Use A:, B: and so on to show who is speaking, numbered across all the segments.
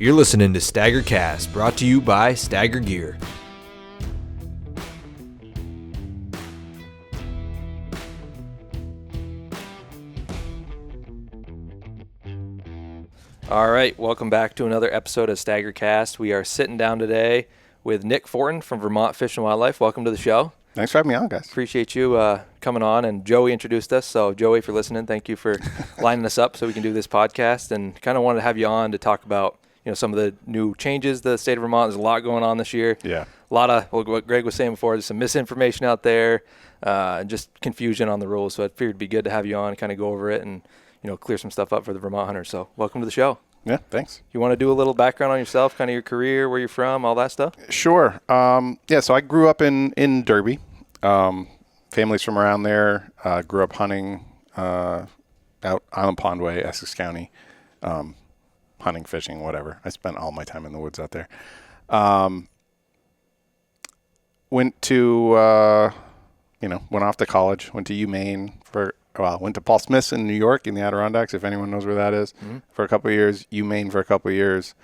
A: You're listening to Stagger Cast, brought to you by Stagger Gear. All right, welcome back to another episode of Stagger Cast. We are sitting down today with Nick Fortin from Vermont Fish Wildlife. Welcome to the show.
B: Thanks for having me on, guys.
A: Appreciate you coming on, and Joey introduced us. So, Joey, if you're listening, thank you for lining us up so we can do this podcast, and kind of wanted to have you on to talk about some of the new changes to the state of Vermont. There's a lot going on this year.
B: Yeah.
A: A lot of what Greg was saying before, there's some misinformation out there, and just confusion on the rules. So I figured it'd be good to have you on and kind of go over it and clear some stuff up for the Vermont hunters. So welcome to the show.
B: Yeah, thanks.
A: You want to do a little background on yourself, kind of your career, where you're from, all that stuff?
B: Sure. So I grew up in Derby. Families from around there. Grew up hunting out Island Pond Way, Essex County. Hunting, fishing, whatever. I spent all my time in the woods out there. Went off to college. Went to UMaine went to Paul Smith's in New York in the Adirondacks, if anyone knows where that is, for a couple of years. UMaine for a couple of years.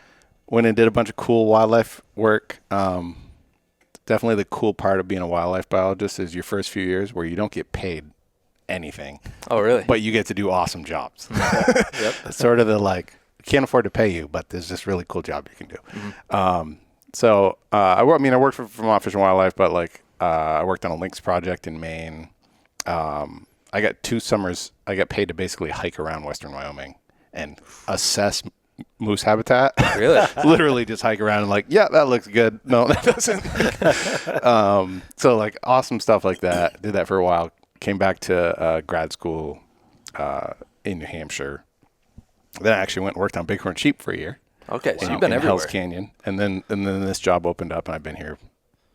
B: Went and did a bunch of cool wildlife work. Definitely the cool part of being a wildlife biologist is your first few years where you don't get paid anything. Oh, really? But you get to do awesome jobs. Yep. It's sort of the can't afford to pay you, but there's this really cool job you can do. I worked for Vermont Fish and Wildlife, but I worked on a lynx project in Maine. I got 2 summers. I got paid to basically hike around Western Wyoming and assess moose habitat. Really? Literally just hike around and that looks good. No, that doesn't. Awesome stuff like that. Did that for a while. Came back to grad school in New Hampshire. Then I actually went and worked on bighorn sheep for a year.
A: Okay, so you've been everywhere.
B: Hell's Canyon. And then this job opened up, and I've been here.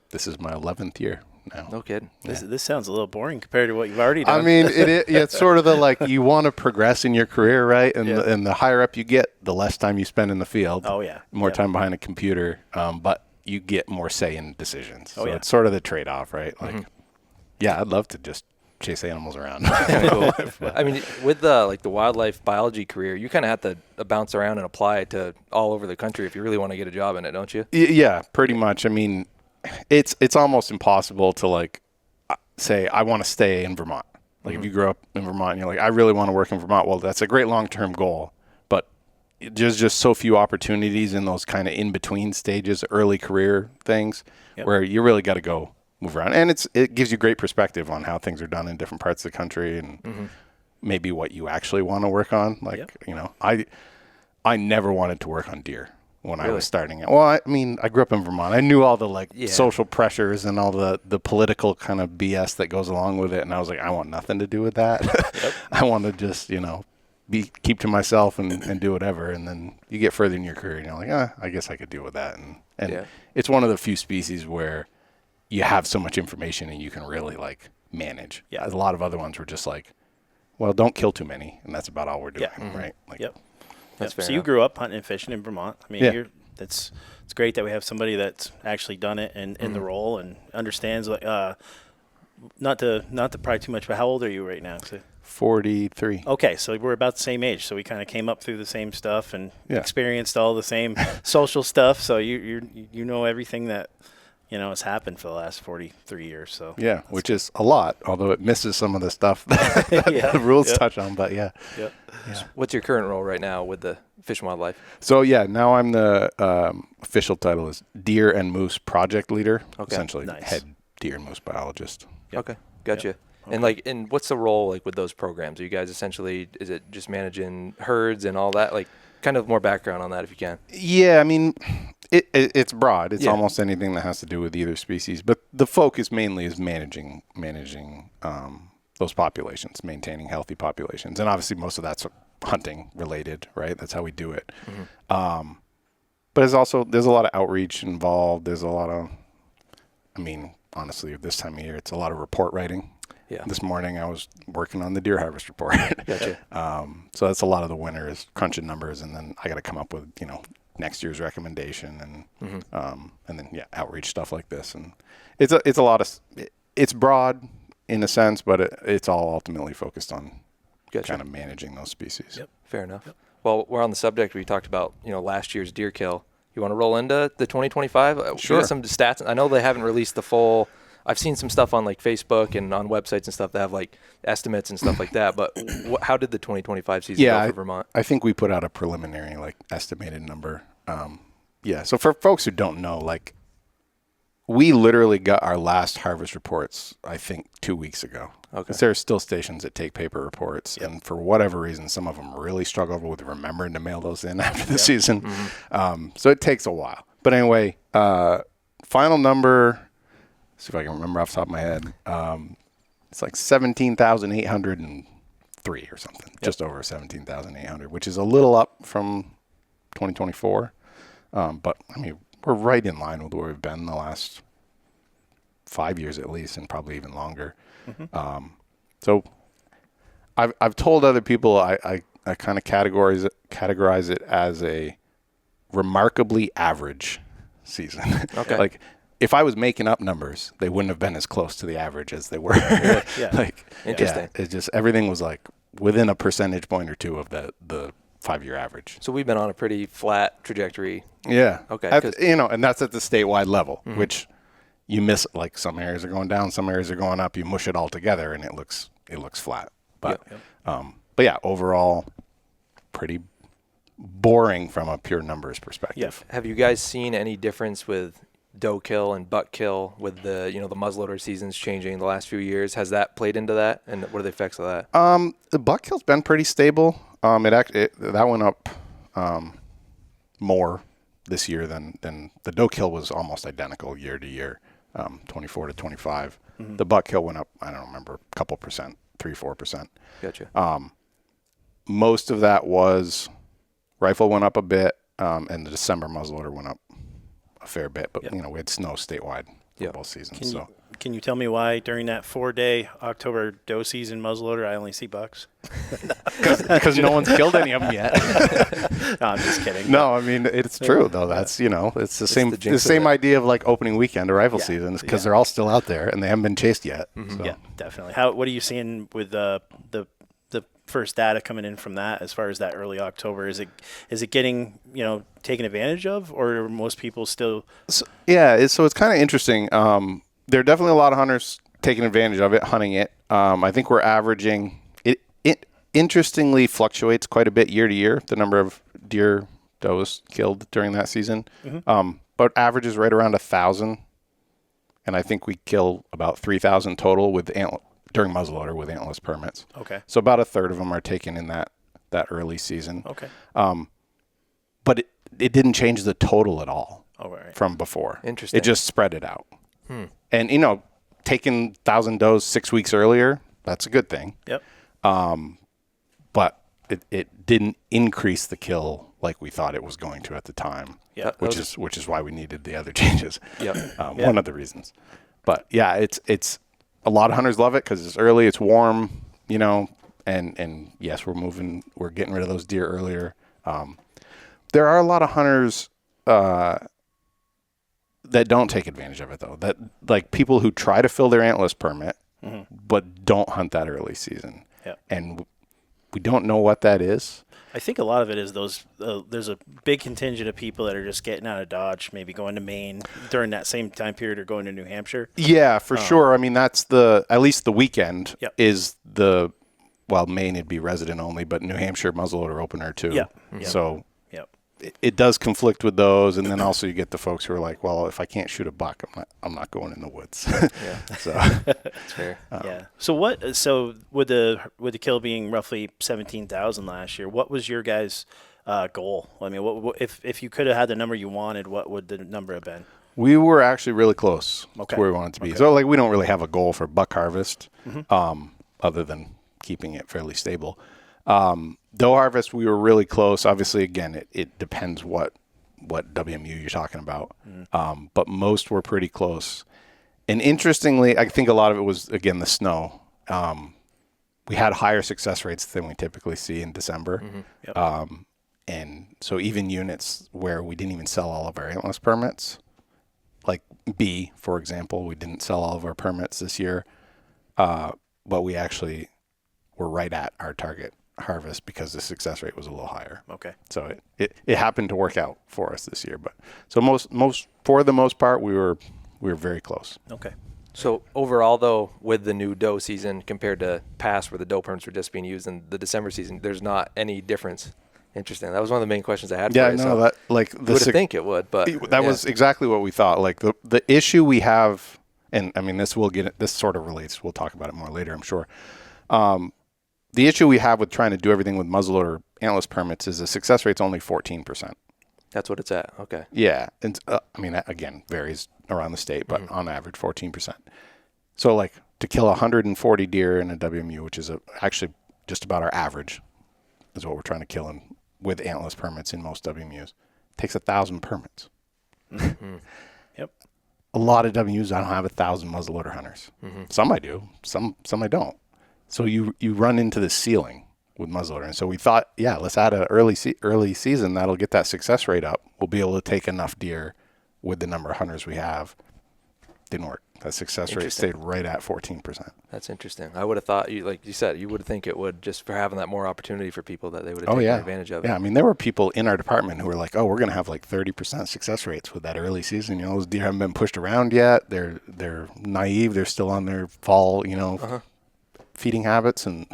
B: This is my 11th year now.
A: No kidding.
C: Yeah. This sounds a little boring compared to what you've already done.
B: I mean, it's sort of you want to progress in your career, right? And the higher up you get, the less time you spend in the field.
C: Oh, yeah.
B: More time behind a computer, but you get more say in decisions. So it's sort of the trade-off, right? I'd love to just chase animals around.
A: Cool. I mean, with the wildlife biology career, you kind of have to bounce around and apply to all over the country if you really want to get a job in it, don't you?
B: Yeah, pretty much. I mean, it's almost impossible to say I want to stay in Vermont. If you grow up in Vermont and you're I really want to work in Vermont, well, that's a great long-term goal, but there's just so few opportunities in those kind of in-between stages, early career things, where you really got to go move around. And it gives you great perspective on how things are done in different parts of the country and maybe what you actually want to work on. I never wanted to work on deer when I was starting it. Well, I mean, I grew up in Vermont. I knew all the social pressures and all the political kind of BS that goes along with it. And I was I want nothing to do with that. I want to just, keep to myself and do whatever. And then you get further in your career and you're I guess I could deal with that. And it's one of the few species where you have so much information and you can really manage. Yeah. A lot of other ones were just well, don't kill too many. And that's about all we're doing. Right.
A: That's fair
C: so
A: enough.
C: You grew up hunting and fishing in Vermont. I mean, it's great that we have somebody that's actually done it and in the role and understands. Not to pry too much, but how old are you right now?
B: 43.
C: Okay, so we're about the same age. So we kind of came up through the same stuff and experienced all the same social stuff. So you know everything that has happened for the last 43 years. So
B: which is a lot, although it misses some of the stuff that the rules touch on. But
A: So what's your current role right now with the Fish and Wildlife?
B: So now I'm the official title is Deer and Moose Project Leader. Okay. Essentially head deer and moose biologist.
A: Okay, gotcha. Yep. Okay. And what's the role with those programs? Are you guys essentially, is it just managing herds and all that? Kind of more background on that if you can.
B: Yeah, I mean, it's broad. It's almost anything that has to do with either species, but the focus mainly is managing those populations, maintaining healthy populations, and obviously most of that's hunting related, right? That's how we do it. But there's a lot of outreach involved. There's a lot of, honestly, this time of year, it's a lot of report writing. Yeah. This morning I was working on the deer harvest report.
A: Gotcha.
B: So that's a lot of the winter is crunching numbers, and then I got to come up with next year's recommendation and then outreach stuff like this. And it's a lot of it's broad in a sense, but it's all ultimately focused on kind of managing those species.
A: Yep. Fair enough. Yep. Well, we're on the subject. We talked about, last year's deer kill. You want to roll into the 2025?
B: Sure.
A: We got some stats. I know they haven't released the full. I've seen some stuff on like Facebook and on websites and stuff that have like estimates and stuff like that. But how did the 2025 season go for Vermont?
B: I think we put out a preliminary like estimated number. So for folks who don't know, like we literally got our last harvest reports, I think 2 weeks ago. Okay. There are still stations that take paper reports, and for whatever reason, some of them really struggled with remembering to mail those in after the season. Mm-hmm. So it takes a while. But anyway, final number, see if I can remember off the top of my head. It's like 17,803 or something, just over 17,800, which is a little up from 2024. But I mean, we're right in line with where we've been the last 5 years at least, and probably even longer. Mm-hmm. So I've told other people I kind of categorize it as a remarkably average season. Okay. Like if I was making up numbers, they wouldn't have been as close to the average as they were. Interesting. It just everything was like within a percentage point or two of the 5-year average.
A: So we've been on a pretty flat trajectory.
B: Yeah.
A: Okay.
B: And that's at the statewide level, mm-hmm. which you miss. Like some areas are going down, some areas are going up. You mush it all together, and it looks flat. But but yeah, overall, pretty boring from a pure numbers perspective.
A: Have you guys seen any difference with doe kill and buck kill with the the muzzleloader seasons changing the last few years? Has that played into that, and what are the effects of that?
B: The buck kill's been pretty stable. That went up more this year than the doe kill was almost identical year to year, 24 to 25. Mm-hmm. The buck kill went up, I don't remember, a couple percent, 3-4%.
A: Gotcha.
B: Most of that was rifle went up a bit, and the December muzzleloader went up a fair bit, but we had snow statewide for both seasons.
C: Can you tell me why during that 4-day October doe season muzzleloader I only see bucks?
B: Because no one's killed any of them yet.
C: No, I'm just kidding.
B: No, I mean it's true though. That's it's the same idea of like opening weekend of rifle season, because they're all still out there and they haven't been chased yet.
C: Mm-hmm. So. Yeah, definitely. What are you seeing with the first data coming in from that as far as that early October? Is it getting taken advantage of, or are most people still?
B: So it's kind of interesting. There are definitely a lot of hunters taking advantage of it, hunting it. I think we're averaging it. It interestingly fluctuates quite a bit year to year, the number of deer does killed during that season. Mm-hmm. But averages right around 1,000, and I think we kill about 3,000 total with during muzzleloader with antlerless permits.
C: Okay.
B: So about a third of them are taken in that early season.
C: Okay.
B: But it didn't change the total at all from before.
A: Interesting.
B: It just spread it out. And, taking 1,000 does 6 weeks earlier, that's a good thing.
C: Yep.
B: But it didn't increase the kill like we thought it was going to at the time.
C: Yeah.
B: Which is why we needed the other changes.
A: Yep.
B: One of the reasons. But yeah, it's a lot of hunters love it because it's early, it's warm, and yes, we're getting rid of those deer earlier. There are a lot of hunters that don't take advantage of it though. That like people who try to fill their antlerless permit, mm-hmm. but don't hunt that early season.
C: Yeah.
B: And we don't know what that is.
C: I think a lot of it is those. There's a big contingent of people that are just getting out of Dodge, maybe going to Maine during that same time period, or going to New Hampshire.
B: Yeah, for sure. I mean, that's at least the weekend is Maine would be resident only, but New Hampshire muzzleloader opener too.
C: Yeah.
B: Mm-hmm. So it does conflict with those, and then also you get the folks who are like, well, if I can't shoot a buck, I'm not going in the woods. So
A: that's fair.
C: So with the kill being roughly 17,000 last year, what was your guys' goal? I mean, what if you could have had the number you wanted, what would the number have been?
B: We were actually really close to where we wanted to be. Okay. So we don't really have a goal for buck harvest, mm-hmm.
C: other
B: than keeping it fairly stable. Doe harvest, we were really close. Obviously, again, it depends what WMU you're talking about. Mm. But most were pretty close. And interestingly, I think a lot of it was, again, the snow. We had higher success rates than we typically see in December.
C: Mm-hmm. Yep.
B: And so even units where we didn't even sell all of our antlerless permits, like B, for example, we didn't sell all of our permits this year, but we actually were right at our target harvest because the success rate was a little higher.
C: Okay.
B: So it happened to work out for us this year. But so most for the most part, we were very close.
C: Okay.
A: So overall, though, with the new doe season compared to past where the doe permits were just being used in the December season, there's not any difference. Interesting. That was one of the main questions I had.
B: Yeah,
A: for you.
B: no,
A: So
B: that like
A: you would think it would, but
B: that was exactly what we thought. Like the issue we have, and I mean this sort of relates. We'll talk about it more later, I'm sure. The issue we have with trying to do everything with muzzleloader antlers permits is the success rate's only 14%.
A: That's what it's at. Okay.
B: Yeah, and I mean that again varies around the state, but on average 14%. So like to kill 140 deer in a WMU, which is actually just about our average, is what we're trying to kill with antlers permits in most WMUs. Takes 1,000 permits.
C: Yep.
B: A lot of WMUs I don't have 1,000 muzzleloader hunters. Some I do, some I don't. So you run into the ceiling with muzzleloader, and so we thought, yeah, let's add an early season that'll get that success rate up. We'll be able to take enough deer with the number of hunters we have. Didn't work. That success rate stayed right at 14%.
A: That's interesting. I would have thought, like you said, you would think it would, just for having that more opportunity for people, that they would have taken advantage of it.
B: Yeah, I mean, there were people in our department who were like, oh, we're going to have like 30% success rates with that early season. You know, those deer haven't been pushed around yet. They're naive. They're still on their fall, feeding habits, and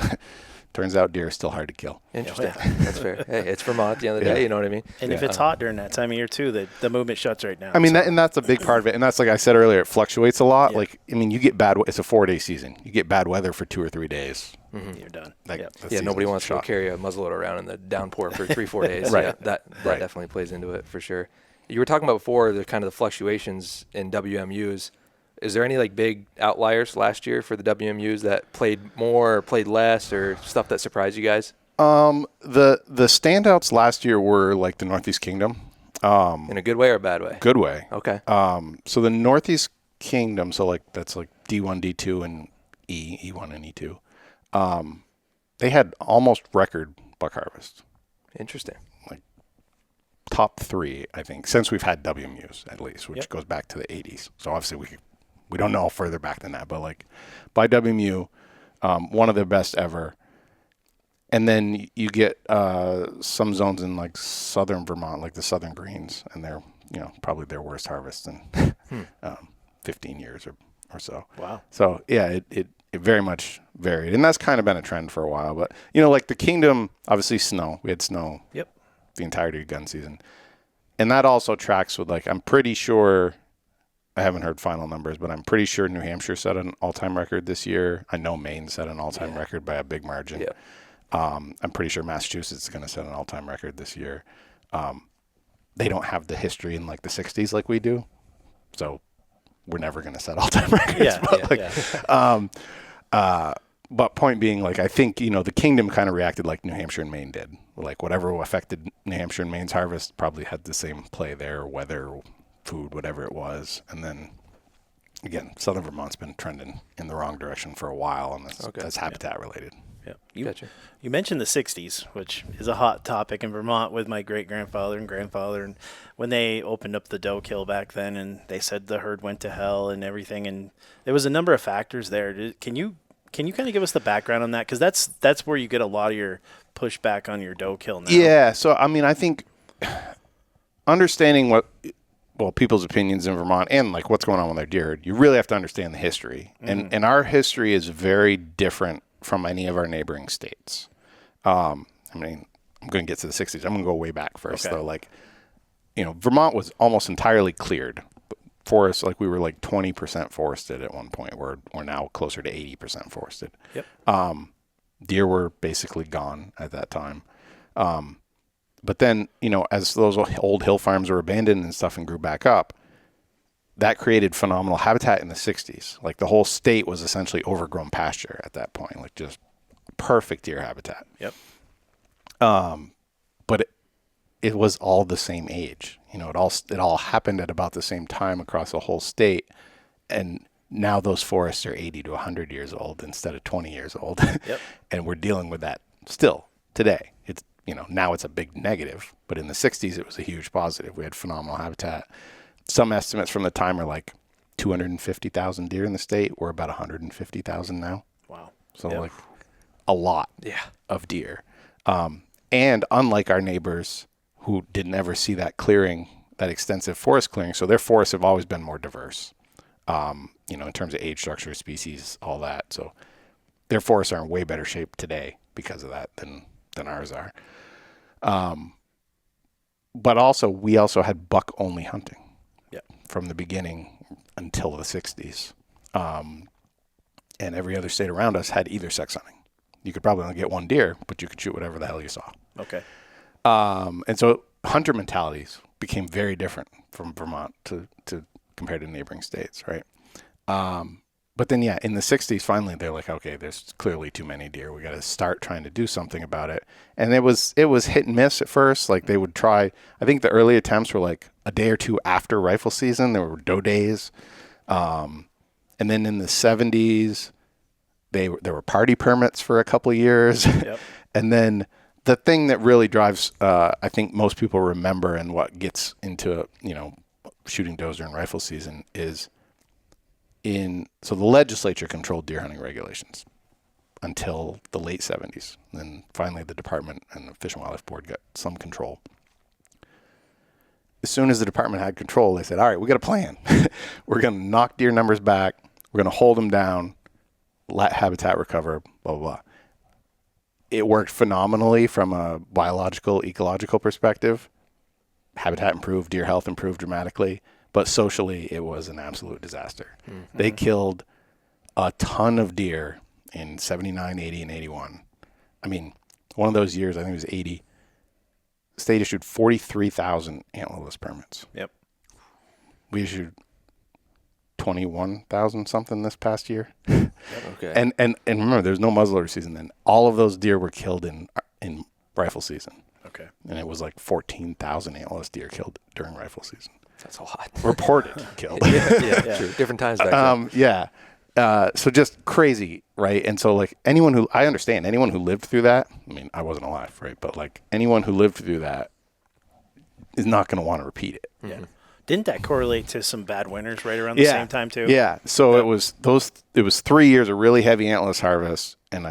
B: turns out deer are still hard to kill.
A: Interesting. That's fair. Hey, it's Vermont at the end of the day, you know what I mean?
C: And if it's hot during that time of year too, the movement shuts right down.
B: I mean, and that's a big part of it. And that's, like I said earlier, it fluctuates a lot.
C: Yeah.
B: Like, I mean, you get it's a 4-day season. You get bad weather for 2 or 3 days.
C: You're done.
A: Nobody wants to carry a muzzleloader around in the downpour for 3-4 days.
B: Right.
A: Yeah, that definitely plays into it for sure. You were talking about before the kind of the fluctuations in WMUs. Is there any like big outliers last year for the WMUs that played more or played less, or stuff that surprised you guys?
B: The standouts last year were like the Northeast Kingdom.
A: In a good way or a bad way?
B: Good way.
A: Okay.
B: So the Northeast Kingdom, so like that's like D1, D2, and E1 and E2. They had almost record buck harvest.
A: Interesting.
B: Like top 3, I think, since we've had WMUs at least, which goes back to the 80s. So obviously we don't know further back than that, but like by WMU, one of the best ever. And then you get some zones in like southern Vermont, like the Southern Greens, and they're probably their worst harvest in 15 years or so.
C: Wow.
B: So yeah, it very much varied, and that's kind of been a trend for a while. But like the Kingdom, obviously snow. We had snow.
C: Yep.
B: The entirety of gun season, and that also tracks with like I'm pretty sure. I haven't heard final numbers, but I'm pretty sure New Hampshire set an all-time record this year. I know Maine set an all-time record by a big margin.
A: Yeah.
B: I'm pretty sure Massachusetts is going to set an all-time record this year. They don't have the history in like the 60s like we do, so we're never going to set all-time records. But point being, like, I think, the Kingdom kind of reacted like New Hampshire and Maine did. Like whatever affected New Hampshire and Maine's harvest probably had the same play there, weather, food, whatever it was. And then again, Southern Vermont's been trending in the wrong direction for a while, and that's habitat related.
C: Yeah. You mentioned the 60s, which is a hot topic in Vermont with my great-grandfather and grandfather. And when they opened up the doe kill back then, and they said the herd went to hell and everything, and there was a number of factors there. Can you kind of give us the background on that? Because that's where you get a lot of your pushback on your doe kill now.
B: Yeah. So, I mean, I think understanding people's opinions in Vermont and like what's going on with their deer herd, you really have to understand the history. And our history is very different from any of our neighboring states. I mean, I'm going to get to the 60s. I'm going to go way back first, though. Like, Vermont was almost entirely cleared. Forest, like we were like 20% forested at one point. We're now closer to 80% forested.
C: Yep.
B: Deer were basically gone at that time. But then, as those old hill farms were abandoned and stuff and grew back up, that created phenomenal habitat in the 60s. Like the whole state was essentially overgrown pasture at that point, like just perfect deer habitat.
C: Yep.
B: But it was all the same age. It all happened at about the same time across the whole state. And now those forests are 80 to 100 years old instead of 20 years old.
C: Yep.
B: And we're dealing with that still today. It's, now it's a big negative, but in the 60s, it was a huge positive. We had phenomenal habitat. Some estimates from the time are like 250,000 deer in the state. We're about 150,000 now.
C: Wow.
B: So like a lot
A: Yeah.
B: of deer. And unlike our neighbors who didn't ever see that clearing, that extensive forest clearing, so their forests have always been more diverse, in terms of age structure, species, all that. So their forests are in way better shape today because of that than ours are. But we also had buck-only hunting from the beginning until the 60s. And every other state around us had either sex hunting. You could probably only get one deer, but you could shoot whatever the hell you saw.
C: Okay.
B: And so hunter mentalities became very different from Vermont to compared to neighboring states, right? But then, in the 60s, finally, they're like, okay, there's clearly too many deer. We got to start trying to do something about it. And it was hit and miss at first. Like they would try, I think the early attempts were like a day or two after rifle season. There were doe days. And then in the 70s, there were party permits for a couple of years. Yep. And then the thing that really drives, I think most people remember and what gets into, shooting does during rifle season is so the legislature controlled deer hunting regulations until the late 70s. And then finally the department and the Fish and Wildlife Board got some control. As soon as the department had control, they said, all right, we got a plan. We're going to knock deer numbers back. We're going to hold them down, let habitat recover, blah, blah, blah. It worked phenomenally from a biological, ecological perspective. Habitat improved, deer health improved dramatically. But socially, it was an absolute disaster. Mm-hmm. They killed a ton of deer in 79, 80, and 81. I mean, one of those years, I think it was 80, the state issued 43,000 antlerless permits.
C: Yep. We
B: issued 21,000 something this past year.
A: Yep. Okay.
B: And remember, there's no muzzleloader season then. All of those deer were killed in rifle season.
C: Okay.
B: And it was like 14,000 antlerless deer killed during rifle season.
A: That's a lot.
B: Reported killed.
A: Yeah, true. Different times back then.
B: Yeah. So just crazy, right? And so like anyone who lived through that, I mean, I wasn't alive, right? But like anyone who lived through that is not going to want to repeat it.
C: Yeah. Mm-hmm. Didn't that correlate to some bad winters right around the same time too?
B: Yeah. So it was 3 years of really heavy antlerless harvest, and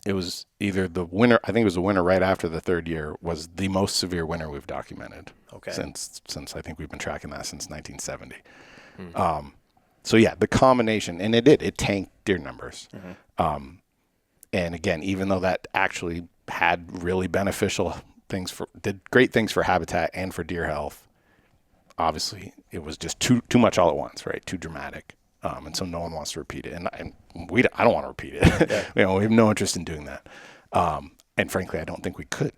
B: it was either the winter, I think it was the winter right after the third year was the most severe winter we've documented.
C: Okay.
B: Since I think we've been tracking that since 1970. Mm-hmm. So yeah, the combination, and it tanked deer numbers. Mm-hmm. And again, even though that actually had really beneficial things did great things for habitat and for deer health, obviously it was just too much all at once, right? Too dramatic. And so no one wants to repeat it. And I don't want to repeat it. Yeah. We have no interest in doing that. And frankly, I don't think we could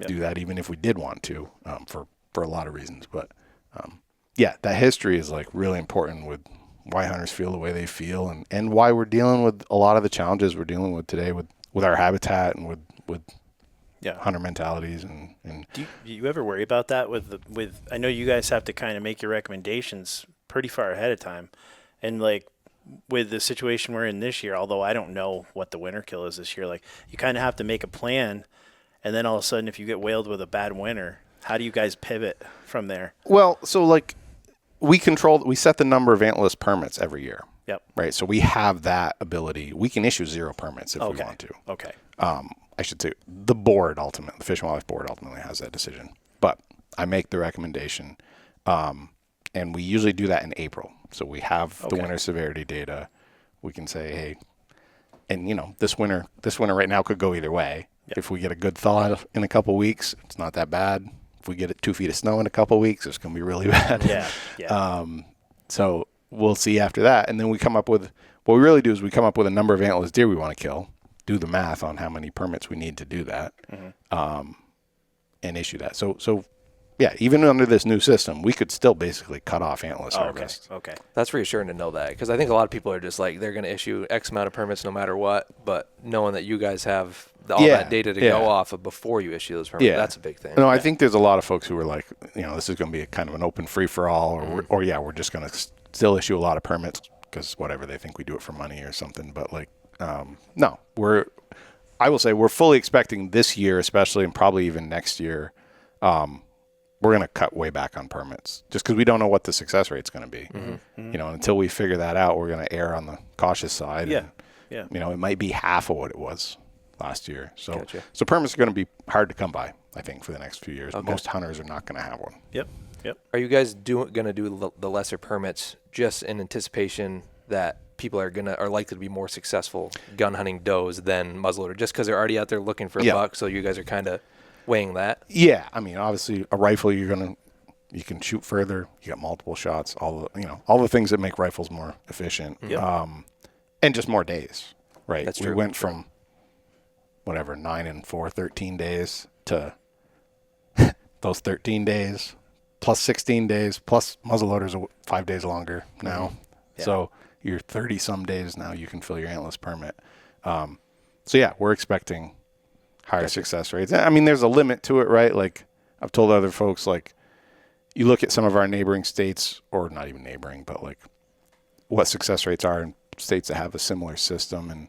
B: do that even if we did want to, for a lot of reasons. But that history is like really important with why hunters feel the way they feel and why we're dealing with a lot of the challenges we're dealing with today with our habitat and with hunter mentalities and
C: do you ever worry about that with I know you guys have to kind of make your recommendations pretty far ahead of time, and like with the situation we're in this year, although I don't know what the winter kill is this year, like you kind of have to make a plan, and then all of a sudden if you get whaled with a bad winter, how do you guys pivot from there?
B: Well, so like we set the number of antlerless permits every year.
C: Yep.
B: Right. So we have that ability. We can issue 0 permits if we want to.
C: Okay.
B: I should say the Fish and Wildlife Board ultimately has that decision. But I make the recommendation, and we usually do that in April. So we have the winter severity data. We can say, hey, and this winter right now could go either way. Yep. If we get a good thaw in a couple weeks, it's not that bad. If we get 2 feet of snow in a couple weeks, it's going to be really bad.
C: Yeah.
B: So we'll see after that, and then we come up with what we really do is we come up with a number of antlerless deer we want to kill. Do the math on how many permits we need to do that, and issue that. So, yeah, even under this new system, we could still basically cut off antlerless harvest.
C: Okay.
A: That's reassuring to know that, because I think a lot of people are just like they're going to issue X amount of permits no matter what, but knowing that you guys have all that data to go off of before you issue those permits, that's a big thing.
B: No, I think there's a lot of folks who are like, this is going to be a kind of an open free-for-all, or we're just going to still issue a lot of permits because whatever, they think we do it for money or something, but like, no, I will say we're fully expecting this year, especially, and probably even next year, we're going to cut way back on permits just because we don't know what the success rate's going to be. Mm-hmm. Until we figure that out, we're going to err on the cautious side.
C: Yeah.
B: And, it might be half of what it was last year. So
A: Gotcha.
B: so permits are going to be hard to come by, I think, for the next few years.
A: Okay.
B: Most hunters are not going to have one.
C: Yep.
A: Are you guys going to do the lesser permits just in anticipation that people are likely to be more successful gun hunting does than muzzleloader, just because they're already out there looking for a buck? So you guys are kind of weighing that.
B: Yeah, I mean, obviously, a rifle you can shoot further. You got multiple shots. All the things that make rifles more efficient.
C: Yep.
B: And just more days, right?
A: That's
B: we
A: true.
B: went from 9 and 4, 13 days to those 13 days plus 16 days plus muzzleloaders are 5 days longer now.
C: Yeah.
B: So you're 30 some days now you can fill your antlerless permit. So yeah, we're expecting higher success rates. I mean, there's a limit to it, right? Like I've told other folks, like you look at some of our neighboring states, or not even neighboring, but like what success rates are in states that have a similar system. And,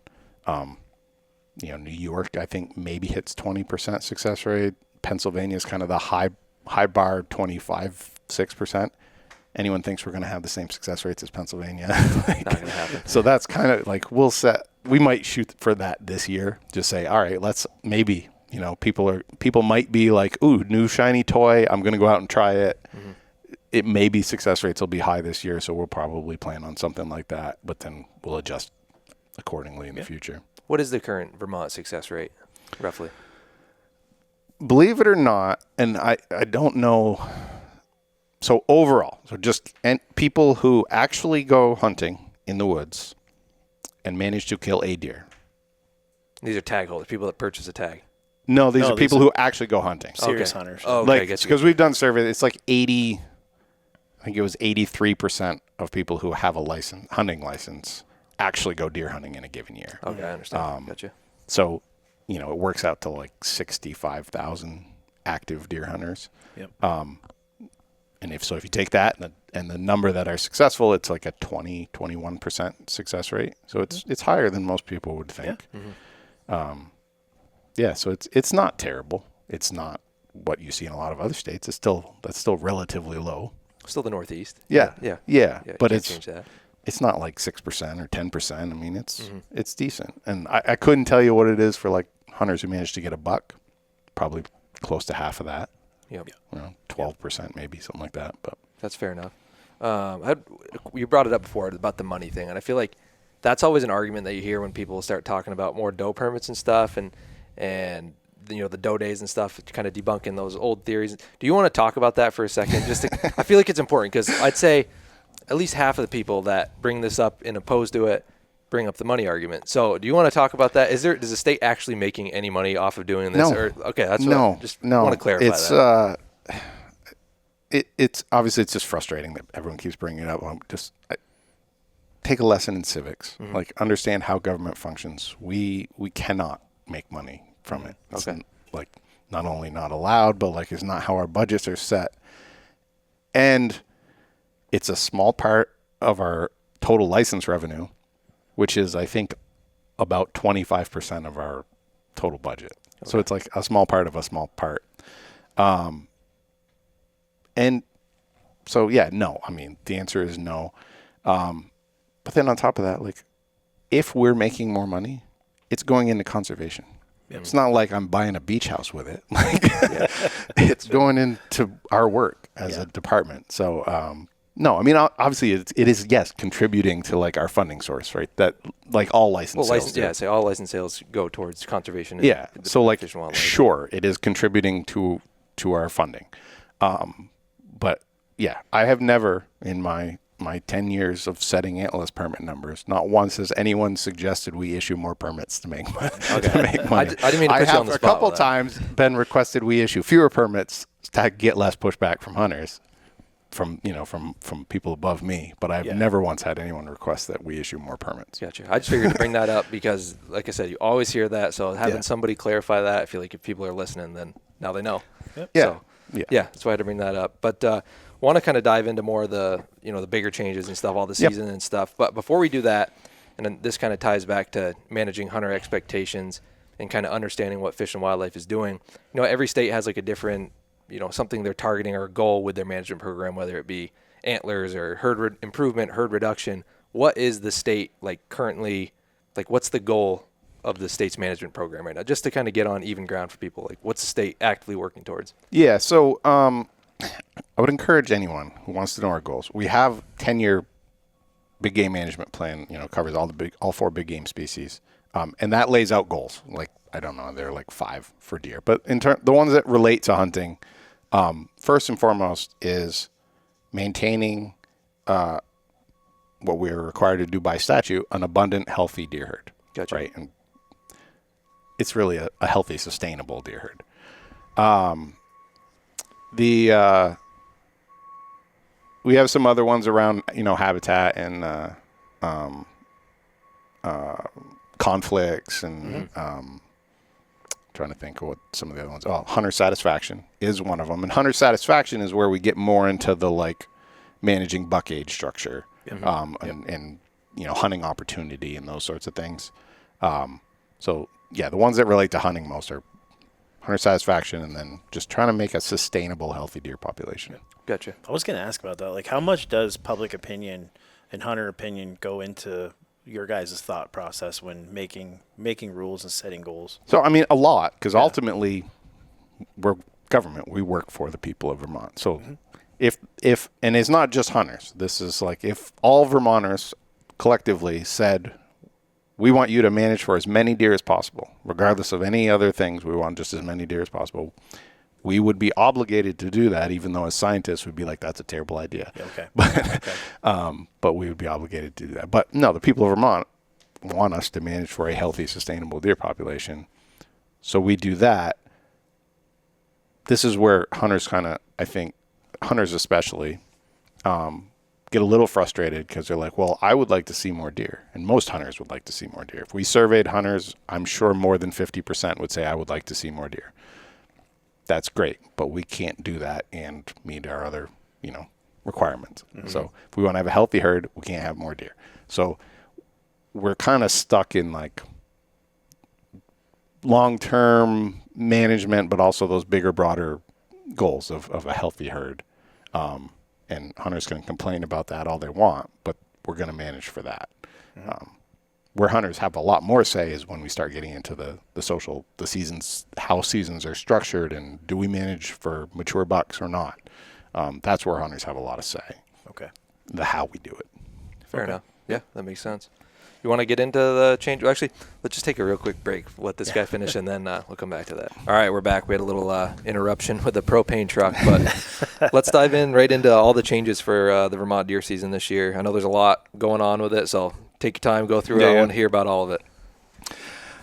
B: New York, I think maybe hits 20% success rate. Pennsylvania is kind of the high bar, 6%. Anyone thinks we're going to have the same success rates as Pennsylvania.
A: Not going to happen.
B: So that's kind of like we might shoot for that this year. Just say, all right, let's maybe, people might be like, ooh, new shiny toy. I'm going to go out and try it. Mm-hmm. It may be success rates will be high this year. So we'll probably plan on something like that, but then we'll adjust accordingly in the future.
A: What is the current Vermont success rate, roughly?
B: Believe it or not, and I don't know. So overall, people who actually go hunting in the woods and manage to kill a deer.
C: Oh,
A: These are tag holders, people that purchase a tag.
B: No, these are people who actually go hunting.
C: Serious hunters.
A: Oh, okay.
B: Because we've done surveys, it's like 80, I think it was 83% of people who have a hunting license actually go deer hunting in a given year.
A: Okay, I understand. Gotcha.
B: So, it works out to like 65,000 active deer hunters.
C: Yep.
B: And if you take that and the number that are successful, it's like a 21% success rate. So it's higher than most people would think.
C: Yeah.
B: Mm-hmm. So it's not terrible. It's not what you see in a lot of other states. That's still relatively low.
A: Still the Northeast.
B: Yeah. But
A: change that.
B: It's not like 6% or 10%. I mean, it's decent. And I couldn't tell you what it is for like hunters who managed to get a buck. Probably close to half of that.
A: Yep.
B: 12% maybe, something like that. But
A: that's fair enough. You brought it up before about the money thing, and I feel like that's always an argument that you hear when people start talking about more doe permits and stuff, and the doe days and stuff, kind of debunking those old theories. Do you want to talk about that for a second? I feel like it's important because I'd say at least half of the people that bring this up and opposed to it bring up the money argument. So do you want to talk about that? Does the state actually making any money off of doing this?
B: No.
A: Okay, that's
B: no.
A: what I just want to clarify that.
B: It's obviously it's just frustrating that everyone keeps bringing it up. Take a lesson in civics. Mm-hmm. Like understand how government functions. We cannot make money from it. It's not only not allowed, but it's not how our budgets are set. And it's a small part of our total license revenue, which is, I think, about 25% of our total budget. Okay. So it's like a small part of a small part. And so, no. I mean, the answer is no. But then on top of that, if we're making more money, it's going into conservation. Yep. It's not like I'm buying a beach house with it. It's going into our work as a department. So, no, I mean, obviously it is, yes, contributing to our funding source, right? That all license sales.
A: Say all license sales go towards conservation. And
B: So
A: Fish and Wildlife.
B: Sure, it is contributing to our funding. But I have never in my 10 years of setting antlerless permit numbers, not once has anyone suggested we issue more permits to make money.
A: I didn't mean to put you on the spot.
B: A couple times been requested we issue fewer permits to get less pushback from hunters, from people above me. But I've never once had anyone request that we issue more permits.
A: Gotcha. I just figured to bring that up because, like I said, you always hear that. So having somebody clarify that, I feel like if people are listening, then now they know.
B: Yep.
A: So, that's why I had to bring that up. But want to kind of dive into more of the the bigger changes and stuff, all the season and stuff. But before we do that, and then this kind of ties back to managing hunter expectations and kind of understanding what Fish and Wildlife is doing. Every state has a different, something they're targeting or a goal with their management program, whether it be antlers or herd improvement, herd reduction. What is the state currently? What's the goal of the state's management program right now, just to kind of get on even ground for people? Like, what's the state actively working towards?
B: Yeah, so I would encourage anyone who wants to know our goals. We have 10-year big game management plan, covers all 4 big game species. And that lays out goals. Like, I don't know, there are like 5 for deer. But the ones that relate to hunting, first and foremost is maintaining what we are required to do by statute, an abundant, healthy deer herd.
A: Gotcha.
B: Right? And it's really a healthy, sustainable deer herd. We have some other ones around, habitat and conflicts and trying to think of what some of the other ones. Oh, hunter satisfaction is one of them. And hunter satisfaction is where we get more into the like managing buck age structure and hunting opportunity and those sorts of things. So yeah, the ones that relate to hunting most are hunter satisfaction and then just trying to make a sustainable, healthy deer population.
A: Gotcha.
C: I was going to ask about that. Like, how much does public opinion and hunter opinion go into your guys' thought process when making rules and setting goals?
B: So, I mean, a lot, because ultimately we're government. We work for the people of Vermont. So if and it's not just hunters. This is like if all Vermonters collectively said, we want you to manage for as many deer as possible, regardless of any other things, we want just as many deer as possible, we would be obligated to do that, even though as scientists we'd be like, that's a terrible idea.
C: Yeah, okay.
B: But we would be obligated to do that. But no, the people of Vermont want us to manage for a healthy, sustainable deer population. So we do that. This is where hunters I think, hunters especially, get a little frustrated because they're like, well, I would like to see more deer. And most hunters would like to see more deer. If we surveyed hunters, I'm sure more than 50% would say, I would like to see more deer. That's great, but we can't do that and meet our other, requirements. So if we want to have a healthy herd, we can't have more deer. So we're kind of stuck in like long-term management, but also those bigger, broader goals of a healthy herd. And hunters can complain about that all they want, but we're going to manage for that. Where hunters have a lot more say is when we start getting into the seasons, how seasons are structured, and do we manage for mature bucks or not? That's where hunters have a lot of say.
C: Okay.
B: The how we do it.
A: Fair enough. Yeah, that makes sense. You want to get into the change? Actually, let's just take a real quick break. Let this guy finish, and then we'll come back to that. All right, we're back. We had a little interruption with the propane truck, but let's dive right into all the changes for the Vermont deer season this year. I know there's a lot going on with it, so take your time, go through it. I want to hear about all of it.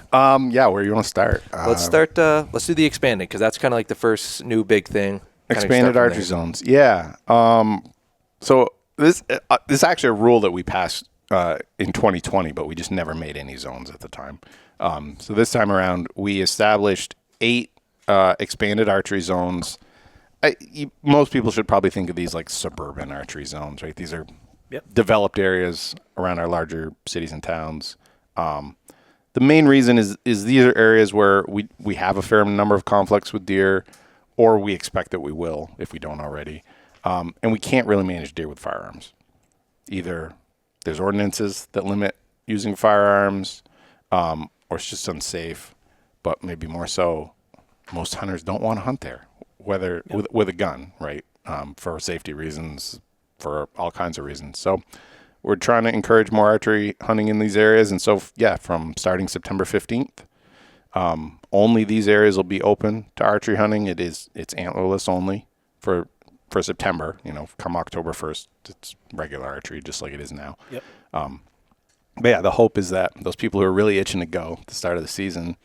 B: Where you want to start?
A: Let's start. Let's do the expanded, because that's kind of like the first new big thing.
B: Expanded archery zones. Yeah. So this is actually a rule that we passed in 2020, but we just never made any zones at the time. So this time around, we established 8 expanded archery zones. Most people should probably think of these like suburban archery zones, right? These are developed areas around our larger cities and towns. The main reason is these are areas where we have a fair number of conflicts with deer, or we expect that we will if we don't already. And we can't really manage deer with firearms. Either there's ordinances that limit using firearms, or it's just unsafe, but maybe more so, most hunters don't want to hunt there, whether with a gun, right? For safety reasons, for all kinds of reasons. So we're trying to encourage more archery hunting in these areas. And so, from starting September 15th, only these areas will be open to archery hunting. It's antlerless only for September. Come October 1st, it's regular archery just like it is now.
C: Yep.
B: But yeah, the hope is that those people who are really itching to go at the start of the season,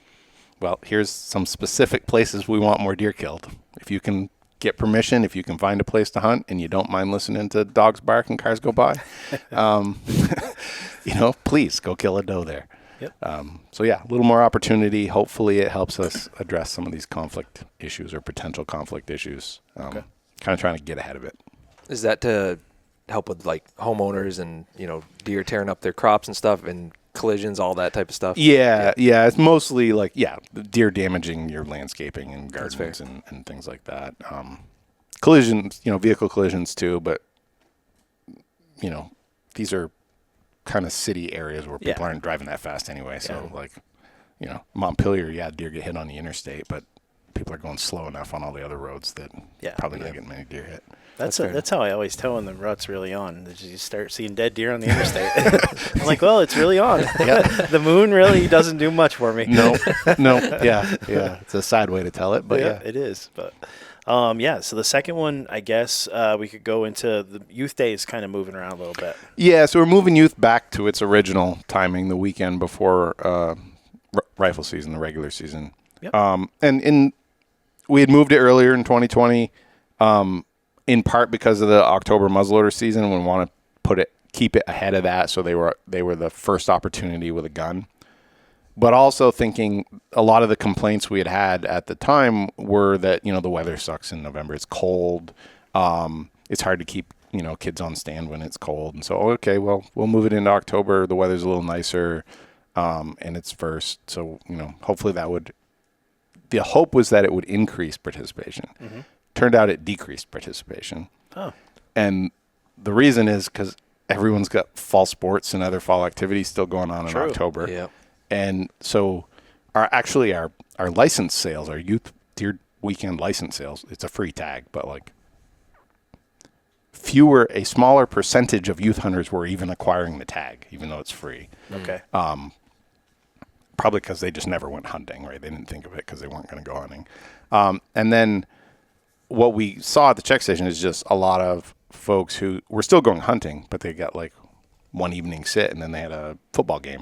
B: well, here's some specific places we want more deer killed. If you can get permission, if you can find a place to hunt and you don't mind listening to dogs bark and cars go by, please go kill a doe there.
C: Yep.
B: A little more opportunity. Hopefully it helps us address some of these conflict issues or potential conflict issues. Kind of trying to get ahead of it.
A: Is that to help with like homeowners and, deer tearing up their crops and stuff and collisions, all that type of stuff?
B: Yeah. It's mostly like, the deer damaging your landscaping and gardens and things like that. Collisions, vehicle collisions too, but, these are kind of city areas where people aren't driving that fast anyway. So Montpelier, deer get hit on the interstate, but people are going slow enough on all the other roads that probably not getting many deer hit.
C: That's how I always tell when the rut's really on. You start seeing dead deer on the interstate. I'm like, well, it's really on. The moon really doesn't do much for me.
B: No. Yeah. It's a sad way to tell it, but
C: it is. But so the second one, I guess we could go into the youth days, kind of moving around a little bit.
B: Yeah, so we're moving youth back to its original timing, the weekend before rifle season, the regular season.
C: Yep.
B: And we had moved it earlier in 2020. In part because of the October muzzleloader season, we want to keep it ahead of that, so they were the first opportunity with a gun. But also thinking a lot of the complaints we had at the time were that the weather sucks in November. It's cold. It's hard to keep kids on stand when it's cold, and so we'll move it into October. The weather's a little nicer, and it's first. So hopefully that would. The hope was that it would increase participation. Mm-hmm. Turned out it decreased participation.
C: Oh.
B: And the reason is because everyone's got fall sports and other fall activities still going on in October.
A: Yeah.
B: And so our license sales, our youth deer weekend license sales, it's a free tag, but a smaller percentage of youth hunters were even acquiring the tag, even though it's free.
C: Okay.
B: Probably because they just never went hunting, right? They didn't think of it because they weren't going to go hunting. And then what we saw at the check station is just a lot of folks who were still going hunting, but they got one evening sit, and then they had a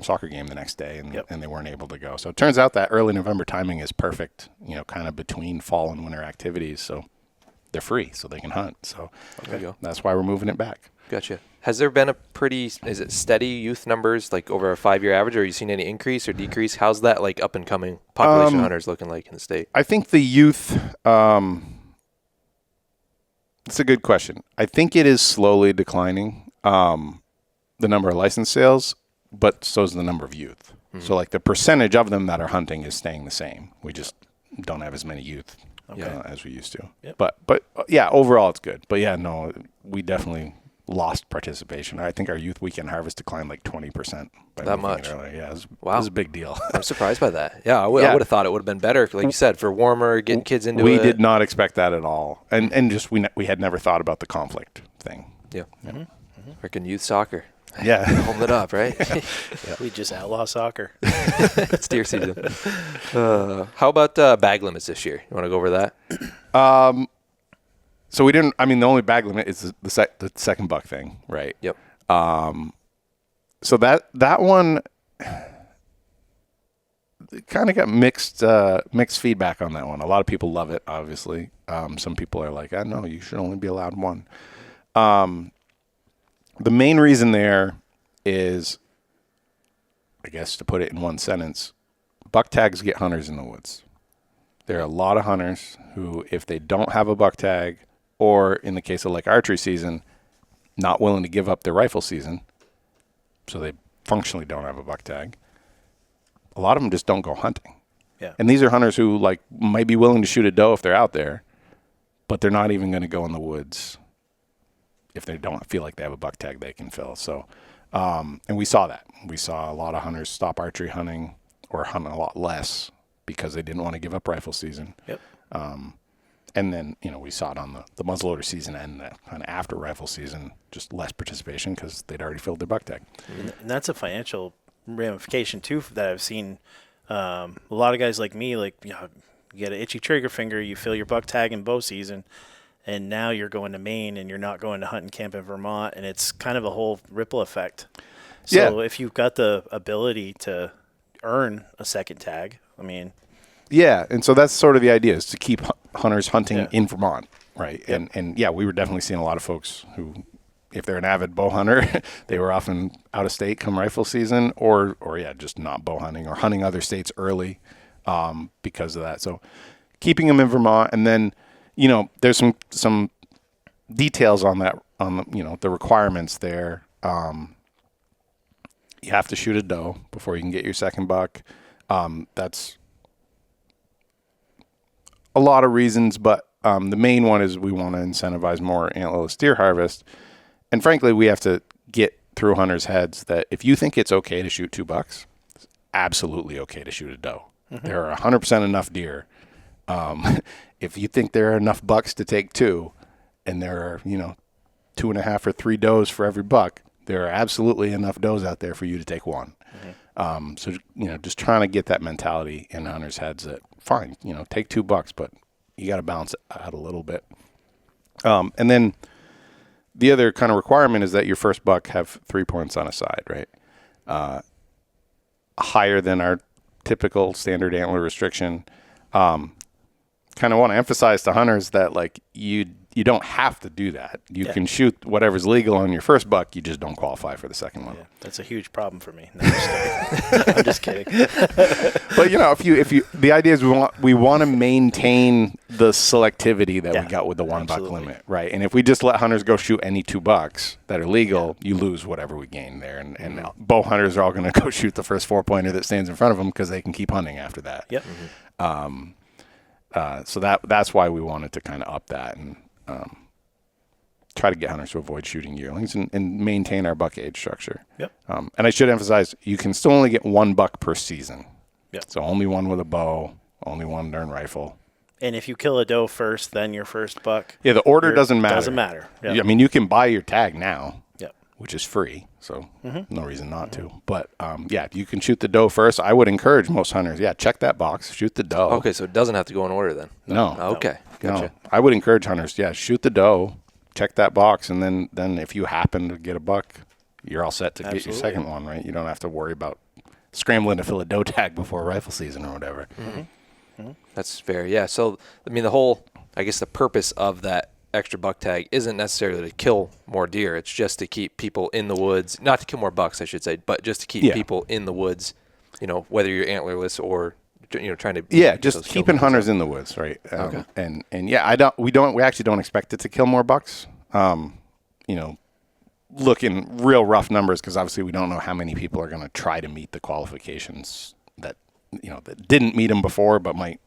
B: soccer game the next day, and they weren't able to go. So it turns out that early November timing is perfect, kind of between fall and winter activities. So they're free, so they can hunt. So that's why we're moving it back.
A: Gotcha. Has there been a is it steady youth numbers over a 5-year average, or are you seen any increase or decrease? How's that up and coming population hunters looking like in the state?
B: I think the youth, it's a good question. I think it is slowly declining, the number of license sales, but so is the number of youth. Mm-hmm. So the percentage of them that are hunting is staying the same. We just don't have as many youth as we used to.
C: Yep.
B: But overall it's good. But we definitely lost participation. I think our youth weekend harvest declined 20%.
A: That much?
B: Yeah, it was a big deal.
A: I'm surprised by that. Yeah, I would have thought it would have been better, like you said, for warmer, getting kids into it.
B: We did not expect that at all. And just we had never thought about the conflict thing.
A: Yeah. Mm-hmm. Freaking youth soccer.
B: Yeah.
A: Hold it up, right?
C: We just outlaw soccer.
A: It's deer season. How about bag limits this year? You want to go over that?
B: So we didn't. I mean, the only bag limit is the second buck thing, right?
A: Yep.
B: So that one kind of got mixed feedback on that one. A lot of people love it, obviously. Some people are like, no, you should only be allowed one. The main reason there is, I guess to put it in one sentence, buck tags get hunters in the woods. There are a lot of hunters who, if they don't have a buck tag, or in the case of archery season, not willing to give up their rifle season, so they functionally don't have a buck tag, a lot of them just don't go hunting.
C: Yeah.
B: And these are hunters who might be willing to shoot a doe if they're out there, but they're not even going to go in the woods if they don't feel like they have a buck tag they can fill. So, and we saw that. We saw a lot of hunters stop archery hunting or hunt a lot less because they didn't want to give up rifle season.
C: Yep.
B: And then, we saw it on the muzzleloader season and the kind of after rifle season, just less participation because they'd already filled their buck tag.
C: And that's a financial ramification too that I've seen. A lot of guys like me, you get an itchy trigger finger, you fill your buck tag in bow season, and now you're going to Maine and you're not going to hunting camp in Vermont, and it's kind of a whole ripple effect. So if you've got the ability to earn a second tag,
B: Yeah, and so that's sort of the idea, is to keep hunters hunting in Vermont, right? Yep. And we were definitely seeing a lot of folks who, if they're an avid bow hunter, they were often out of state come rifle season, or just not bow hunting or hunting other states early because of that. So keeping them in Vermont, and then there's some details on that, on the requirements there. You have to shoot a doe before you can get your second buck. That's a lot of reasons, but the main one is we want to incentivize more antlerless deer harvest. And frankly, we have to get through hunters' heads that if you think it's okay to shoot 2 bucks, absolutely okay to shoot a doe. There are 100% enough deer. If you think there are enough bucks to take 2, and there are, 2.5 or 3 does for every buck, there are absolutely enough does out there for you to take 1. So, just trying to get that mentality in hunters' heads that, fine, take 2 bucks, but you got to balance it out a little bit. And then the other kind of requirement is that your first buck have 3 points on a side, right? Higher than our typical standard antler restriction. Kind of want to emphasize to hunters that, like, you don't have to do that. You can shoot whatever's legal on your first buck. You just don't qualify for the second one.
C: Yeah, that's a huge problem for me. No, I'm just kidding.
B: But if you, the idea is we want to maintain the selectivity that we got with the 1 buck limit, right? And if we just let hunters go shoot any 2 bucks that are legal, you lose whatever we gain there. And bow hunters are all going to go shoot the first 4-pointer that stands in front of them because they can keep hunting after that.
C: Yep.
B: So that's why we wanted to kind of up that and try to get hunters to avoid shooting yearlings and maintain our buck age structure.
C: Yep.
B: And I should emphasize, you can still only get 1 buck per season.
C: Yep.
B: So only 1 with a bow, only 1 darn rifle.
C: And if you kill a doe first, then your first buck.
B: Yeah, the order doesn't matter.
C: Doesn't matter. Yep.
B: I mean, you can buy your tag now,
C: Yep.
B: which is free, so no reason not to. But, you can shoot the doe first. I would encourage most hunters, check that box, shoot the doe.
A: Okay, so it doesn't have to go in order then?
B: No.
A: Okay, gotcha.
B: No. I would encourage hunters, shoot the doe, check that box, and then if you happen to get a buck, you're all set to get your second one, right? You don't have to worry about scrambling to fill a doe tag before rifle season or whatever.
A: That's fair, yeah. So, I mean, the purpose of that extra buck tag isn't necessarily to kill more deer. It's just to keep people in the woods, not to kill more bucks, I should say, but just to keep people in the woods, whether you're antlerless or, trying to.
B: Yeah, just keeping hunters in the woods, right?
A: Okay.
B: And we actually don't expect it to kill more bucks. Look in real rough numbers, because obviously we don't know how many people are going to try to meet the qualifications that didn't meet them before, but might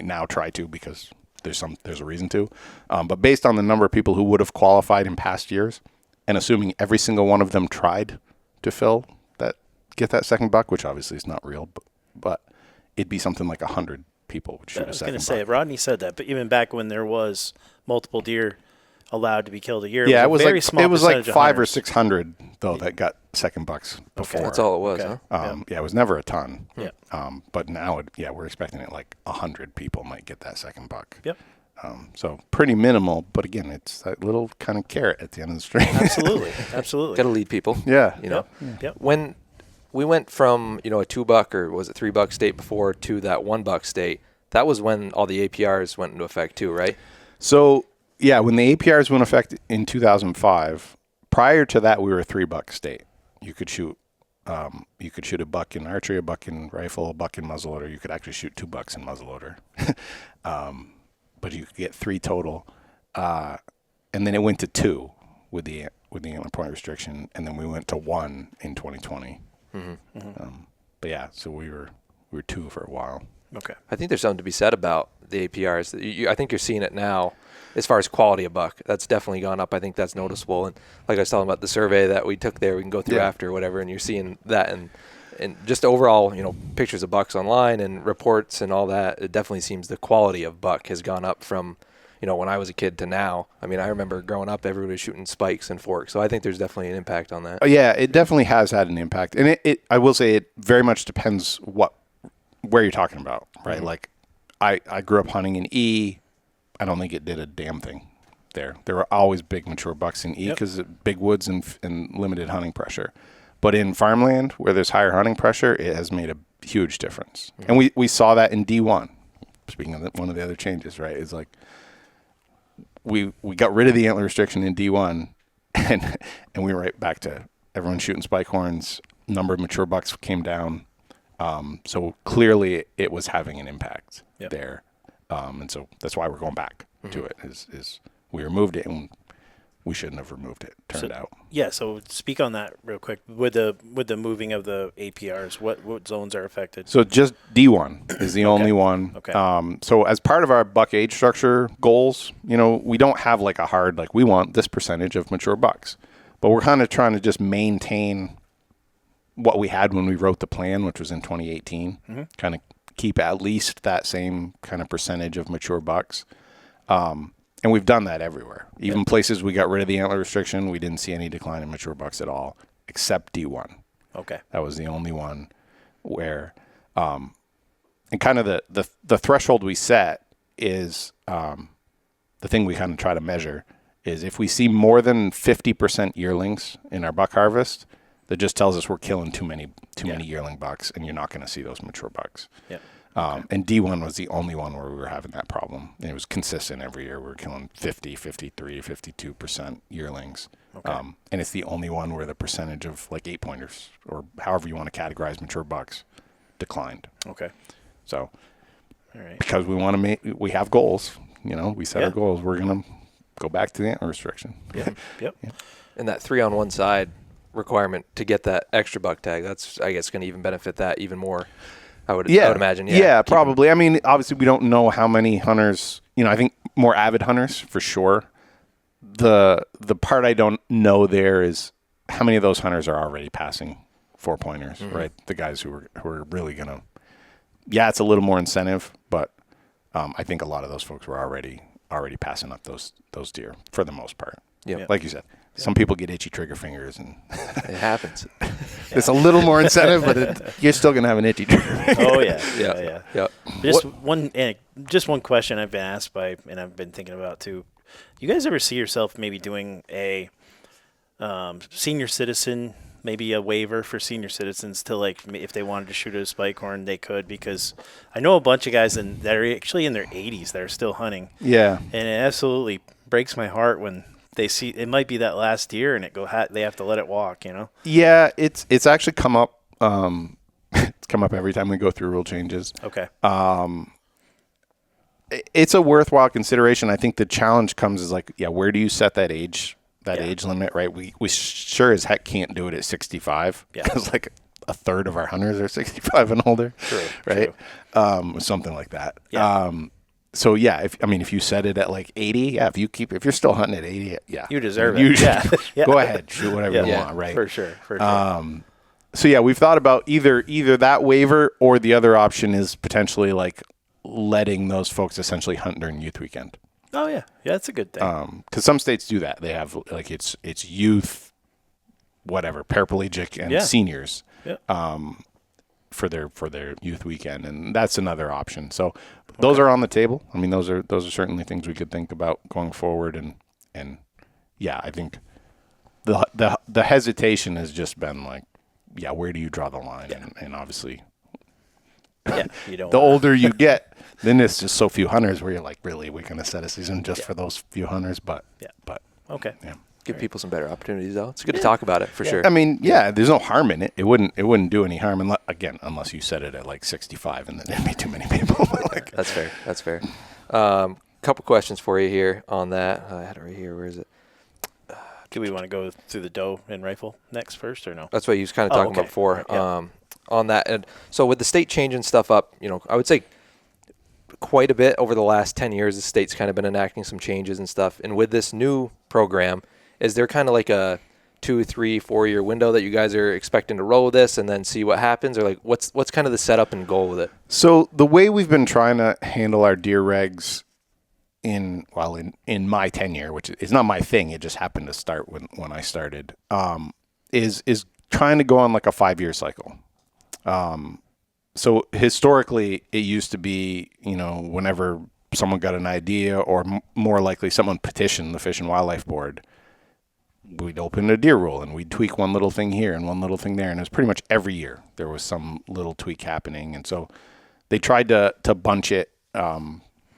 B: now try to because there's a reason to. But based on the number of people who would have qualified in past years, and assuming every single one of them tried to get that second buck, which obviously is not real, but it'd be something like 100 people would shoot a second buck. I was going to
C: say, Rodney said that, but even back when there was multiple deer allowed to be killed a year,
B: it
C: was
B: like 500 or 600 though that got second bucks before.
A: Okay. That's all it was, huh?
B: It was never a ton.
C: Yeah.
B: But now, we're expecting it like 100 people might get that second buck.
C: Yep.
B: So pretty minimal, but again, it's that little kind of carrot at the end of the string.
C: Absolutely.
A: Got to lead people.
B: Yeah.
C: Yep.
A: When we went from, a 2 buck or was it 3 buck state before to that 1 buck state, that was when all the APRs went into effect too, right?
B: So, when the APRs went into effect in 2005, prior to that, we were a 3 buck state. You could shoot a buck in archery, a buck in rifle, a buck in muzzleloader. You could actually shoot 2 bucks in muzzleloader. But you could get 3 total. And then it went to 2 with the antler point restriction, and then we went to 1 in 2020. So we were 2 for a while.
C: Okay.
A: I think there's something to be said about the APRs. I think you're seeing it now as far as quality of buck. That's definitely gone up. I think that's noticeable. And like I was talking about the survey that we took there, we can go through after or whatever, and you're seeing that. And just overall, pictures of bucks online and reports and all that, it definitely seems the quality of buck has gone up from, when I was a kid to now. I mean, I remember growing up, everybody was shooting spikes and forks. So I think there's definitely an impact on that.
B: Oh, yeah, it definitely has had an impact. And I will say it very much depends where you're talking about, right? Mm-hmm. Like I grew up hunting in E. I don't think it did a damn thing there. There were always big mature bucks in E because of big woods and limited hunting pressure. But in farmland where there's higher hunting pressure, it has made a huge difference. Mm-hmm. And we saw that in D1. Speaking of one of the other changes, right? It's like we got rid of the antler restriction in D1 and we were right back to everyone shooting spike horns. Number of mature bucks came down. So clearly it was having an impact there. And so that's why we're going back to it is we removed it and we shouldn't have removed it, turned out. Yeah. So
C: speak on that real quick with the moving of the APRs, what zones are affected?
B: So just D1 is the only one.
C: Okay.
B: So as part of our buck age structure goals, we don't have like a hard, we want this percentage of mature bucks, but we're kind of trying to just maintain what we had when we wrote the plan, which was in 2018, kind of keep at least that same kind of percentage of mature bucks. And we've done that everywhere. Even places we got rid of the antler restriction, we didn't see any decline in mature bucks at all, except D1.
C: Okay.
B: That was the only one where, and kind of the threshold we set is the thing we kind of try to measure is if we see more than 50% yearlings in our buck harvest, that just tells us we're killing too many yearling bucks, and you're not going to see those mature bucks.
C: Yeah.
B: And D1 was the only one where we were having that problem. And it was consistent every year. We were killing 50, 53, 52% yearlings.
C: Okay.
B: And it's the only one where the percentage of like 8-pointers or however you want to categorize mature bucks declined.
C: Okay.
B: So
C: all right.
B: because we want to we have goals, we set our goals. We're going to go back to the antler restriction.
C: Yep. Yep.
A: And that 3 on one side requirement to get that extra buck tag, that's, I guess, going to even benefit that even more. I would imagine.
B: Yeah, probably. I mean, obviously, we don't know how many hunters. I think more avid hunters for sure. The part I don't know there is how many of those hunters are already passing 4-pointers, right? The guys who are really gonna. Yeah, it's a little more incentive, but I think a lot of those folks were already passing up those deer for the most part.
A: Yeah,
B: like you said. Some people get itchy trigger fingers, and
A: it happens.
B: It's a little more incentive, but you're still going to have an itchy trigger finger.
C: Oh, yeah. Just one question I've been asked and I've been thinking about too. You guys ever see yourself maybe doing a senior citizen, maybe a waiver for senior citizens to, like, if they wanted to shoot at a spike horn, they could? Because I know a bunch of guys that are actually in their 80s that are still hunting. Yeah. And it absolutely breaks my heart when they see it might be that last deer and they have to let it walk,
B: Yeah, it's actually come up. It's come up every time we go through rule changes.
C: Okay.
B: It's a worthwhile consideration. I think the challenge comes is where do you set that age limit, right? We sure as heck can't do it at 65 because a third of our hunters are 65 and older. True. Right. True. Something like that. Yeah. So if you set it at 80, if you're still hunting at 80,
C: you deserve it.
B: Go ahead, shoot whatever you want, right?
C: For sure.
B: So we've thought about either that waiver or the other option is potentially letting those folks essentially hunt during youth weekend.
C: Oh yeah, that's a good thing.
B: Because some states do that. They have it's youth, whatever, paraplegic and seniors. Yeah. For their youth weekend, and that's another option. So those are on the table. I mean, those are certainly things we could think about going forward. And I think the hesitation has just been where do you draw the line? Yeah. And obviously,
C: you don't.
B: The older you get, then it's just so few hunters where you're really, we're going to set a season just for those few hunters. But
C: okay.
B: Yeah.
A: Give people some better opportunities, though. It's good to talk about it for sure.
B: I mean, there's no harm in it. It wouldn't do any harm unless you set it at 65, and then there'd be too many people.
A: That's fair. That's fair. Couple questions for you here on that. I had it right here. Where is it?
C: Do we want to go through the doe and rifle next first, or no?
A: That's what you was kind of talking about before. On that, and so with the state changing stuff up, I would say quite a bit over the last 10 years. The state's kind of been enacting some changes and stuff. And with this new program, is there kind of a 2, 3, 4 year window that you guys are expecting to roll with this and then see what happens, or what's kind of the setup and goal with it?
B: So the way we've been trying to handle our deer regs in my tenure, which is not my thing, it just happened to start when I started, is trying to go on a 5-year cycle. So historically, it used to be, whenever someone got an idea, or more likely someone petitioned the Fish and Wildlife Board, we'd open a deer rule and we'd tweak one little thing here and one little thing there. And it was pretty much every year there was some little tweak happening. And so they tried to bunch it,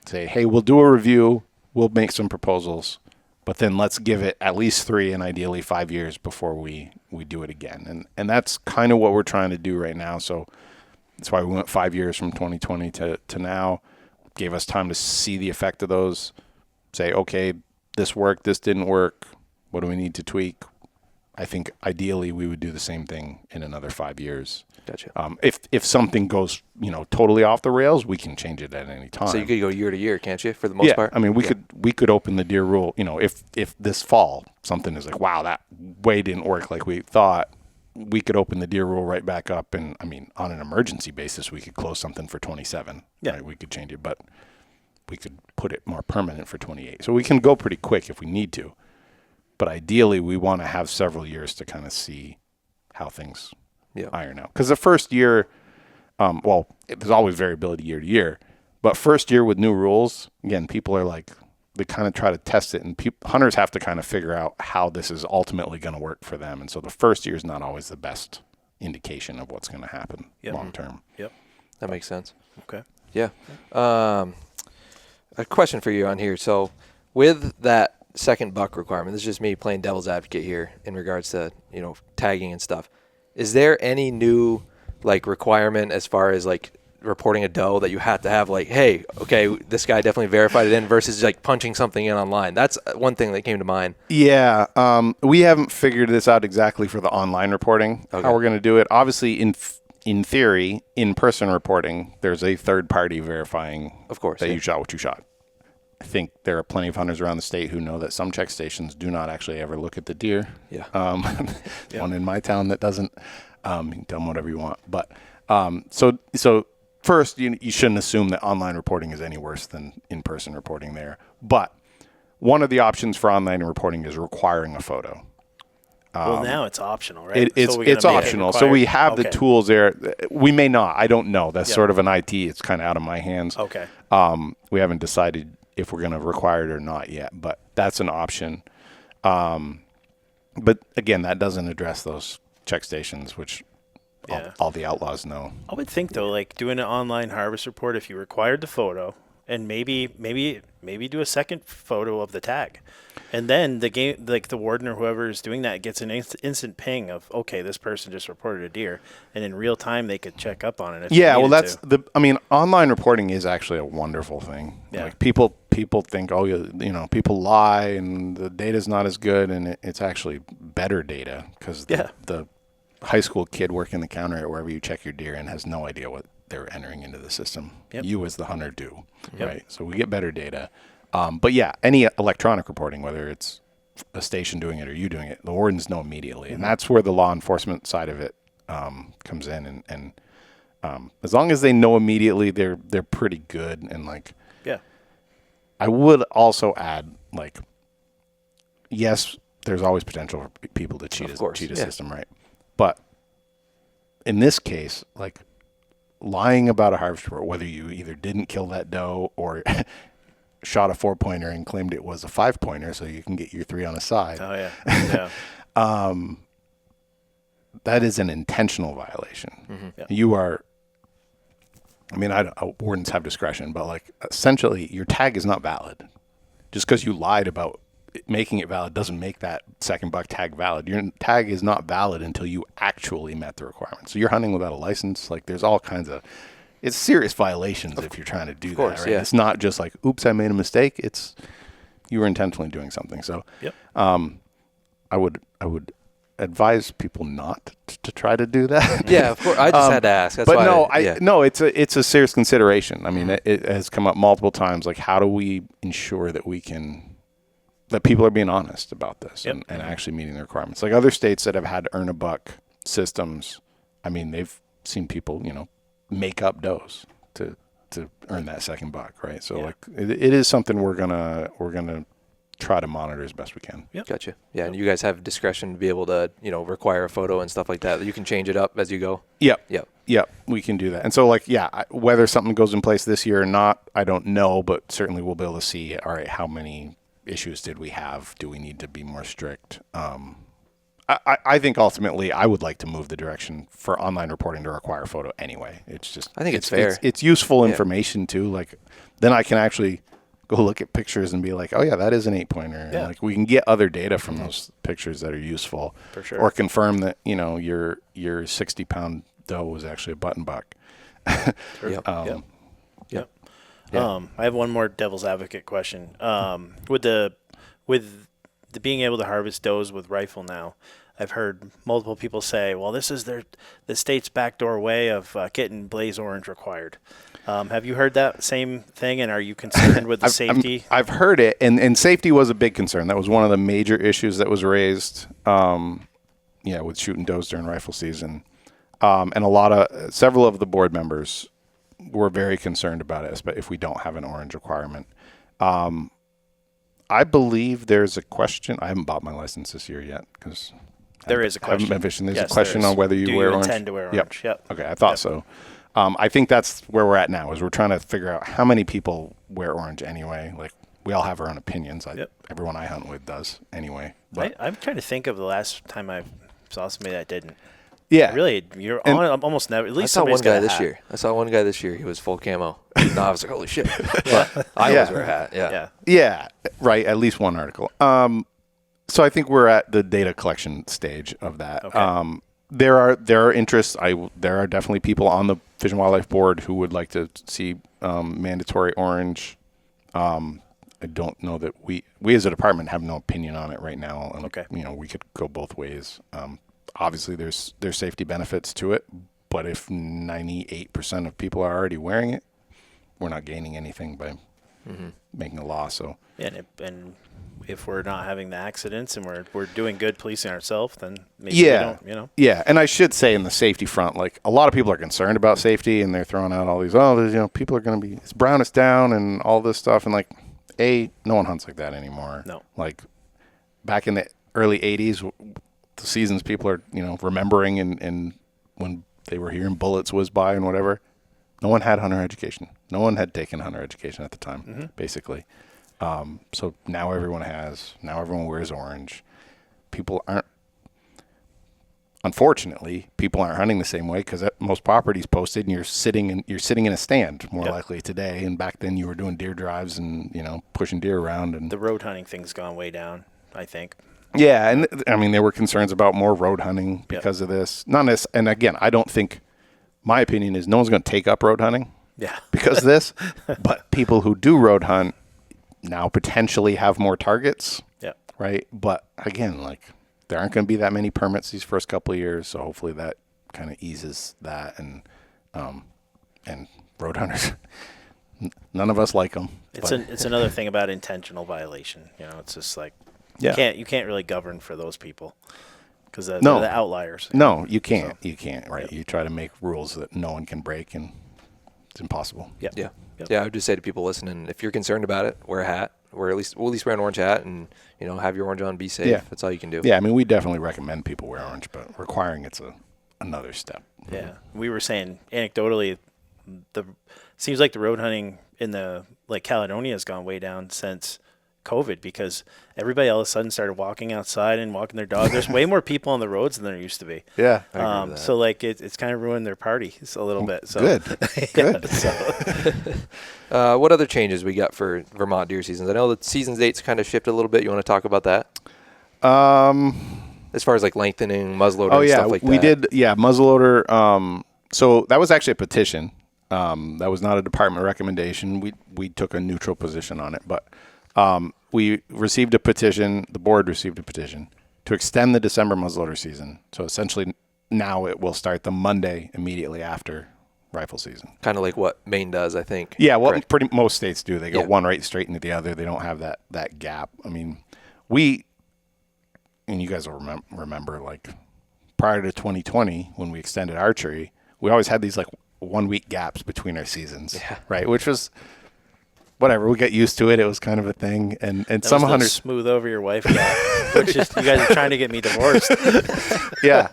B: say, hey, we'll do a review, we'll make some proposals, but then let's give it at least 3 and ideally 5 years before we do it again. And that's kind of what we're trying to do right now. So that's why we went 5 years from 2020 to now. Gave us time to see the effect of those, say, okay, this worked, this didn't work. What do we need to tweak? I think ideally we would do the same thing in another 5 years.
A: Gotcha.
B: If something goes, totally off the rails, we can change it at any time.
A: So you could go year to year, can't you, for the most part?
B: I mean, we could open the deer rule. If this fall something is wow, that way didn't work like we thought, we could open the deer rule right back up, and I mean, on an emergency basis, we could close something for 27.
C: Yeah.
B: Right? We could change it, but we could put it more permanent for 28. So we can go pretty quick if we need to. But ideally, we want to have several years to kind of see how things iron out. Because the first year, there's always variability year to year. But first year with new rules, again, people are like, they kind of try to test it. And hunters have to kind of figure out how this is ultimately going to work for them. And so the first year is not always the best indication of what's going to happen long term.
C: Yep.
A: That makes sense.
C: Okay.
A: Yeah. A question for you on here. So with that second buck requirement, this is just me playing devil's advocate here in regards to, tagging and stuff. Is there any new requirement as far as reporting a doe that you have to have hey, okay, this guy definitely verified it in versus punching something in online? That's one thing that came to mind.
B: Yeah. We haven't figured this out exactly for the online reporting, how we're going to do it. Obviously, in theory, in-person reporting, there's a third party verifying that you shot what you shot. I think there are plenty of hunters around the state who know that some check stations do not actually ever look at the deer.
A: Yeah.
B: One in my town that doesn't. You can tell them whatever you want. But so first, you shouldn't assume that online reporting is any worse than in-person reporting there. But one of the options for online reporting is requiring a photo.
C: Well, now it's optional, right?
B: It's optional. So we have the tools there. We may not. I don't know. That's sort of an IT. It's kind of out of my hands.
C: Okay.
B: We haven't decided if we're going to require it or not yet, but that's an option. But again, that doesn't address those check stations, which all the outlaws know.
C: I would think though, doing an online harvest report, if you required the photo, and maybe do a second photo of the tag, and then the warden or whoever is doing that gets an instant ping of, okay, this person just reported a deer, and in real time they could check up on it.
B: Online reporting is actually a wonderful thing.
C: Yeah.
B: People think, people lie and the data's not as good, and it's actually better data because the high school kid working the counter at wherever you check your deer in has no idea what they're entering into the system.
C: Yep.
B: You as the hunter do, right? So we get better data. But any electronic reporting, whether it's a station doing it or you doing it, the wardens know immediately. And that's where the law enforcement side of it comes in. And as long as they know immediately, they're pretty good. And I would also add, yes, there's always potential for people to cheat a system, right? But in this case, lying about a harvest report, whether you either didn't kill that doe or shot a 4-pointer and claimed it was a 5-pointer so you can get your 3 on a side.
C: Oh, yeah.
B: That is an intentional violation.
C: Mm-hmm. Yeah.
B: You are, wardens have discretion, but essentially your tag is not valid. Just because you lied about making it valid doesn't make that second buck tag valid. Your tag is not valid until you actually met the requirements. So you're hunting without a license. There's all kinds of, it's serious violations if you're trying to do that. Right? Yeah. It's not just oops, I made a mistake. It's you were intentionally doing something. So, I would advise people not to try to do that.
A: Yeah, of course. I just had to ask. That's why
B: it's a serious consideration. I mean, it has come up multiple times. How do we ensure that that people are being honest about this and actually meeting the requirements? Other states that have had earn a buck systems, they've seen people, make up does to earn that second buck, right? So it is something we're gonna try to monitor as best we can.
A: Yep. Gotcha. Yeah, and you guys have discretion to be able to, require a photo and stuff like that. You can change it up as you go.
B: Yep, we can do that. And so whether something goes in place this year or not, I don't know, but certainly we'll be able to see, all right, how many issues did we have? Do we need to be more strict? I think ultimately I would like to move the direction for online reporting to require a photo anyway. It's just,
A: I think it's fair.
B: It's useful information too. Then I can actually go look at pictures and be oh yeah, that is an 8-pointer.
C: Yeah.
B: And we can get other data from those pictures that are useful.
C: For sure.
B: Or confirm that, your 60-pound doe was actually a button buck.
C: Sure.
A: Yep.
C: I have one more devil's advocate question. With the being able to harvest does with rifle now, I've heard multiple people say, well, this is the state's backdoor way of getting blaze orange required. Have you heard that same thing, and are you concerned with the safety?
B: I've heard it, and safety was a big concern. That was one of the major issues that was raised. with shooting does during rifle season. And several of the board members were very concerned about it, if we don't have an orange requirement. I believe there's a question. I haven't bought my license this year yet because
C: there is a question.
B: There's a question on whether you wear orange.
C: Do you intend to wear orange? Yep.
B: Okay, I thought so. I think that's where we're at now, is we're trying to figure out how many people wear orange anyway. Like, we all have our own opinions. Everyone I hunt with does anyway. But
C: I'm trying to think of the last time I saw somebody that didn't.
B: Yeah.
C: Really, almost never. At least
A: I saw one guy
C: this
A: year. I saw one guy this year. He was full camo. No, I was like, holy shit. But I always wear a hat. Yeah.
B: Yeah, right. At least one article. So I think we're at the data collection stage of that.
C: Okay.
B: There are interests. There are definitely people on the Fish and Wildlife Board who would like to see mandatory orange. I don't know that we as a department have no opinion on it right now. And,
C: okay.
B: We could go both ways. Obviously, there's safety benefits to it, but if 98% of people are already wearing it, we're not gaining anything by making a law. So
C: and if we're not having the accidents and we're doing good policing ourselves, then maybe we don't.
B: Yeah, and I should say in the safety front, like, a lot of people are concerned about safety, and they're throwing out all these people are going to be brown us down and all this stuff, and like, no one hunts like that anymore.
C: No,
B: like back in the early '80s. The seasons people are, remembering and when they were hearing bullets whiz by and whatever, no one had hunter education. No one had taken hunter education at the time, basically. So now everyone has. Now everyone wears orange. Unfortunately, people aren't hunting the same way because most properties posted and you're sitting in a stand more likely today. And back then you were doing deer drives and, pushing deer around. And
C: the road hunting thing's gone way down, I think.
B: Yeah, and I mean, there were concerns about more road hunting because of this. And again, I don't think, my opinion is no one's going to take up road hunting because of this. But people who do road hunt now potentially have more targets, right? But again, like, there aren't going to be that many permits these first couple of years, so hopefully that kind of eases that. And road hunters, none of us like them.
C: It's another thing about intentional violation. It's just like, you can't really govern for those people because they're the outliers.
B: No, you can't. So, you can't, right? You try to make rules that no one can break, and it's impossible.
A: Yeah. I would just say to people listening, if you're concerned about it, wear a hat. We'll at least wear an orange hat and, have your orange on, be safe.
B: Yeah.
A: That's all you can do.
B: Yeah, I mean, we definitely recommend people wear orange, but requiring it's another step.
C: Yeah. We were saying anecdotally, seems like the road hunting in the Caledonia has gone way down since COVID because everybody all of a sudden started walking outside and walking their dog. There's way more people on the roads than there used to be.
B: Yeah.
C: So it's kind of ruined their party a little bit. So
B: good.
A: What other changes we got for Vermont deer seasons? I know the season dates kind of shifted a little bit. You want to talk about that? As far as like lengthening muzzleloader and stuff like that.
B: We did. Yeah. Muzzleloader. So that was actually a petition. That was not a department recommendation. We took a neutral position on it, but we received a petition, the board received a petition to extend the December muzzleloader season. So essentially now it will start the Monday immediately after rifle season.
A: Kind of like what Maine does, I think.
B: Yeah, what most states do. They go one right straight into the other. They don't have that gap. I mean, and you guys will remember, like, prior to 2020 when we extended archery, we always had these like 1 week gaps between our seasons, right? Which was whatever. We got used to it. It was kind of a thing. And
C: that
B: some
C: was
B: hunters
C: smooth over your wife, which is you guys are trying to get me divorced.
B: Yeah.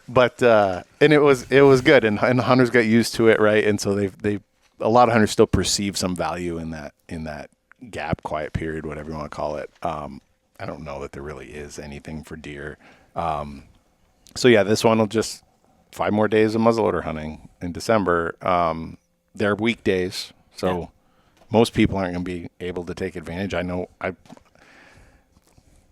B: But and it was good, and hunters got used to it, right? And so they a lot of hunters still perceive some value in that gap, quiet period, whatever you want to call it. I don't know that there really is anything for deer. So yeah, this one will just 5 more days of muzzleloader hunting in December. They're weekdays, so most people aren't going to be able to take advantage. I know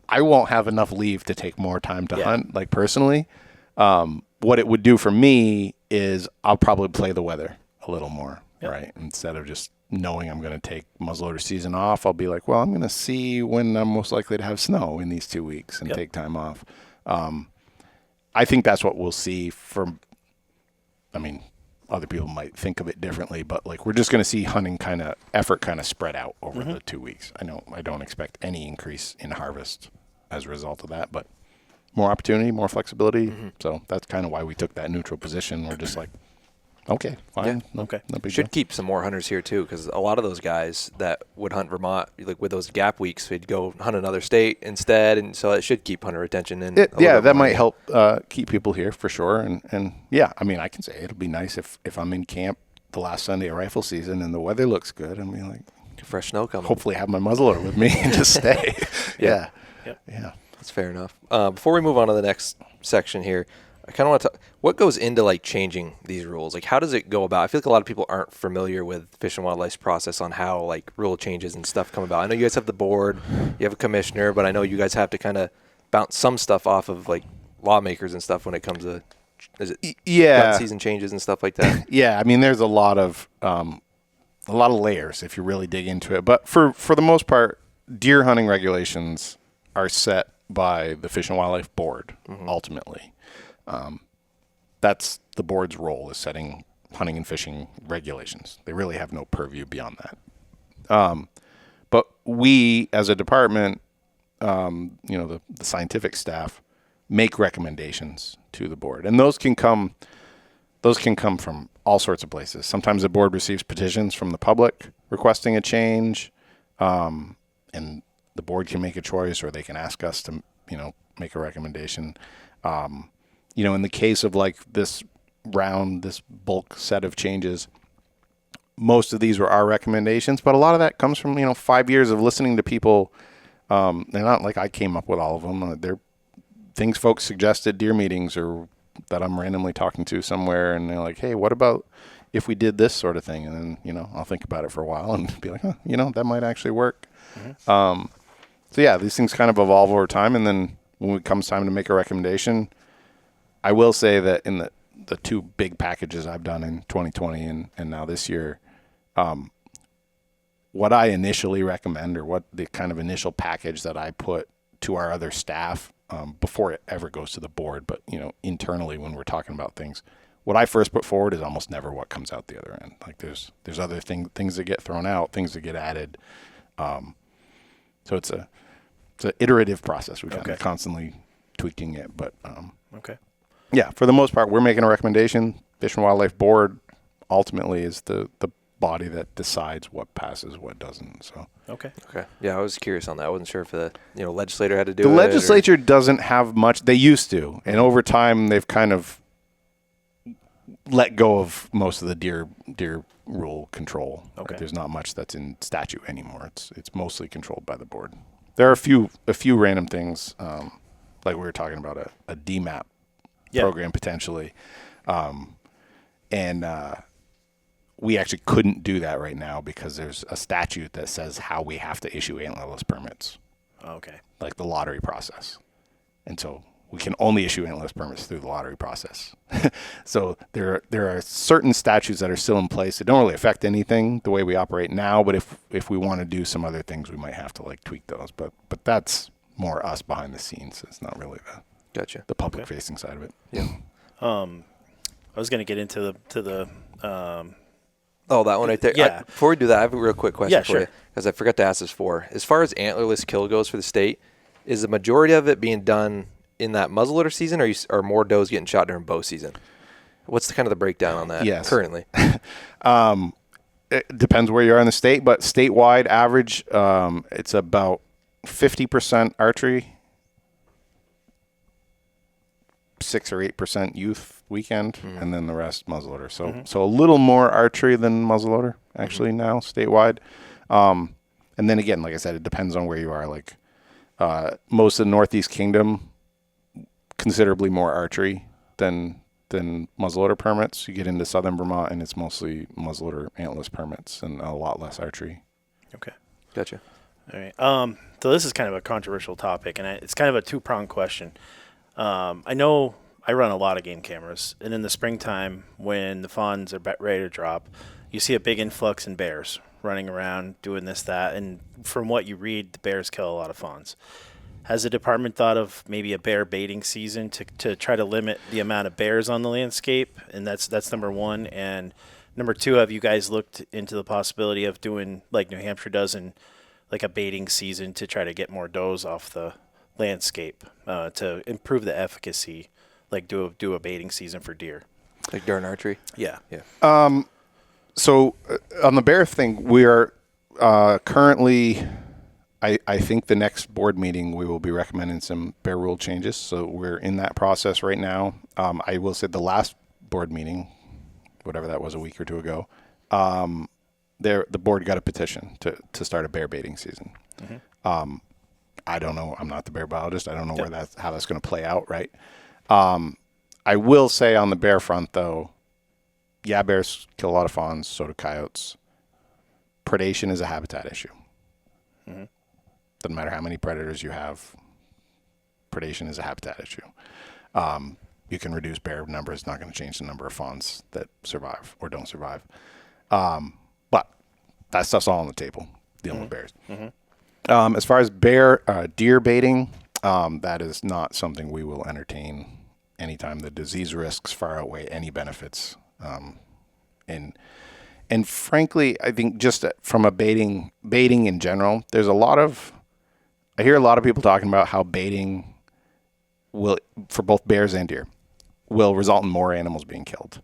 B: I won't have enough leave to take more time to hunt, like, personally. What it would do for me is I'll probably play the weather a little more, right? Instead of just knowing I'm going to take muzzleloader season off, I'll be like, well, I'm going to see when I'm most likely to have snow in these 2 weeks and take time off. I think that's what we'll see other people might think of it differently, but like, we're just going to see hunting effort spread out over the 2 weeks. I don't expect any increase in harvest as a result of that, but more opportunity, more flexibility. So that's kind of why we took that neutral position. We're just like, okay, fine.
A: Yeah.
C: Okay.
B: No big
A: Should
B: deal.
A: keep some more hunters here too, because a lot of those guys that would hunt Vermont, like with those gap weeks, they'd go hunt another state instead, and so it should keep hunter retention in.
B: Yeah, that might help keep people here for sure. And yeah, I mean, I can say it'll be nice if I'm in camp the last Sunday of rifle season and the weather looks good. I mean, like,
A: fresh snow coming.
B: hopefully have my muzzleloader with me and just stay. Yeah.
C: Yep.
B: Yeah.
A: That's fair enough. Before we move on to the next section here, I kind of want to talk, what goes into like changing these rules? Like, how does it go about? I feel like a lot of people aren't familiar with Fish and Wildlife's process on how like rule changes and stuff come about. I know you guys have the board, you have a commissioner, but I know you guys have to kind of bounce some stuff off of like lawmakers and stuff when it comes to gun season changes and stuff like that.
B: Yeah, I mean, there's a lot of layers if you really dig into it. But for the most part, deer hunting regulations are set by the Fish and Wildlife Board. Ultimately, that's the board's role, is setting hunting and fishing regulations. They really have no purview beyond that. But we, as a department, the scientific staff, make recommendations to the board, and those can come from all sorts of places. Sometimes the board receives petitions from the public requesting a change, and the board can make a choice, or they can ask us to, make a recommendation. In the case of like this bulk set of changes, most of these were our recommendations, but a lot of that comes from, 5 years of listening to people. They're not like I came up with all of them. They're things folks suggested, deer meetings, or that I'm randomly talking to somewhere, and they're like, hey, what about if we did this sort of thing? And then, I'll think about it for a while and be like, that might actually work. So yeah, these things kind of evolve over time. And then when it comes time to make a recommendation, I will say that in the two big packages I've done in 2020 and now this year, what I initially recommend, or what the kind of initial package that I put to our other staff, before it ever goes to the board, but internally when we're talking about things, what I first put forward is almost never what comes out the other end. Like there's other things that get thrown out, things that get added. So it's an iterative process. We're kind of constantly tweaking it, but yeah, for the most part, we're making a recommendation. Fish and Wildlife Board ultimately is the body that decides what passes, what doesn't. So
A: okay, yeah, I was curious on that. I wasn't sure if the legislator had to do
B: it.
A: The
B: legislature doesn't have much. They used to, and over time they've kind of let go of most of the deer rule control.
A: Okay,
B: there's not much that's in statute anymore. It's mostly controlled by the board. There are a few random things, like we were talking about a DMAP program potentially, and we actually couldn't do that right now because there's a statute that says how we have to issue antlerless permits.
C: Okay.
B: Like the lottery process. And so we can only issue antlerless permits through the lottery process. So there are certain statutes that are still in place that don't really affect anything the way we operate now, but if we want to do some other things, we might have to like tweak those. But that's more us behind the scenes. It's not really the public facing side of it.
A: Yeah.
C: I was going to get into the
A: oh, that one right there.
C: Yeah.
A: Before we do that, I have a real quick question for
C: sure.
A: you, because I forgot to ask this before. As far as antlerless kill goes for the state, is the majority of it being done in that muzzleloader season, or are more does getting shot during bow season? What's the kind of the breakdown on that currently?
B: It depends where you are in the state, but statewide average, it's about 50% archery, 6 or 8% youth weekend, and then the rest muzzleloader. So a little more archery than muzzleloader actually now statewide. And then again, like I said, it depends on where you are. Like most of the Northeast Kingdom, considerably more archery than muzzleloader permits. You get into Southern Vermont, and it's mostly muzzleloader antlerless permits and a lot less archery.
C: Okay,
A: gotcha.
C: All right. So this is kind of a controversial topic, and it's kind of a two-pronged question. I know I run a lot of game cameras, and in the springtime when the fawns are ready to drop, you see a big influx in bears running around doing this, that, and from what you read, the bears kill a lot of fawns. Has the department thought of maybe a bear baiting season to try to limit the amount of bears on the landscape? And that's number one. And number two, have you guys looked into the possibility of doing like New Hampshire does, in like a baiting season to try to get more does off the landscape to improve the efficacy, like do a baiting season for deer?
A: Like during archery?
C: Yeah.
B: So on the bear thing, we are currently, I think the next board meeting, we will be recommending some bear rule changes. So we're in that process right now. I will say the last board meeting, whatever that was, a week or two ago, the board got a petition to start a bear baiting season. I don't know. I'm not the bear biologist. I don't know how that's going to play out, right? I will say on the bear front, though, yeah, bears kill a lot of fawns, so do coyotes. Predation is a habitat issue. Doesn't matter how many predators you have. Predation is a habitat issue. You can reduce bear numbers. It's not going to change the number of fawns that survive or don't survive. But that stuff's all on the table, dealing with bears. As far as deer baiting, that is not something we will entertain anytime the disease risks far outweigh any benefits. And frankly, I think just from a baiting in general, I hear a lot of people talking about how baiting will, for both bears and deer, will result in more animals being killed.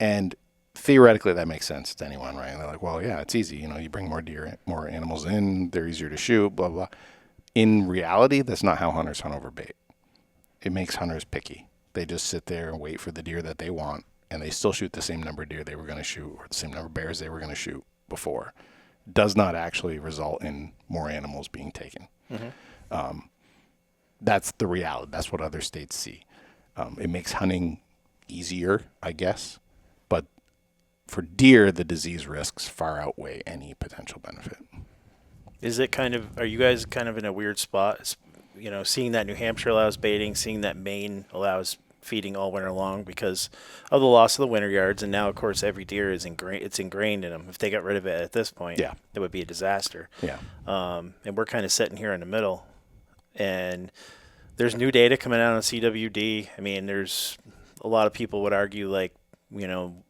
B: And theoretically, that makes sense to anyone, right? And they're like, well, yeah, it's easy. You bring more animals in, they're easier to shoot, blah, blah. In reality, that's not how hunters hunt over bait. It makes hunters picky. They just sit there and wait for the deer that they want, and they still shoot the same number of deer they were going to shoot or the same number of bears they were going to shoot before. Does not actually result in more animals being taken. That's the reality. That's what other states see. It makes hunting easier, I guess. But for deer, the disease risks far outweigh any potential benefit.
C: Are you guys kind of in a weird spot, seeing that New Hampshire allows baiting, seeing that Maine allows feeding all winter long because of the loss of the winter yards, and now, of course, every deer is ingrained in them. If they got rid of it at this point, it would be a disaster. And we're kind of sitting here in the middle, and there's new data coming out on CWD. I mean, there's a lot of people would argue, like,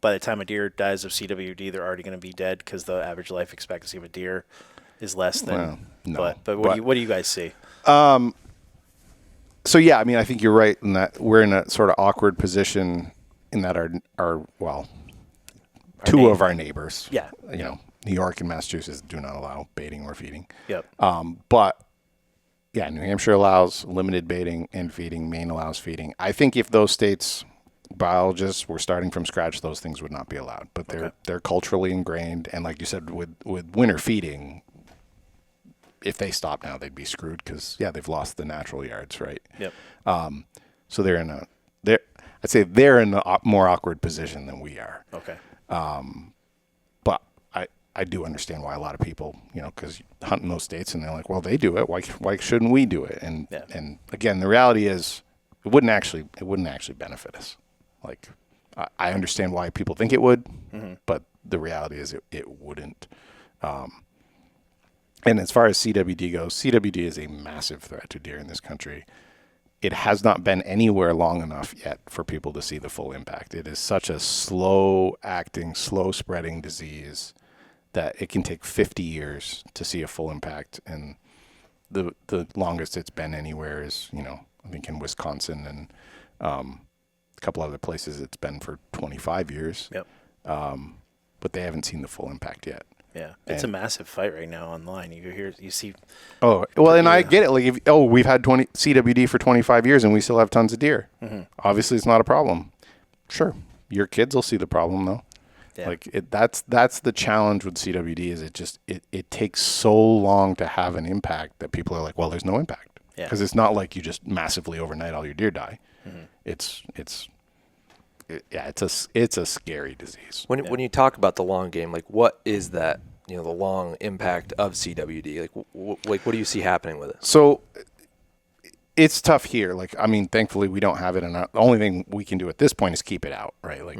C: by the time a deer dies of CWD, they're already going to be dead because the average life expectancy of a deer is less than.
B: Well, no,
C: but what do you guys see?
B: So yeah, I mean, I think you're right in that we're in a sort of awkward position in that two of our neighbors, New York and Massachusetts do not allow baiting or feeding. But yeah, New Hampshire allows limited baiting and feeding. Maine allows feeding. I think if those states biologists were starting from scratch, those things would not be allowed. But they're culturally ingrained, and like you said, with winter feeding, if they stop now, they'd be screwed because they've lost the natural yards, right? So they're in a more awkward position than we are. But I do understand why a lot of people, because hunt in those states and they're like, well, they do it. Why shouldn't we do it? And again, the reality is it wouldn't actually benefit us. Like, I understand why people think it would, but the reality is it wouldn't. And as far as CWD goes, CWD is a massive threat to deer in this country. It has not been anywhere long enough yet for people to see the full impact. It is such a slow-acting, slow-spreading disease that it can take 50 years to see a full impact. And the longest it's been anywhere is, I think in Wisconsin and a couple other places it's been for 25 years. But they haven't seen the full impact yet.
C: It's a massive fight right now online. You see.
B: Oh, well, and I get it. Like, we've had CWD for 25 years and we still have tons of deer. Obviously, it's not a problem. Sure, your kids will see the problem though. Like that's the challenge with CWD is it takes so long to have an impact that people are like, well, there's no impact because it's not like you just massively overnight all your deer die. It's a scary disease.
A: When you talk about the long game, like what is that? The long impact of CWD. Like what do you see happening with it?
B: So it's tough here. Like, I mean, thankfully we don't have it, and the only thing we can do at this point is keep it out, right? Like,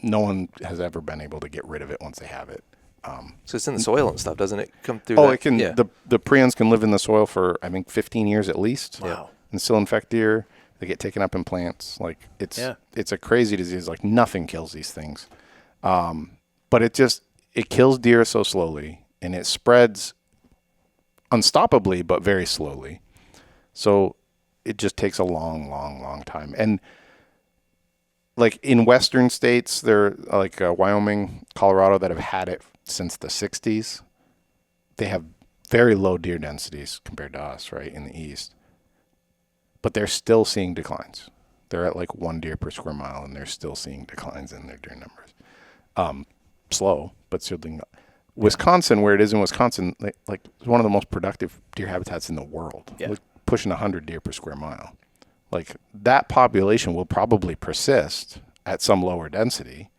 B: no one has ever been able to get rid of it once they have it.
A: So it's in the soil and stuff, doesn't it come through?
B: It can. Yeah. The prions can live in the soil for I think 15 years at least.
C: Wow.
B: And still infect deer. They get taken up in plants. Like it's a crazy disease. Like nothing kills these things. But it kills deer so slowly and it spreads unstoppably, but very slowly. So it just takes a long, long, long time. And like in western states, there like Wyoming, Colorado, that have had it since the 60s. They have very low deer densities compared to us, right, in the east. But they're still seeing declines. They're at like 1 deer per square mile, and they're still seeing declines in their deer numbers. Slow, but certainly. Wisconsin, where it is in Wisconsin, like one of the most productive deer habitats in the world.
C: Yeah.
B: Like pushing 100 deer per square mile. Like that population will probably persist at some lower density,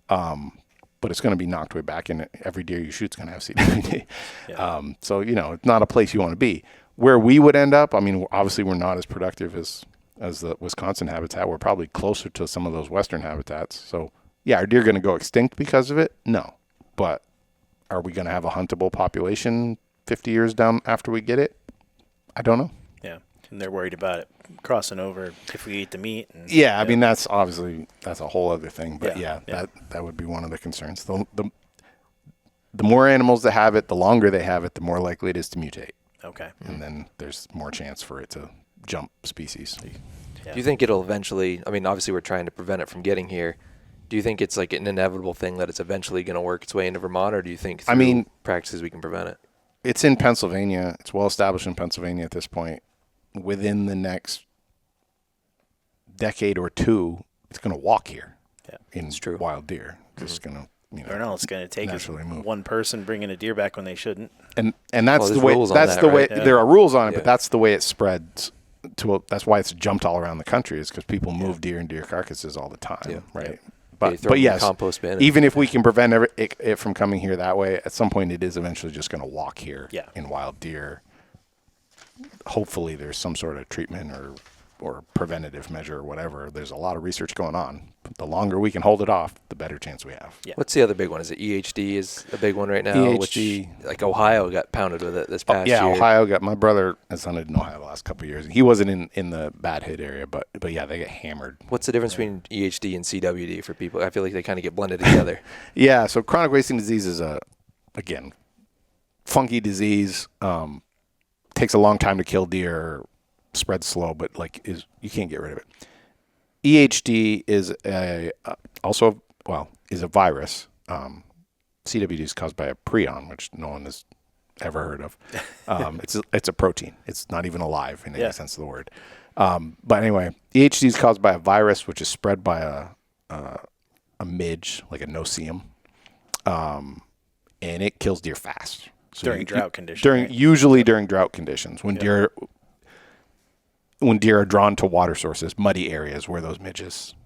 B: but it's going to be knocked way back, and every deer you shoot is going to have CWD. So, it's not a place you want to be. Where we would end up, I mean, obviously we're not as productive as the Wisconsin habitat. We're probably closer to some of those western habitats. So, yeah, are deer going to go extinct because of it? No. But are we going to have a huntable population 50 years down after we get it? I don't know.
C: Yeah, and they're worried about it crossing over if we eat the meat. And,
B: I mean, that's a whole other thing. But that would be one of the concerns. The more animals that have it, the longer they have it, the more likely it is to mutate.
C: Okay.
B: And then there's more chance for it to jump species.
A: Do you think it'll eventually, I mean, obviously we're trying to prevent it from getting here. Do you think it's like an inevitable thing that it's eventually going to work its way into Vermont, or do you think through practices we can prevent it?
B: It's in Pennsylvania. It's well established in Pennsylvania at this point. Within the next decade or two, it's going to walk here.
A: Yeah,
B: it's true. Wild deer. Just going to,
C: I don't know. It's going to take one person bringing a deer back when they shouldn't.
B: And that's the way. That's the way. There are rules on it, but that's the way it spreads. That's why it's jumped all around the country. Is because people move deer and deer carcasses all the time, right? But yes, compost bin even if we can prevent it from coming here that way, at some point it is eventually just going to walk here in wild deer. Hopefully there's some sort of treatment or preventative measure or whatever. There's a lot of research going on. But the longer we can hold it off, the better chance we have.
A: Yeah. What's the other big one? Is it EHD is a big one right now?
B: EHD.
A: Which, like Ohio got pounded with it this past year.
B: Ohio my brother has hunted in Ohio the last couple of years. He wasn't in the bad hit area, but yeah, they get hammered.
A: What's the difference between EHD and CWD for people? I feel like they kind of get blended together.
B: So chronic wasting disease is again, funky disease. Takes a long time to kill deer, spreads slow, but you can't get rid of it. EHD is a virus. CWD is caused by a prion, which no one has ever heard of. It's a protein. It's not even alive in any sense of the word. But anyway, EHD is caused by a virus, which is spread by a midge, like a no-see-um, and it kills deer fast. So
C: during drought conditions.
B: Usually during drought conditions, when deer are drawn to water sources, muddy areas where those midges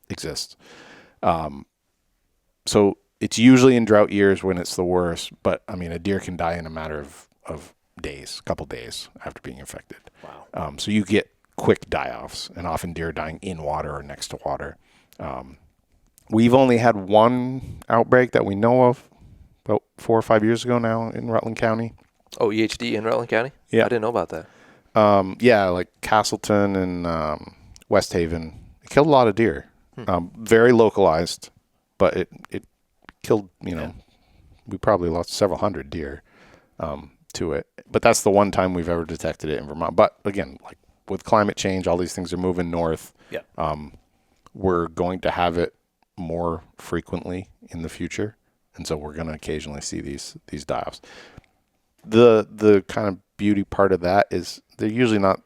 B: exist. So it's usually in drought years when it's the worst, but I mean, a deer can die in a matter of days, a couple days after being infected.
C: Wow.
B: So you get quick die-offs, and often deer are dying in water or next to water. We've only had one outbreak that we know of about 4 or 5 years ago now in Rutland County.
A: Oh, EHD in Rutland County?
B: Yeah.
A: I didn't know about that.
B: Like Castleton and West Haven. It killed a lot of deer. Very localized, but it killed, we probably lost several hundred deer to it. But that's the one time we've ever detected it in Vermont. But again, like with climate change, all these things are moving north.
C: Yeah.
B: We're going to have it more frequently in the future. And so we're going to occasionally see these die-offs. The kind of beauty part of that is they're usually not,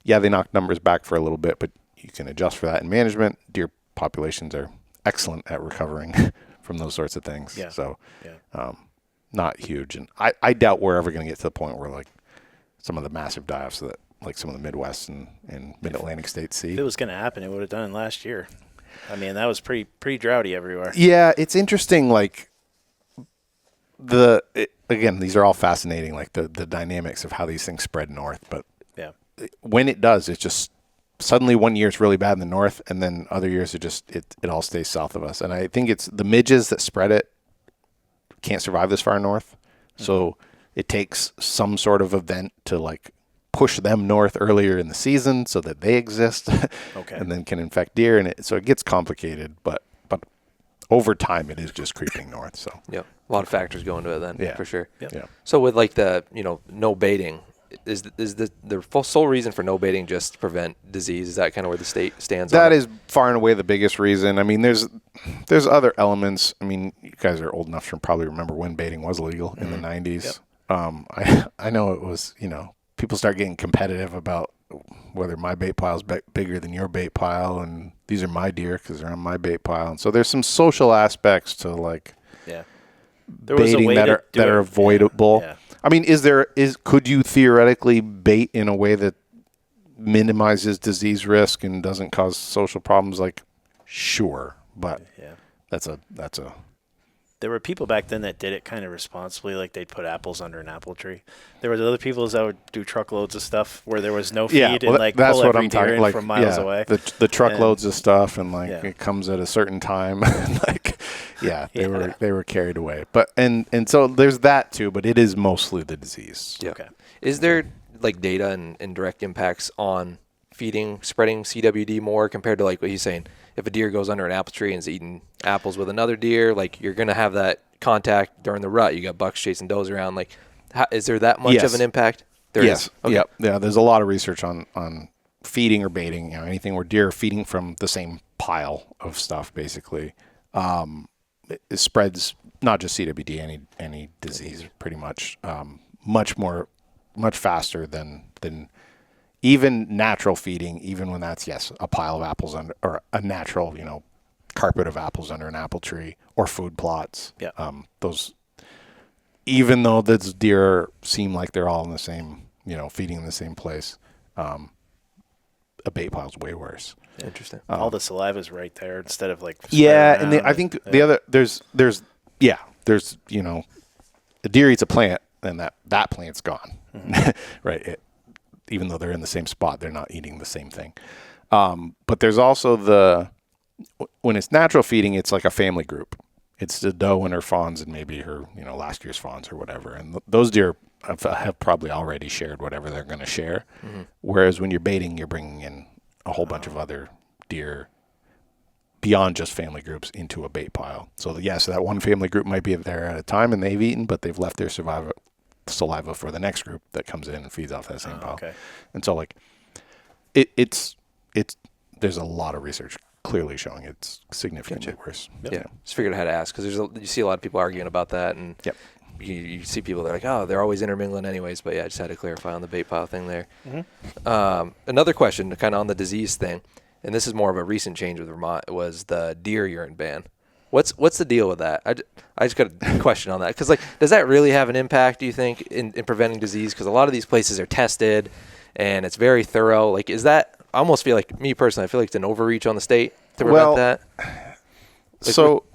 B: they knock numbers back for a little bit, but you can adjust for that in management. Deer populations are excellent at recovering from those sorts of things.
C: Yeah.
B: So not huge. And I doubt we're ever going to get to the point where like some of the massive die-offs that like some of the Midwest and Mid-Atlantic states see.
C: If it was going to happen, it would have done it last year. I mean, that was pretty droughty everywhere.
B: Yeah, it's interesting. Like again, these are all fascinating. Like the dynamics of how these things spread north. But when it does, it's just suddenly one year it's really bad in the north, and then other years it all stays south of us. And I think it's the midges that spread it can't survive this far north, so it takes some sort of event to like push them north earlier in the season so that they exist and then can infect deer. And so it gets complicated, but over time it is just creeping north. So
A: a lot of factors go into it then for sure.
B: Yeah.
A: So with like the, no baiting, is the sole reason for no baiting just to prevent disease? Is that kind of where the state stands on
B: That
A: it?
B: is far and away the biggest reason. I mean, there's other elements. I mean, you guys are old enough to probably remember when baiting was legal in the 90s. Yep. I know it was, people start getting competitive about whether my bait pile is bigger than your bait pile, and these are my deer because they're on my bait pile. And so there's some social aspects to like baiting that are avoidable. Yeah. I mean, could you theoretically bait in a way that minimizes disease risk and doesn't cause social problems? Like, sure, but that's a.
C: There were people back then that did it kind of responsibly, like they'd put apples under an apple tree. There was other people that would do truckloads of stuff where there was no feed and like
B: that's
C: pull
B: what
C: every
B: I'm
C: deer
B: talking
C: in
B: like
C: from miles away.
B: The truckloads of stuff and like it comes at a certain time and like they were carried away. But and so there's that too, but it is mostly the disease.
A: Yeah. Okay. Is there like data and direct impacts on spreading CWD more compared to like what he's saying? If a deer goes under an apple tree and is eating apples with another deer, like you're going to have that contact during the rut. You got bucks chasing does around. Like, is there that much of an impact? There is. Okay.
B: Yep. Yeah. There's a lot of research on feeding or baiting, anything where deer are feeding from the same pile of stuff, basically. It spreads not just CWD, any disease pretty much, much faster than even natural feeding, even when that's, a pile of apples under, or a natural, carpet of apples under an apple tree or food plots.
C: Yeah.
B: Those, even though those deer seem like they're all in the same, feeding in the same place, a bait pile is way worse.
A: Interesting.
C: All the saliva's right there instead of like.
B: And I think the other, there's, a deer eats a plant and that plant's gone. Right. Even though they're in the same spot, they're not eating the same thing. But there's also when it's natural feeding, it's like a family group. It's the doe and her fawns and maybe her, last year's fawns or whatever. And those deer have probably already shared whatever they're going to share. Mm-hmm. Whereas when you're baiting, you're bringing in a whole bunch of other deer beyond just family groups into a bait pile. So so that one family group might be there at a time and they've eaten, but they've left their saliva for the next group that comes in and feeds off that same pile. Okay. And so like it's there's a lot of research clearly showing it's significantly worse.
A: Yep. Yeah. Just figured I had to ask because you see a lot of people arguing about that and you see people that are like, oh, they're always intermingling anyways. But I just had to clarify on the bait pile thing there. Mm-hmm. Another question kind of on the disease thing, and this is more of a recent change with Vermont, was the deer urine ban. What's the deal with that? I just got a question on that because does that really have an impact? Do you think in preventing disease? Because a lot of these places are tested, and it's very thorough. Like, is that? I almost feel like me personally, I feel like it's an overreach on the state to prevent that.
B: So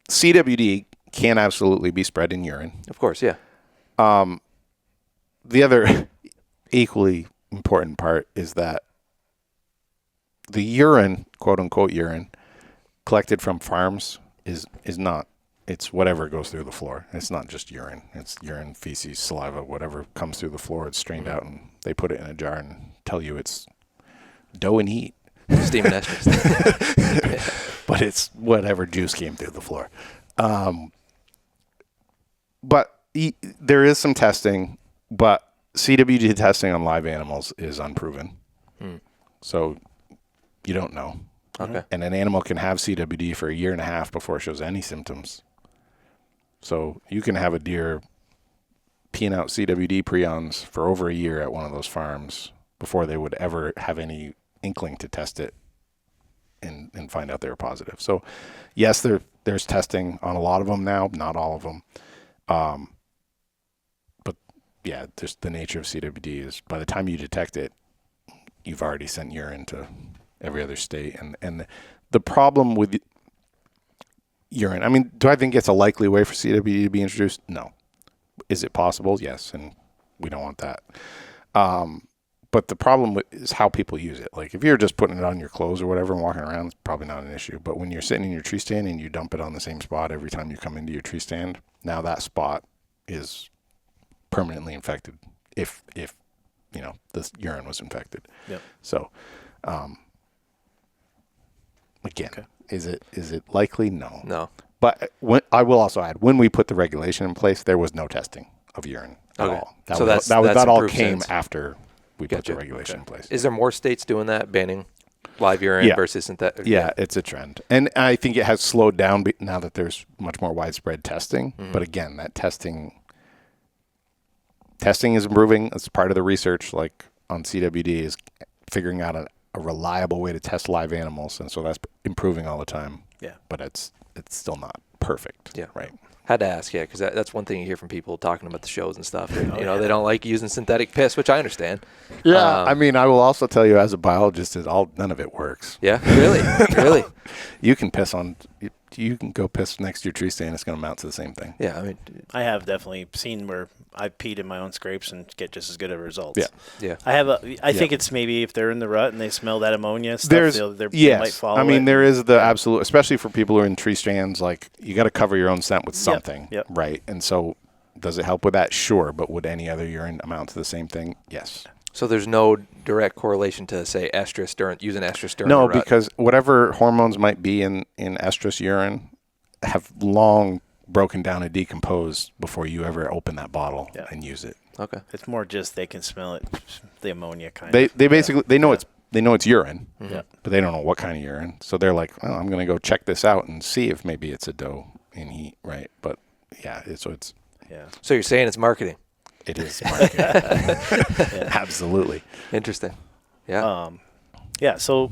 B: CWD can absolutely be spread in urine.
A: Of course, yeah.
B: The other equally important part is that the urine, quote unquote urine, collected from farms is not, it's whatever goes through the floor. It's not just urine. It's urine, feces, saliva, whatever comes through the floor. It's strained out and they put it in a jar and tell you it's dough and heat.
A: Steam and estrus.
B: But it's whatever juice came through the floor. But there is some testing, but CWD testing on live animals is unproven. So you don't know.
A: Okay.
B: And an animal can have CWD for a year and a half before it shows any symptoms. So you can have a deer peeing out CWD prions for over a year at one of those farms before they would ever have any inkling to test it and find out they were positive. So yes, there's testing on a lot of them now, not all of them. But yeah, just the nature of CWD is by the time you detect it, you've already sent urine to every other state. And the problem with urine, I mean, do I think it's a likely way for CWD to be introduced? No. Is it possible? Yes. And we don't want that. But the problem is how people use it. Like if you're just putting it on your clothes or whatever and walking around, it's probably not an issue. But when you're sitting in your tree stand and you dump it on the same spot every time you come into your tree stand, now that spot is permanently infected if the urine was infected. Yep. So, again, is it likely? No.
A: No.
B: But I will also add, when we put the regulation in place, there was no testing of urine at
A: Okay.
B: all. That
A: So
B: was,
A: that's
B: that all
A: improved
B: came
A: since.
B: after we put
A: Gotcha.
B: the regulation in place.
A: Is there more states doing that, banning live urine
B: Yeah.
A: versus synthetic?
B: Yeah, it's a trend. And I think it has slowed down now that there's much more widespread testing. But again, that testing is improving. It's part of the research, like on CWD, is figuring out a reliable way to test live animals. And so that's improving all the time.
C: Yeah.
B: But it's still not perfect.
A: Yeah.
B: Right.
A: Had to ask, yeah, because that's one thing you hear from people talking about the shows and stuff. They they don't like using synthetic piss, which I understand.
B: Yeah, I mean, I will also tell you, as a biologist, none of it works.
A: Yeah, really, really.
B: You can piss on, you can go piss next to your tree stand. It's going to amount to the same thing.
A: Yeah, I mean,
C: I have definitely seen where I've peed in my own scrapes and get just as good of results.
B: Yeah.
C: Yeah. I think it's maybe if they're in the rut and they smell that ammonia stuff, they might follow
B: I mean,
C: it.
B: there is the absolute, especially for people who are in tree stands, like you got to cover your own scent with something,
C: Yep.
B: right? And so does it help with that? Sure. But would any other urine amount to the same thing? Yes.
A: so there's no direct correlation to, say, estrus using estrus during
B: No,
A: the rut.
B: because whatever hormones might be in estrus urine have long broken down and decomposed before you ever open that bottle and use it.
A: Okay.
C: It's more just they can smell it, the ammonia kind
B: They
C: of.
B: basically they know it's urine,
C: Yeah.
B: but they don't know what kind of urine. So they're like, oh, I'm going to go check this out and see if maybe it's a doe in heat, right? But yeah, it's
C: Yeah.
A: So you're saying it's marketing?
B: it is marketing. Absolutely.
A: Interesting. Yeah.
C: Yeah. So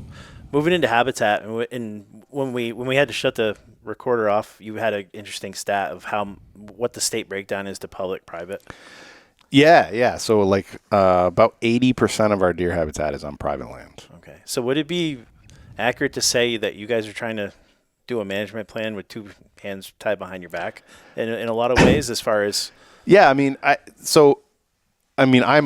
C: moving into habitat, and when we had to shut the recorder off, you had an interesting stat of what the state breakdown is to public, private.
B: Yeah. So like about 80% of our deer habitat is on private land.
C: Okay. So would it be accurate to say that you guys are trying to do a management plan with two hands tied behind your back in a lot of ways, as far as?
B: Yeah, I mean, I'm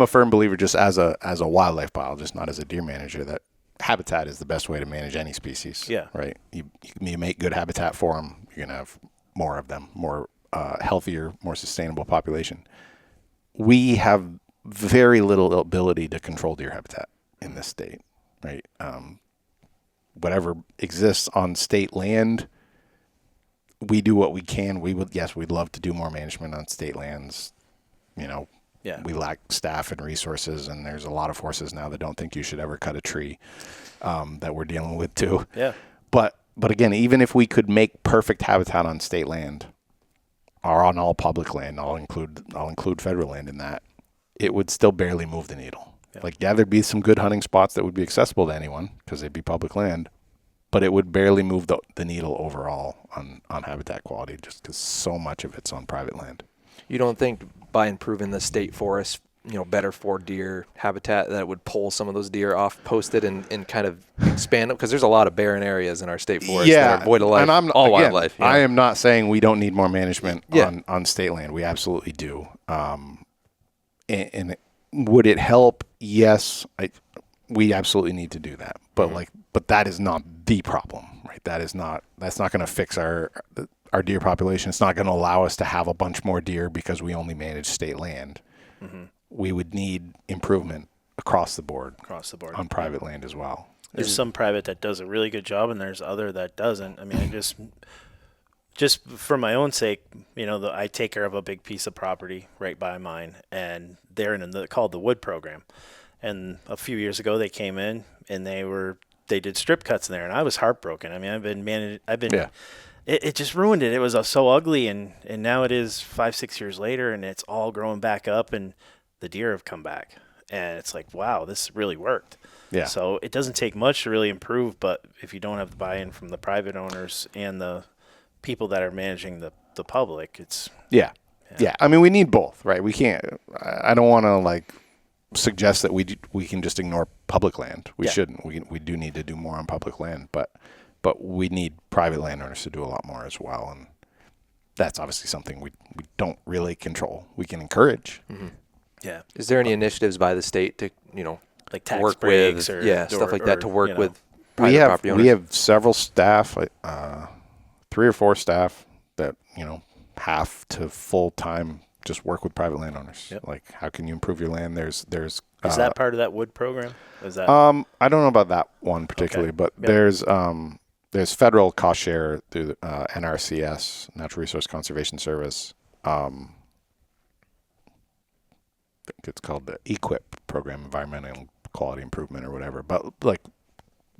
B: a firm believer, just as a wildlife biologist, not as a deer manager, that habitat is the best way to manage any species.
C: Yeah.
B: Right. You make good habitat for them, you're gonna have more of them, more healthier, more sustainable population. We have very little ability to control deer habitat in this state. Right. Whatever exists on state land, we do what we can. We'd love to do more management on state lands. We lack staff and resources, and there's a lot of forces now that don't think you should ever cut a tree that we're dealing with too.
C: Yeah.
B: But again, even if we could make perfect habitat on state land or on all public land, I'll include federal land in that, it would still barely move the needle. Yeah. There'd be some good hunting spots that would be accessible to anyone because they'd be public land, but it would barely move the needle overall on habitat quality just because so much of it's on private land.
A: You don't think by improving the state forest, better for deer habitat, that would pull some of those deer off posted and kind of expand them? Because there's a lot of barren areas in our state forest that are void of life,
B: and
A: wildlife.
B: I am not saying we don't need more management on state land. We absolutely do. And would it help? Yes, we absolutely need to do that. But that is not the problem, right? That's not going to fix our deer population. It's not going to allow us to have a bunch more deer because we only manage state land. Mm-hmm. We would need improvement across the board on private land as well.
C: There's some private that does a really good job, and there's other that doesn't. I mean, just for my own sake, I take care of a big piece of property right by mine, and they're called the wood program. And a few years ago, they came in and they did strip cuts in there, and I was heartbroken. I mean, It just ruined it. It was so ugly, and now it is 5-6 years later, and it's all growing back up, and the deer have come back. And it's like, wow, this really worked.
B: Yeah.
C: So it doesn't take much to really improve, but if you don't have the buy-in from the private owners and the people that are managing the public, it's...
B: Yeah. I mean, we need both, right? We can't... I don't want to, suggest that we can just ignore public land. We shouldn't. We do need to do more on public land, but we need private landowners to do a lot more as well, and that's obviously something we don't really control. We can encourage.
A: Mm-hmm.
C: Yeah.
A: Is there any initiatives by the state to
C: like tax
A: work
C: breaks
A: with stuff like that to work with
B: we
A: private property owners?
B: We have several staff, 3 or 4 staff that half to full time just work with private landowners.
C: Yep.
B: Like, how can you improve your land? Is
C: that part of that wood program? Is that
B: I don't know about that one particularly, but there's federal cost share through the NRCS, Natural Resource Conservation Service. it's called the EQIP program, Environmental Quality Improvement or whatever. But like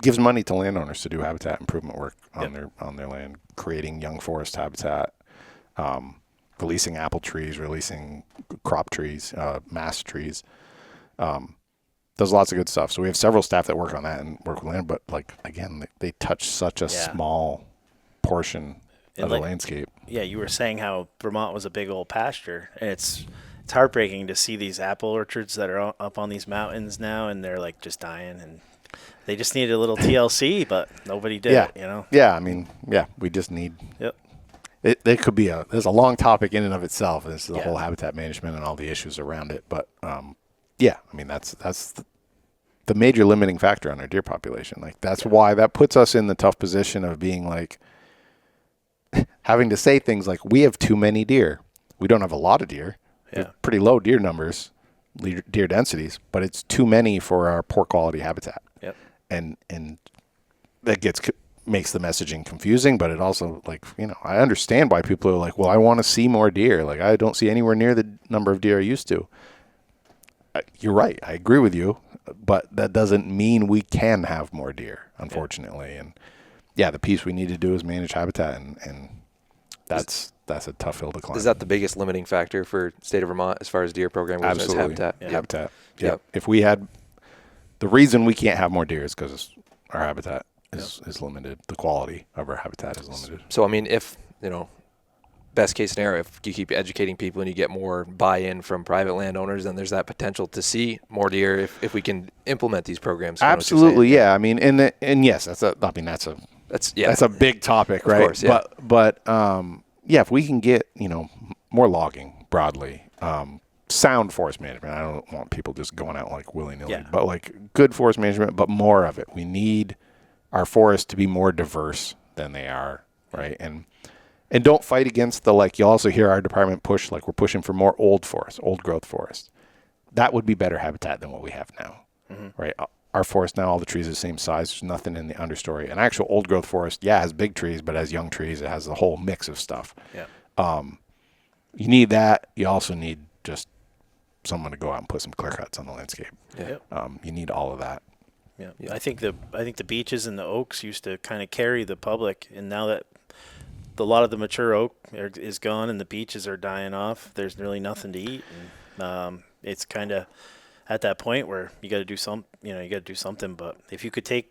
B: gives money to landowners to do habitat improvement work on their land, creating young forest habitat, releasing apple trees, releasing crop trees, mass trees. Does lots of good stuff. So we have several staff that work on that and work with land, but like again, they touch such a small portion of the landscape.
C: Yeah, you were saying how Vermont was a big old pasture, and it's heartbreaking to see these apple orchards that are up on these mountains now, and they're like just dying, and they just needed a little TLC, but nobody did it, you know?
B: Yeah, I mean, we just need.
C: Yep.
B: It could be there's a long topic in and of itself. This is the whole habitat management and all the issues around it, but I mean that's the major limiting factor on our deer population. Like that's why that puts us in the tough position of being like having to say things like we have too many deer. We don't have a lot of deer. We have pretty low deer numbers, deer densities, but it's too many for our poor quality habitat.
C: Yep.
B: And that makes the messaging confusing, but it also like, I understand why people are like, well, I want to see more deer. Like I don't see anywhere near the number of deer I used to. You're right. I agree with you, but that doesn't mean we can have more deer, unfortunately. And the piece we need to do is manage habitat, and that's a tough hill to climb.
A: Is that the biggest limiting factor for state of Vermont as far as deer program goes?
B: Absolutely.
A: Habitat.
B: Yeah. Habitat. Yep. If we had the reason we can't have more deer is because our habitat is limited. The quality of our habitat is limited.
A: So I mean, if best case scenario, if you keep educating people and you get more buy-in from private landowners, then there's that potential to see more deer if we can implement these programs.
B: Absolutely, yeah. I mean, and yes, that's a big topic, right?
A: Of course, yeah.
B: But if we can get more logging broadly, sound forest management. I don't want people just going out like willy-nilly, but like good forest management, but more of it. We need our forests to be more diverse than they are, right? And don't fight against you also hear our department push, like we're pushing for more old growth forest. That would be better habitat than what we have now, right? Our forest now, all the trees are the same size. There's nothing in the understory. An actual old growth forest, has big trees, but has young trees. It has the whole mix of stuff. Yeah. You need that. You also need just someone to go out and put some clear cuts on the landscape.
C: Yeah.
B: You need all of that.
C: Yeah. I think the beeches and the oaks used to kind of carry the public, and now that a lot of the mature oak is gone and the beeches are dying off, there's really nothing to eat, and it's kind of at that point where you got to do something. But if you could take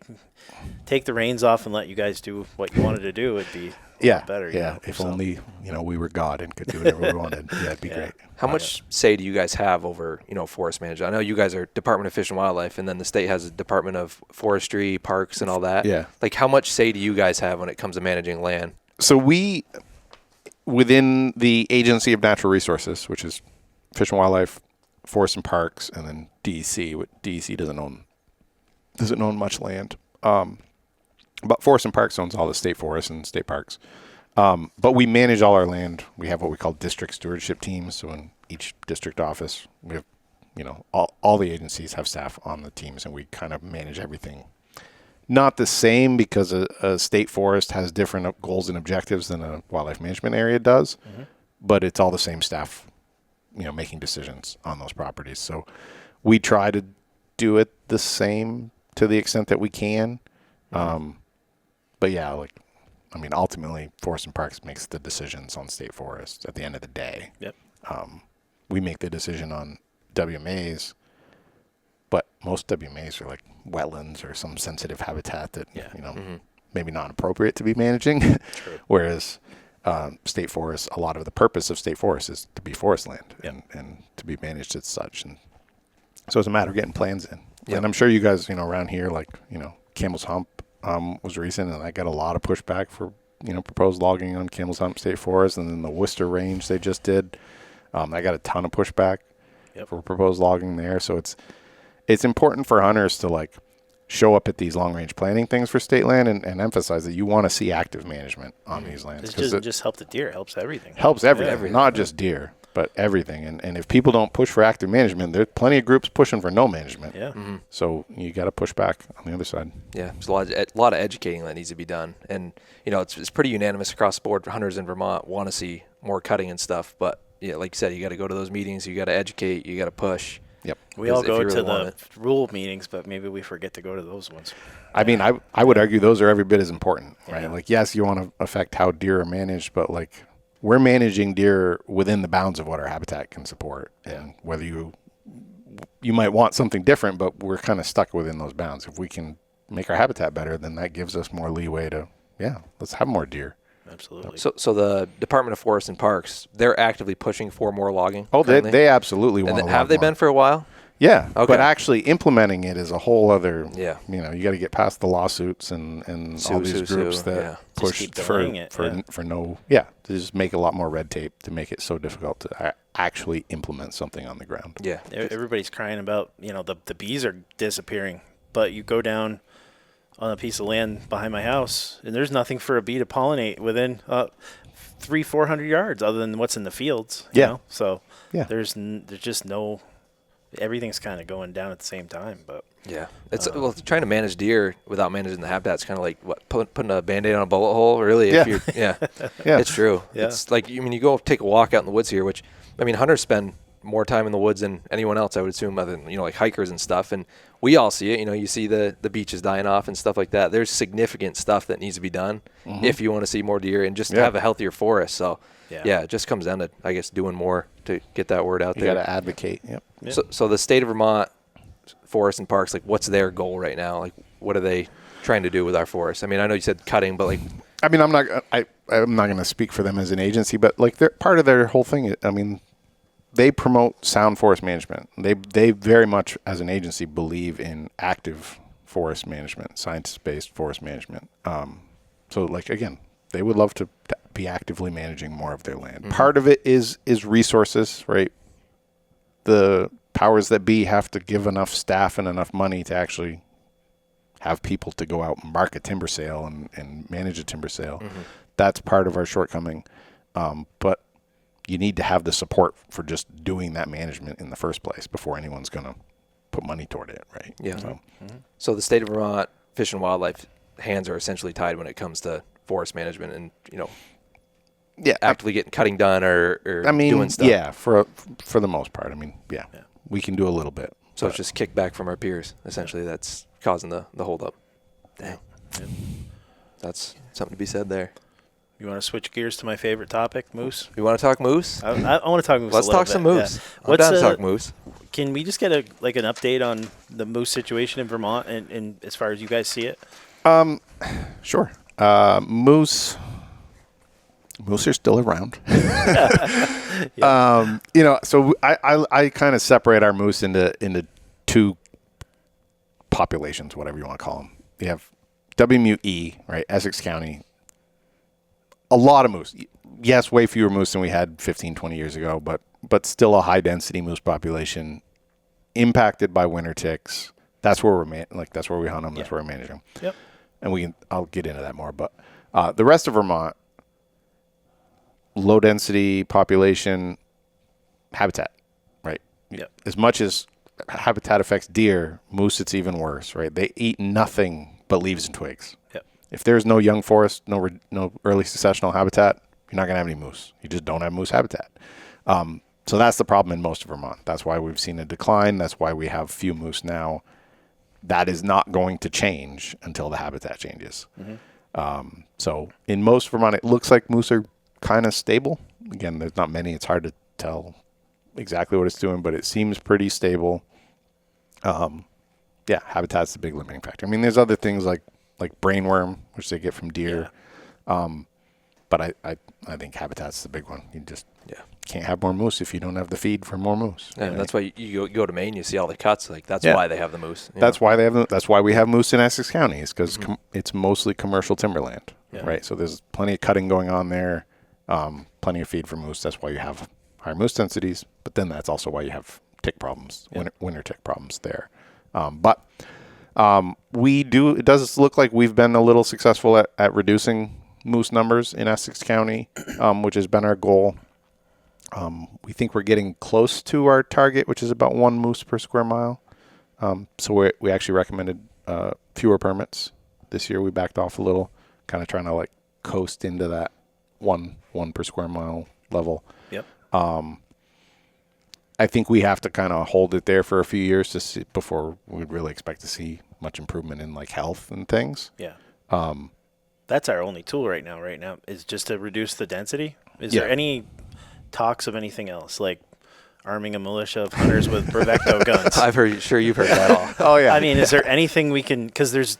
C: the reins off and let you guys do what you wanted to do, it'd be a lot better.
B: Yeah. If only we were God and could do whatever we wanted. Yeah, it'd be great.
A: How much say do you guys have over forest management? I know you guys are Department of Fish and Wildlife, and then the state has a Department of Forestry, Parks, and all that.
B: Yeah.
A: Like how much say do you guys have when it comes to managing land?
B: So we, within the Agency of Natural Resources, which is Fish and Wildlife, Forest and Parks, and then DEC. DEC doesn't own much land, but Forest and Parks owns all the state forests and state parks. But we manage all our land. We have what we call district stewardship teams. So in each district office, we have, all the agencies have staff on the teams, and we kind of manage everything. Not the same, because a state forest has different goals and objectives than a wildlife management area does, but it's all the same staff, making decisions on those properties. So we try to do it the same to the extent that we can. But ultimately Forest and Parks makes the decisions on state forests at the end of the day.
C: Yep.
B: We make the decision on WMAs, but most WMAs are like wetlands or some sensitive habitat that, maybe not appropriate to be managing. Whereas state forests, a lot of the purpose of state forests is to be forest land and to be managed as such. And so it's a matter of getting plans in. Yep. And I'm sure you guys, around here, Camel's Hump was recent, and I got a lot of pushback for, proposed logging on Camel's Hump State Forest, and then the Worcester Range they just did. I got a ton of pushback for proposed logging there. So it's important for hunters to show up at these long-range planning things for state land and emphasize that you want to see active management on these lands.
C: It doesn't just help the deer; it helps everything.
B: Helps everything, not just deer, but everything. And if people don't push for active management, there's plenty of groups pushing for no management.
C: Yeah.
B: So you got to push back on the other side.
A: Yeah, there's a lot of educating that needs to be done, and it's pretty unanimous across the board. Hunters in Vermont want to see more cutting and stuff, but yeah, like you said, you got to go to those meetings, you got to educate, you got to push.
B: Yep.
C: We all
A: If you
C: go
A: really
C: to
A: want
C: the rule meetings, but maybe we forget to go to those ones.
B: I mean, I would argue those are every bit as important, right?
C: Yeah.
B: Like, yes, you want to affect how deer are managed, but like we're managing deer within the bounds of what our habitat can support. And whether you might want something different, but we're kind of stuck within those bounds. If we can make our habitat better, then that gives us more leeway to, let's have more deer.
C: Absolutely.
A: So the Department of Forests and Parks, they're actively pushing for more logging.
B: Oh,
A: currently?
B: they absolutely want
A: And
B: to
A: have they been for a while?
B: Yeah,
A: Okay.
B: but actually implementing it is a whole other.
A: Yeah.
B: You got to get past the lawsuits and all these groups that push
C: keep
B: for
C: delaying it,
B: to just make a lot more red tape to make it so difficult to actually implement something on the ground.
A: Yeah.
C: Everybody's crying about, the bees are disappearing, but you go down on a piece of land behind my house and there's nothing for a bee to pollinate within 300-400 yards other than what's in the fields. You know? So there's just no. Everything's kind of going down at the same time, but
A: yeah, it's trying to manage deer without managing the habitat. It's kind of like putting a Band-Aid on a bullet hole. Really, if you're, it's true.
C: Yeah.
A: It's like you go take a walk out in the woods here, which I mean, hunters spend more time in the woods than anyone else, I would assume, other than like hikers and stuff. And we all see it. You see the beaches dying off and stuff like that. There's significant stuff that needs to be done if you want to see more deer and just have a healthier forest. So. Yeah, it just comes down to, I guess, doing more to get that word out there.
B: You got to advocate. Yep.
A: So the state of Vermont Forests and Parks, like, what's their goal right now? Like, what are they trying to do with our forests? I mean, I know you said cutting, but like,
B: I mean, I'm not going to speak for them as an agency, but like, they're part of their whole thing. I mean, they promote sound forest management. They very much, as an agency, believe in active forest management, science-based forest management. So, like, again, they would love to be actively managing more of their land. Part of it is resources, right? The powers that be have to give enough staff and enough money to actually have people to go out and mark a timber sale and manage a timber sale. That's part of our shortcoming. But you need to have the support for just doing that management in the first place before anyone's going to put money toward it, right?
A: Yeah. So the state of Vermont Fish and Wildlife hands are essentially tied when it comes to forest management and, actively cutting done or doing stuff.
B: Yeah, for the most part. I mean, we can do a little bit.
A: So it's just kickback from our peers, essentially, that's causing the holdup. Dang.
C: Yeah.
A: That's something to be said there.
C: You want to switch gears to my favorite topic, moose?
A: You want to talk moose?
C: I want to talk moose.
A: Let's talk some moose. I'm down to talk moose.
C: Can we just get an update on the moose situation in Vermont and as far as you guys see it?
B: Sure. Moose are still around. So I kind of separate our moose into two populations, whatever you want to call them. You have WMUE, right, Essex County. A lot of moose. Yes, way fewer moose than we had 15, 20 years ago, but still a high-density moose population impacted by winter ticks. That's where that's where we hunt them. That's where we manage them.
C: Yep.
B: And I'll get into that more. But the rest of Vermont, low-density population, habitat, right?
C: Yep.
B: As much as habitat affects deer, moose, it's even worse, right? They eat nothing but leaves and twigs.
C: Yep.
B: If there's no young forest, no early successional habitat, you're not going to have any moose. You just don't have moose habitat. So that's the problem in most of Vermont. That's why we've seen a decline. That's why we have few moose now. That is not going to change until the habitat changes. So in most of Vermont, it looks like moose are kind of stable. Again, there's not many. It's hard to tell exactly what it's doing, but it seems pretty stable. Habitat's the big limiting factor. I mean, there's other things like brainworm, which they get from deer. But I think habitat's the big one. You just can't have more moose if you don't have the feed for more moose.
A: Yeah, and that's why you go to Maine, you see all the cuts. Like that's why they have the moose.
B: That's why that's why we have moose in Essex County. Is because it's mostly commercial timberland, right? So there's plenty of cutting going on there, plenty of feed for moose. That's why you have higher moose densities. But then that's also why you have tick problems, winter tick problems there. It does look like we've been a little successful at reducing moose numbers in Essex County, which has been our goal. We think we're getting close to our target, which is about 1 moose per square mile. So we actually recommended fewer permits this year. We backed off a little, kind of trying to coast into that one per square mile level.
C: Yep.
B: I think we have to kind of hold it there for a few years to see before we'd really expect to see much improvement in like health and things.
C: Yeah. That's our only tool right now is just to reduce the density. Is
B: Yeah.
C: there any talks of anything else, like arming a militia of hunters with Bravecto guns?
A: Sure you've heard that all.
B: Oh yeah.
C: I mean, is there anything we can, because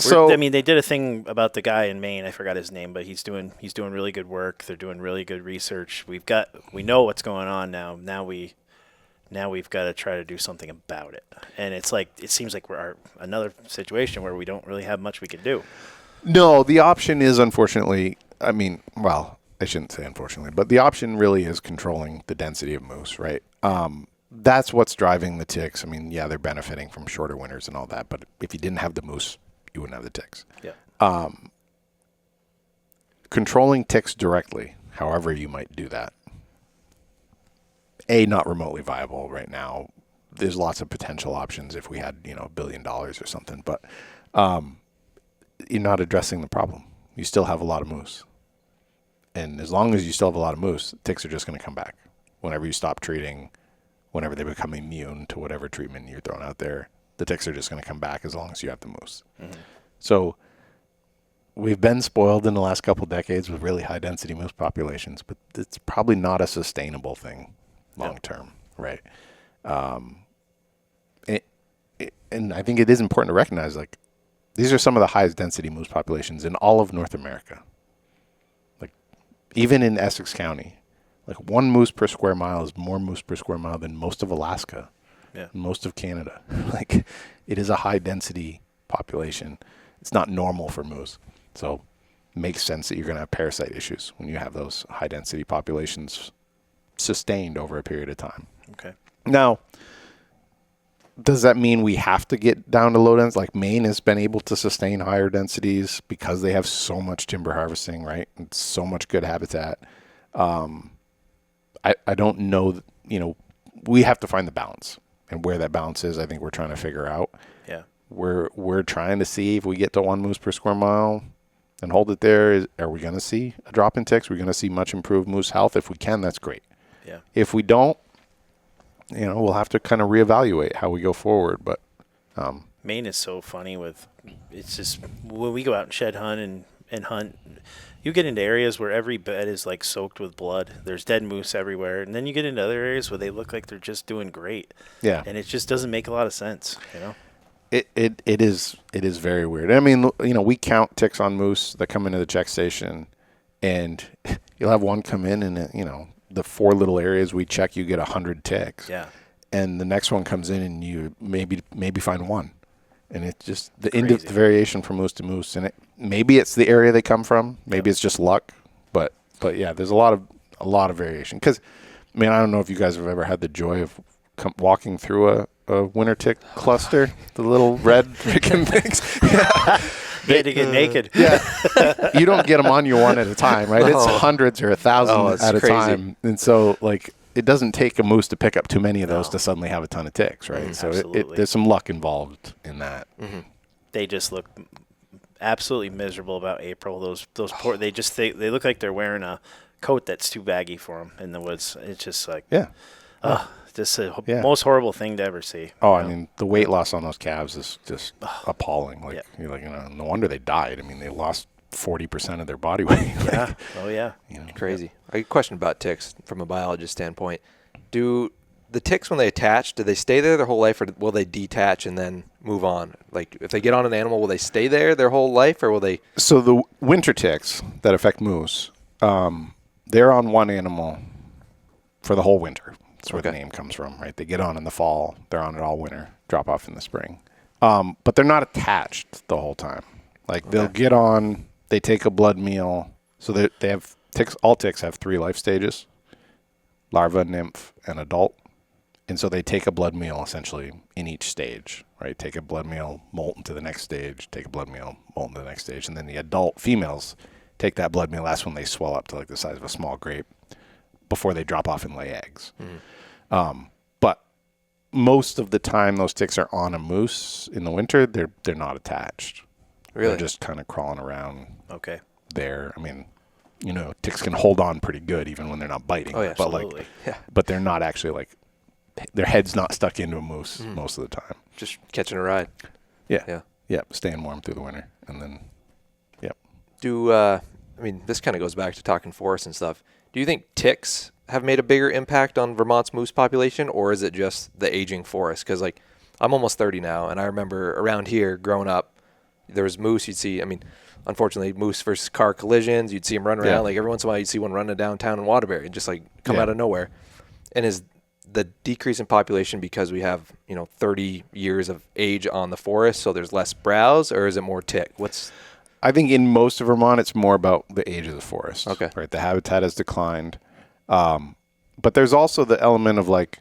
C: I mean, they did a thing about the guy in Maine. I forgot his name, but he's doing really good work. They're doing really good research. We know what's going on now. Now we've got to try to do something about it. And it seems like we're another situation where we don't really have much we can do.
B: No, the option is unfortunately, I mean, well, I shouldn't say unfortunately, but the option really is controlling the density of moose, right? That's what's driving the ticks. I mean, yeah, they're benefiting from shorter winters and all that, but if you didn't have the moose, you wouldn't have the ticks.
C: Yeah.
B: Controlling ticks directly, however you might do that, not remotely viable right now. There's lots of potential options if we had, $1 billion or something, but you're not addressing the problem. You still have a lot of moose. And as long as you still have a lot of moose, ticks are just going to come back. Whenever you stop treating, whenever they become immune to whatever treatment you're throwing out there, the ticks are just going to come back as long as you have the moose. Mm-hmm. So we've been spoiled in the last couple of decades with really high density moose populations, but it's probably not a sustainable thing long term, right? And I think it is important to recognize, like, these are some of the highest density moose populations in all of North America. Like, even in Essex County, like 1 moose per square mile is more moose per square mile than most of Alaska, most of Canada. Like, it is a high density population. It's not normal for moose. So it makes sense that you're going to have parasite issues when you have those high density populations sustained over a period of time.
C: Okay.
B: Now, does that mean we have to get down to low density? Like Maine has been able to sustain higher densities because they have so much timber harvesting, right? And so much good habitat. I don't know, we have to find the balance, and where that balance is, I think we're trying to figure out.
C: Yeah.
B: We're trying to see if we get to 1 moose per square mile and hold it there. Are we going to see a drop in ticks? We're going to see much improved moose health. If we can, that's great.
C: Yeah.
B: If we don't, we'll have to kind of reevaluate how we go forward. But
C: Maine is so funny it's just when we go out and shed hunt and hunt, you get into areas where every bed is like soaked with blood. There's dead moose everywhere. And then you get into other areas where they look like they're just doing great.
B: Yeah.
C: And it just doesn't make a lot of sense,
B: It is very weird. I mean, we count ticks on moose that come into the check station, and you'll have one come in and, the 4 little areas we check, you get 100 ticks.
C: Yeah.
B: And the next one comes in and you maybe find 1. And it's just the variation from moose to moose. And maybe it's the area they come from. Maybe it's just luck. But yeah, there's a lot of variation. Because, I don't know if you guys have ever had the joy of walking through a winter tick cluster, the little red freaking things. Yeah.
C: You had to get naked.
B: Yeah. You don't get them on you one at a time, right? It's hundreds or 1,000 at a time. And so, like, it doesn't take a moose to pick up too many of those to suddenly have a ton of ticks, right? So there's some luck involved in that.
C: Mm-hmm. They just look absolutely miserable about April. Those poor, they look like they're wearing a coat that's too baggy for them in the woods. It's just like, just the most horrible thing to ever see.
B: Oh, I mean, the weight loss on those calves is just appalling. Like, you're like, no wonder they died. I mean, they lost 40% of their body weight.
C: Yeah. Oh, yeah.
A: Crazy. I have a question about ticks from a biologist standpoint. Do the ticks, when they attach, do they stay there their whole life, or will they detach and then move on? Like, if they get on an animal, will they stay there their whole life, or will they? So
B: the winter ticks that affect moose, they're on one animal for the whole winter. That's where the name comes from, right? They get on in the fall. They're on it all winter, drop off in the spring. But they're not attached the whole time. Like, they'll get on, they take a blood meal. So they have ticks. All ticks have 3 life stages: larva, nymph, and adult. And so they take a blood meal essentially in each stage, right? Take a blood meal, molt into the next stage, take a blood meal, molt into the next stage. And then the adult females take that blood meal. That's when they swell up to like the size of a small grape before they drop off and lay eggs. But most of the time those ticks are on a moose in the winter, they're not attached.
A: Really?
B: They're just kind of crawling around there. I mean, ticks can hold on pretty good even when they're not biting.
A: Oh, yeah,
B: but
C: absolutely.
B: but they're not actually like, their head's not stuck into a moose most of the time.
A: Just catching a ride.
B: Yeah. Staying warm through the winter. And then,
A: this kind of goes back to talking forests and stuff. Do you think ticks have made a bigger impact on Vermont's moose population, or is it just the aging forest? Because, like, I'm almost 30 now, and I remember around here growing up, there was moose you'd see. Unfortunately, moose versus car collisions, you'd see them run around.
B: Yeah.
A: Like, every once in a while, you'd see one running downtown in Waterbury and just, like, come out of nowhere. And is the decrease in population because we have 30 years of age on the forest, so there's less browse, or is it more tick?
B: I think in most of Vermont, it's more about the age of the forest.
A: Okay.
B: Right. The habitat has declined. But there's also the element of, like,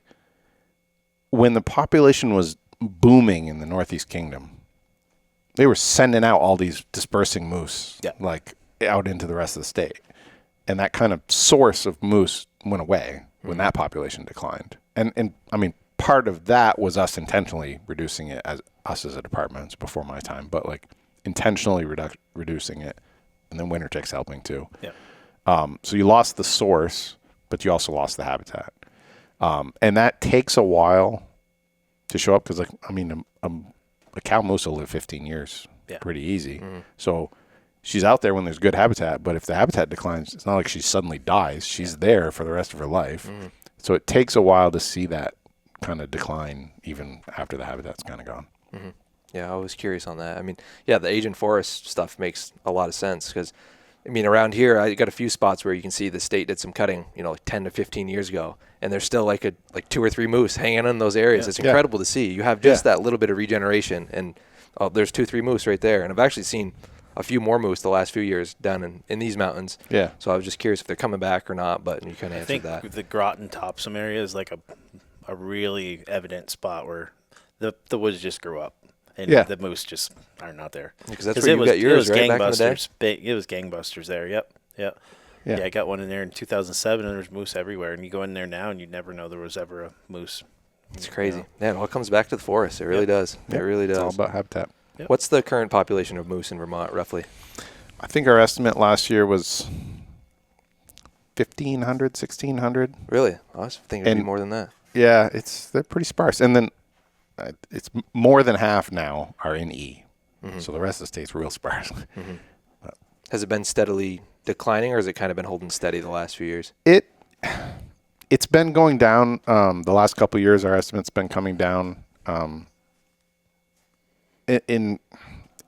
B: when the population was booming in the Northeast Kingdom, they were sending out all these dispersing moose, like, out into the rest of the state. And that kind of source of moose went away when that population declined. And part of that was us intentionally reducing it as a department. It's before my time, but, like, intentionally reducing it, and then winter ticks helping too.
C: Yeah.
B: So you lost the source, but you also lost the habitat. And that takes a while to show up because, like, a cow moose will live 15 years pretty easy. So she's out there when there's good habitat, but if the habitat declines, it's not like she suddenly dies. She's there for the rest of her life. So it takes a while to see that kind of decline even after the habitat's kind of gone.
A: Yeah, I was curious on that. The aging forest stuff makes a lot of sense because, around here, I got a few spots where you can see the state did some cutting, like 10 to 15 years ago, and there's still like 2 or 3 moose hanging in those areas. It's incredible to see. You have just that little bit of regeneration, and there's 2-3 moose right there. And I've actually seen a few more moose the last few years down in these mountains.
B: Yeah.
A: So I was just curious if they're coming back or not, but you kind of answered that.
C: I think the Groton Topsom area is like a really evident spot where the woods just grew up. And the moose just are not there.
A: Because that's where you got yours, right, back in the day?
C: It was gangbusters there, yep. Yeah, I got one in there in 2007, and there's moose everywhere. And you go in there now, and you'd never know there was ever a moose.
A: It's crazy. Yeah, it all comes back to the forest. It really does. It really does.
B: It's all about habitat.
A: Yep. What's the current population of moose in Vermont, roughly?
B: I think our estimate last year was 1,500, 1,600.
A: Really? I was thinking it'd be more than that.
B: Yeah, they're pretty sparse. And then it's more than half now are in E. So the rest of the state's real sparse.
A: Has it been steadily declining, or has it kind of been holding steady the last few years?
B: It's been going down. The last couple of years, our estimate's been coming down.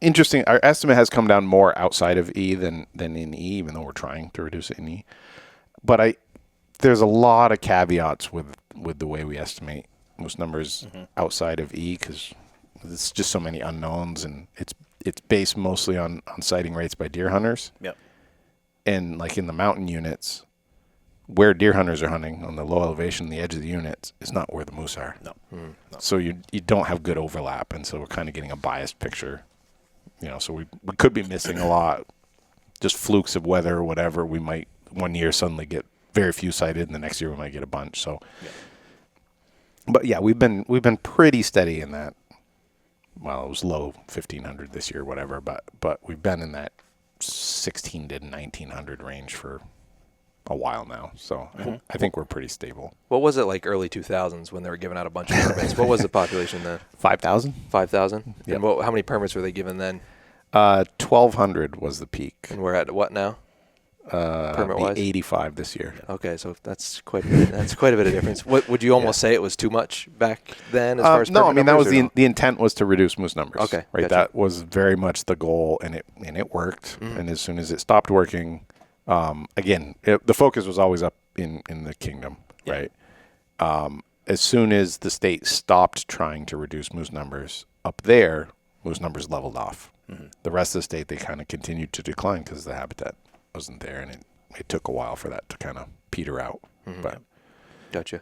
B: Interesting, our estimate has come down more outside of E than in E, even though we're trying to reduce it in E. But there's a lot of caveats with the way we estimate moose numbers outside of E because there's just so many unknowns, and it's based mostly on sighting rates by deer hunters.
C: Yep.
B: And like in the mountain units, where deer hunters are hunting on the low elevation, the edge of the units is not where the moose are.
C: No. No.
B: So you don't have good overlap, and so we're kind of getting a biased picture. So we could be missing a lot, just flukes of weather or whatever. We might one year suddenly get very few sighted, and the next year we might get a bunch. So. Yeah. But yeah, we've been pretty steady in that. Well, it was low 1,500 this year, whatever. But we've been in that 1,600 to 1,900 range for a while now. So I think we're pretty stable.
A: What was it like early 2000s when they were giving out a bunch of permits? What was the population then?
B: 5,000.
A: 5,000.
B: Yep.
A: And how many permits were they given then?
B: 1,200 was the peak.
A: And we're at what now? Permit-wise?
B: 85 this year.
A: Okay, so that's quite a bit. That's quite a bit of difference. What would you almost say it was too much back then as far as
B: no? I mean, that was
A: the
B: intent was to reduce moose numbers.
A: Okay,
B: right.
A: Gotcha.
B: That was very much the goal, and it worked. And as soon as it stopped working, again, the focus was always up in the kingdom, right? As soon as the state stopped trying to reduce moose numbers up there, moose numbers leveled off. The rest of the state, they kind of continued to decline because the habitat wasn't there, and it took a while for that to kind of peter out. But
A: Gotcha.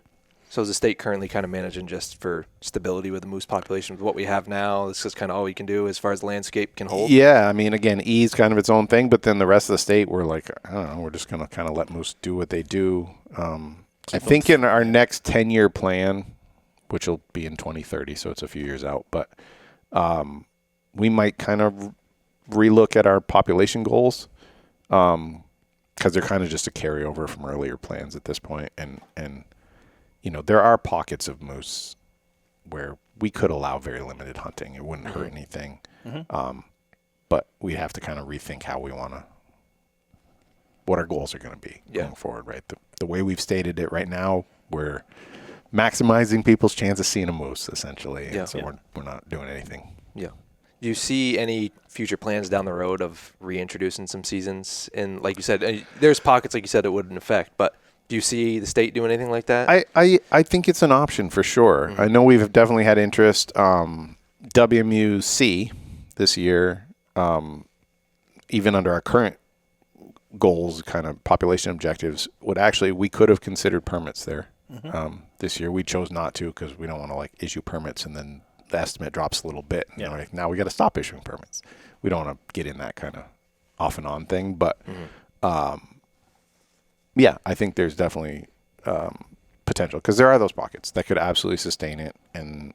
A: So is the state currently kind of managing just for stability with the moose population with what we have now? This is kind of all we can do as far as the landscape can hold?
B: Yeah, I mean, again, E is kind of its own thing, but then the rest of the state, we're like, I don't know, we're just going to kind of let moose do what they do. I think in our next 10-year plan, which will be in 2030, so it's a few years out, but we might kind of relook at our population goals. because they're kind of just a carryover from earlier plans at this point. And there are pockets of moose where we could allow very limited hunting. It wouldn't hurt anything. But we have to kind of rethink how we want to, what our goals are going to be going forward, right? The way we've stated it right now, we're maximizing people's chance of seeing a moose, essentially. And so we're not doing anything.
A: Yeah. Do you see any future plans down the road of reintroducing some seasons? And like you said, there's pockets, like you said, it wouldn't affect, but do you see the state do anything like that?
B: I think it's an option for sure. I know we've definitely had interest. WMUC this year, even under our current goals, kind of population objectives, we could have considered permits there this year. We chose not to because we don't want to issue permits and then the estimate drops a little bit. Now we got to stop issuing permits. We don't want to get in that kind of off and on thing, but I think there's definitely potential because there are those pockets that could absolutely sustain it, and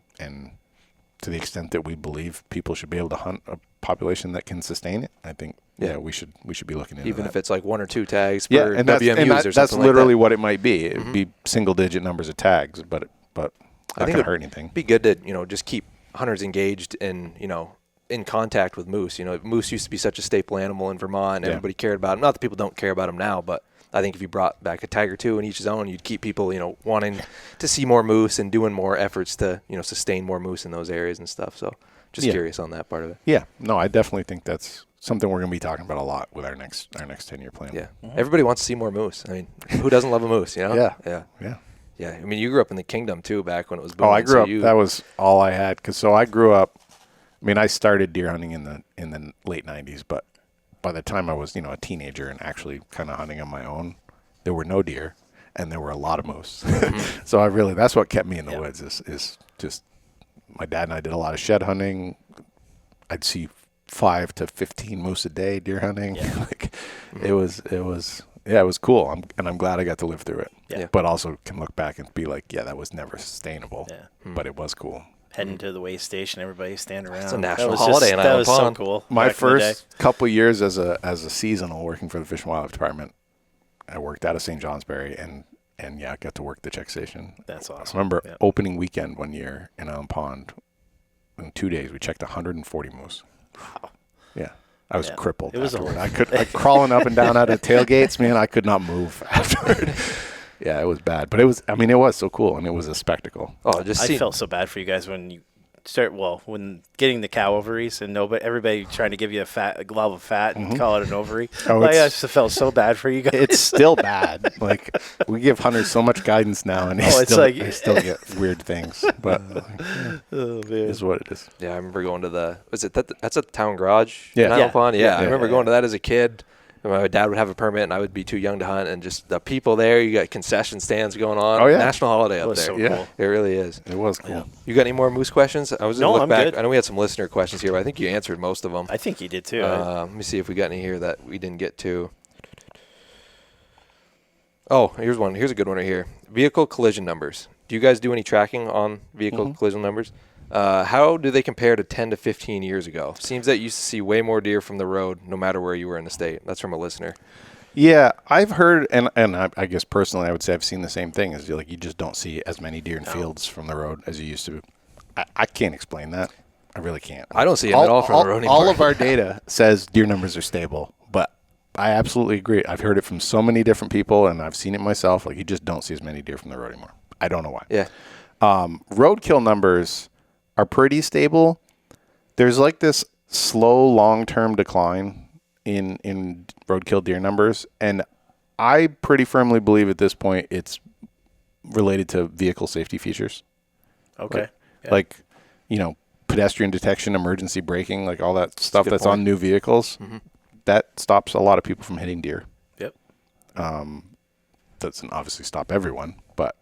B: to the extent that we believe people should be able to hunt a population that can sustain it, I think we should be looking into
A: even
B: that.
A: if it's 1 or 2 tags per
B: and
A: WMUs or something like that.
B: That's literally what it might be. It'd be single digit numbers of tags, but not going to hurt anything.
A: It'd be good to just keep hunters engaged and in contact with moose. Moose used to be such a staple animal in Vermont. Everybody cared about them. Not that people don't care about them now, but I think if you brought back a tag or 2 in each zone, you'd keep people, wanting to see more moose and doing more efforts to, sustain more moose in those areas and stuff. So just curious on that part of it.
B: Yeah. No, I definitely think that's something we're going to be talking about a lot with our next 10-year plan.
A: Yeah. Everybody wants to see more moose. I mean, who doesn't love a moose,
B: Yeah.
A: Yeah. I mean, you grew up in the kingdom too back when it was booming.
B: Oh, I grew up. That was all I had. I grew up. I mean, I started deer hunting in the late '90s, but by the time I was a teenager and actually kind of hunting on my own, there were no deer, and there were a lot of moose. So that's what kept me in the woods. Is just my dad and I did a lot of shed hunting. I'd see 5 to 15 moose a day deer hunting. Yeah. It was cool. I'm glad I got to live through it.
A: Yeah.
B: But also can look back and be like, that was never sustainable. Yeah. But it was cool.
C: Heading to the way station, everybody stand around.
A: It's a national holiday in Island
C: That was
A: Pond.
C: so cool.
B: My first couple of years as a seasonal working for the Fish and Wildlife Department, I worked out of St. Johnsbury and I got to work the check station.
C: That's awesome.
B: I remember opening weekend one year in Island Pond. In 2 days, we checked 140 moose.
C: Wow.
B: Yeah. I was crippled.
C: It was
B: afterward. Crawling up and down out of tailgates, man. I could not move afterward. Yeah, it was bad, but it was so cool, and it was a spectacle.
A: Oh,
C: I felt so bad for you guys when you when getting the cow ovaries and everybody trying to give you a glob of fat and call it an ovary. I just felt so bad for you guys.
B: It's still bad. We give hunters so much guidance now, and they still get weird things. But it is what it is.
A: Yeah, I remember going to that's at the town garage
B: in
A: Island Pond? Yeah, I remember going to that as a kid. My dad would have a permit, and I would be too young to hunt. And just the people there, you got concession stands going on.
B: Oh, yeah.
A: National holiday up there.
C: So cool.
A: It really is.
B: It was cool.
A: Yeah. You got any more moose questions? I was going to look
C: I'm
A: back.
C: good.
A: I know we had some listener questions here, but I think you answered most of them.
C: I think you did too.
A: Let me see if we got any here that we didn't get to. Oh, here's one. Here's a good one right here. Vehicle collision numbers. Do you guys do any tracking on vehicle collision numbers? How do they compare to 10 to 15 years ago? Seems that you used to see way more deer from the road no matter where you were in the state. That's from a listener.
B: Yeah, I've heard, and I guess personally I would say I've seen the same thing, is you just don't see as many deer in fields from the road as you used to. I can't explain that. I really can't.
A: I don't see them at all from the road anymore.
B: All of our data says deer numbers are stable, but I absolutely agree. I've heard it from so many different people, and I've seen it myself. You just don't see as many deer from the road anymore. I don't know why.
A: Yeah.
B: Roadkill numbers are pretty stable. There's this slow long-term decline in roadkill deer numbers, and I pretty firmly believe at this point it's related to vehicle safety features.
C: Okay.
B: Pedestrian detection, emergency braking, all that stuff that's
A: point.
B: on new vehicles. That stops a lot of people from hitting deer.
C: Yep.
B: Doesn't obviously stop everyone, but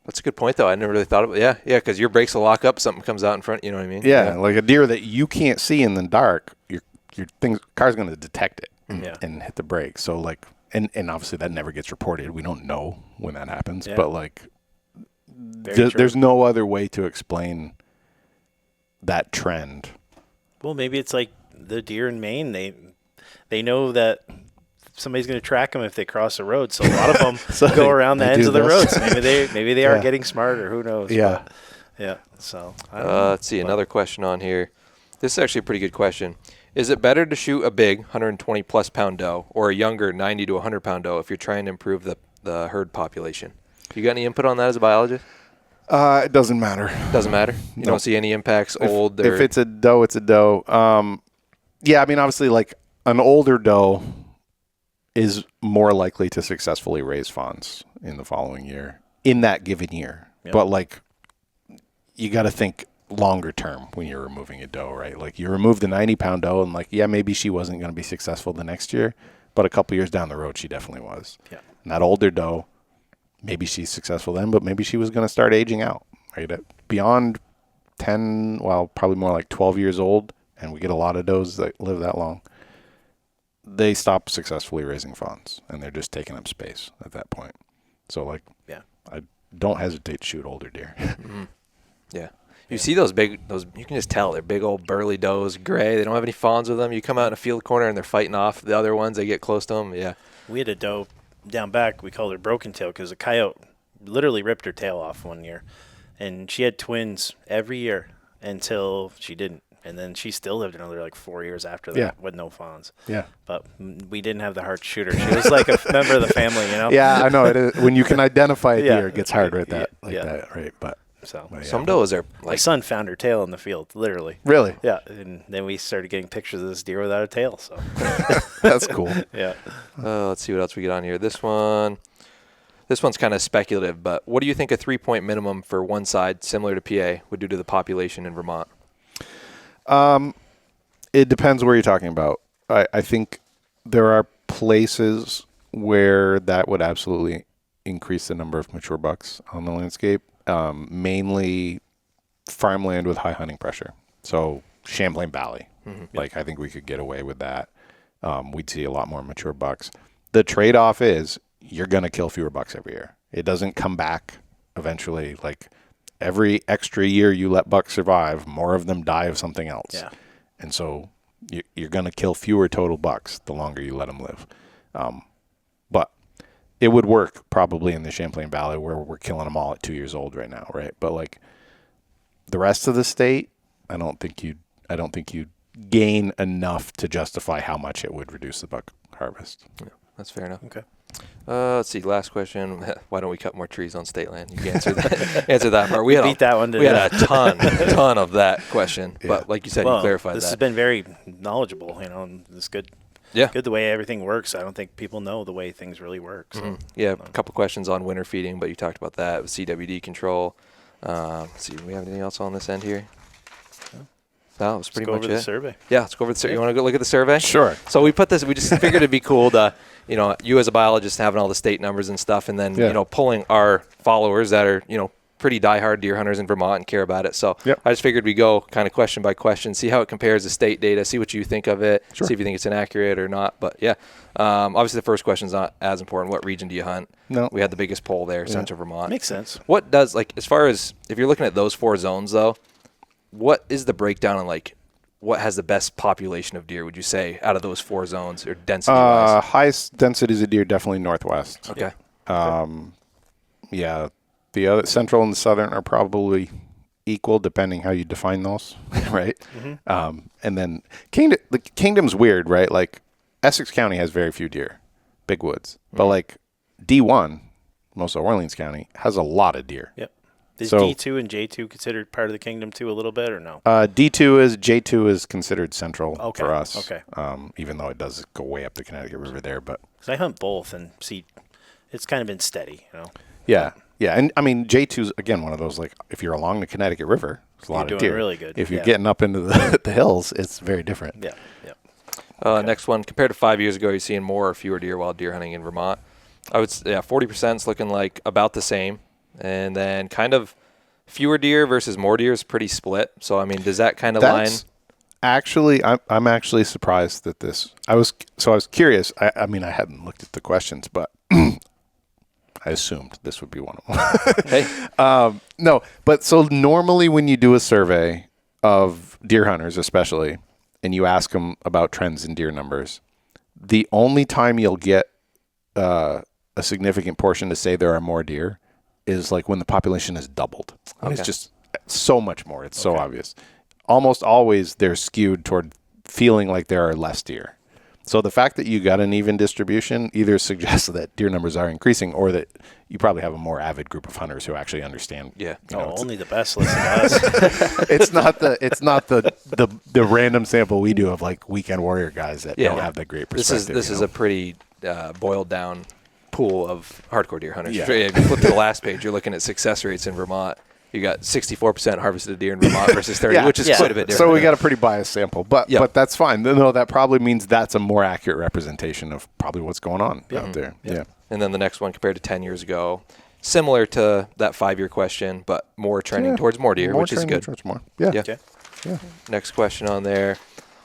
A: That's a good point, though. I never really thought of it. Yeah, because your brakes will lock up, something comes out in front, you know what I mean?
B: Yeah, like a deer that you can't see in the dark, your car's going to detect it and hit the brake. So, and obviously that never gets reported. We don't know when that happens, but, there's no other way to explain that trend.
C: Well, maybe it's like the deer in Maine. They know that somebody's going to track them if they cross the road. So a lot of them go around the ends of the roads. Maybe they are getting smarter. Who knows?
B: Yeah.
C: But, yeah. So I don't know.
A: Let's see, another question on here. This is actually a pretty good question. Is it better to shoot a big 120 plus pound doe or a younger 90 to 100 pound doe if you're trying to improve the herd population? You got any input on that as a biologist?
B: It doesn't matter.
A: Doesn't matter? You don't see any impacts old?
B: If it's a doe, it's a doe. Yeah, I mean, obviously, like an older doe is more likely to successfully raise fawns in the following year, in that given year. Yep. But, like, you got to think longer term when you're removing a doe, right? Like, you remove the 90-pound doe and, like, yeah, maybe she wasn't going to be successful the next year, but a couple years down the road, she definitely was. Yeah. And that older doe, maybe she's successful then, but maybe she was going to start aging out, right? Beyond 10, well, probably more like 12 years old, and we get a lot of does that live that long, they stop successfully raising fawns, and they're just taking up space at that point. So, like, yeah, I don't hesitate to shoot older deer.
A: Mm-hmm. Yeah. You see those you can just tell they're big old burly does, gray. They don't have any fawns with them. You come out in a field corner and they're fighting off the other ones. They get close to them. Yeah.
C: We had a doe down back. We called her broken tail because a coyote literally ripped her tail off one year. And she had twins every year until she didn't. And then she still lived another like 4 years after that with no fawns. Yeah. But we didn't have the heart to shoot her. She was like a member of the family, you know?
B: Yeah, I know. It is. When you can identify a deer, it gets hard with that. That, right? But
A: some does are like...
C: My son found her tail in the field, literally.
B: Really?
C: Yeah. And then we started getting pictures of this deer without a tail. So
B: that's cool.
C: Yeah.
A: Let's see what else we get on here. This one's kind of speculative, but what do you think a 3-point minimum for one side, similar to PA, would do to the population in Vermont?
B: It depends where you're talking about. I think there are places where that would absolutely increase the number of mature bucks on the landscape. Mainly farmland with high hunting pressure. So Champlain Valley, I think we could get away with that. We'd see a lot more mature bucks. The trade-off is you're going to kill fewer bucks every year. It doesn't come back eventually. Like every extra year you let bucks survive, more of them die of something else. Yeah. And so you're going to kill fewer total bucks the longer you let them live. But it would work probably in the Champlain Valley where we're killing them all at 2 years old right now, right? But like the rest of the state, I don't think you'd gain enough to justify how much it would reduce the buck harvest.
A: Yeah, that's fair enough.
C: Okay.
A: Let's see. Last question. Why don't we cut more trees on state land? You can answer that. Answer that part. We
C: beat that one.
A: We had a ton of that question, but like you said, you clarified
C: this
A: that.
C: Has been very knowledgeable. You know, and it's good. Yeah, good the way everything works. I don't think people know the way things really work. So.
A: Yeah, a couple questions on winter feeding, but you talked about that with CWD control. Let's see. Do we have anything else on this end here? No, it's pretty much it.
C: Let's go over the survey.
A: Yeah, let's go over the survey. You want to go look at the survey?
B: Sure.
A: So we put this. We just figured it'd be cool to, you as a biologist having all the state numbers and stuff, and then pulling our followers that are pretty diehard deer hunters in Vermont and care about it. So I just figured we'd go kind of question by question, see how it compares to state data, see what you think of it, see if you think it's inaccurate or not. But yeah, obviously the first question is not as important. What region do you hunt? No. We had the biggest poll there, Central Vermont.
C: Makes sense.
A: What does, as far as, if you're looking at those 4 zones though, what is the breakdown on what has the best population of deer, would you say, out of those 4 zones or density-wise?
B: Highest densities of deer, definitely northwest.
A: Okay.
B: Yeah. The other central and the southern are probably equal, depending how you define those, right? Mm-hmm. And then the kingdom's weird, right? Like Essex County has very few deer, big woods, but like D1, most of Orleans County, has a lot of deer.
C: Yep. Is D2 and J2 considered part of the kingdom too, a little bit, or no?
B: J2 is considered central for us.
C: Okay.
B: Even though it does go way up the Connecticut River there, but
C: because I hunt both and see, it's kind of been steady,
B: Yeah. Yeah, and I mean J2's again one of those, like, if you're along the Connecticut River, there's a lot of deer.
C: Really good.
B: If you're getting up into the hills, it's very different.
C: Yeah. Yeah.
A: Next one, compared to 5 years ago, you're seeing more or fewer deer while deer hunting in Vermont. I would say 40% is looking like about the same, and then kind of fewer deer versus more deer is pretty split. So I mean, does that kind of line?
B: Actually, I'm actually surprised that this. I was curious. I mean, I hadn't looked at the questions, but. I assumed this would be one of them.
A: Hey.
B: No, but so normally when you do a survey of deer hunters especially, and you ask them about trends in deer numbers, the only time you'll get a significant portion to say there are more deer is like when the population has doubled. And it's just so much more. It's so obvious. Almost always they're skewed toward feeling like there are less deer. So the fact that you got an even distribution either suggests that deer numbers are increasing or that you probably have a more avid group of hunters who actually understand.
A: Yeah.
C: Only the best listen to us.
B: It's not the random sample we do of like weekend warrior guys that don't have that great perspective.
A: This is a pretty boiled down pool of hardcore deer hunters. Yeah. If you flip to the last page, you're looking at success rates in Vermont. You got 64% harvested deer in Vermont versus 30, which is quite a bit different.
B: So we got a pretty biased sample, but that's fine. No, that probably means that's a more accurate representation of probably what's going on out there. Yeah.
A: And then the next one compared to 10 years ago, similar to that 5-year question, but more trending towards more deer, which is good.
B: Towards more. Yeah.
A: Next question on there.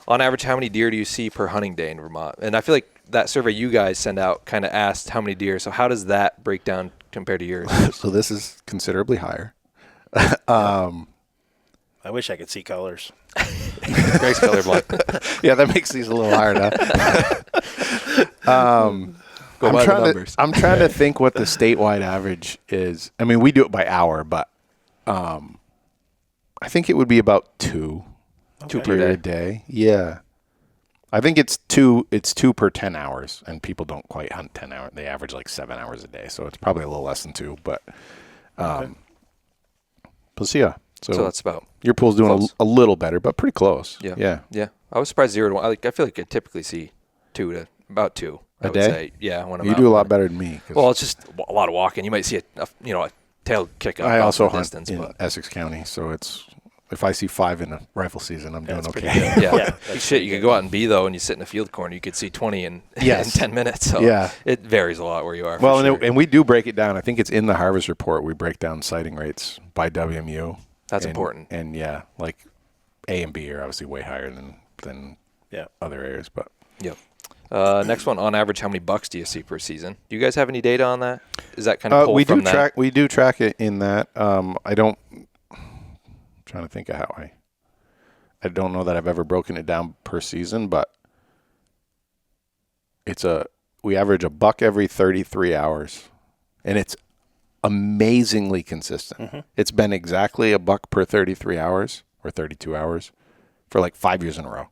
A: On average, how many deer do you see per hunting day in Vermont? And I feel like that survey you guys send out kind of asked how many deer. So how does that break down compared to yours?
B: So this is considerably higher.
C: I wish I could see colors.
A: Greg's colorblind.
B: Yeah, that makes these a little higher now. I'm trying to think what the statewide average is. I mean, we do it by hour, but I think it would be about 2 per day. Yeah. I think it's two per 10 hours, and people don't quite hunt 10 hours. They average like 7 hours a day, so it's probably a little less than 2, but so
A: that's about
B: your pool's doing a little better, but pretty close.
A: Yeah. I was surprised 0 to 1. I feel like I typically see 2 to about 2
B: a day.
A: Say. Yeah, when I'm
B: you do a lot better than me.
A: Well, it's just a lot of walking. You might see a tail kick up.
B: I also hunt
A: distance,
B: in Essex County, so it's if I see 5 in a rifle season, I'm doing okay.
A: Yeah. Shit, you could go out and be though, and you sit in a field corner, you could see 20 in 10 minutes. So it varies a lot where you are.
B: Well, and we do break it down. I think it's in the harvest report. We break down sighting rates by WMU.
A: That's important.
B: And like A and B are obviously way higher than other areas. But
A: next one, on average, how many bucks do you see per season? Do you guys have any data on that? Is that kind of pulled from that?
B: We do track it in that. I'm trying to think of how I don't know that I've ever broken it down per season, but we average a buck every 33 hours, and it's amazingly consistent. Mm-hmm. It's been exactly a buck per 33 hours or 32 hours for like 5 years in a row.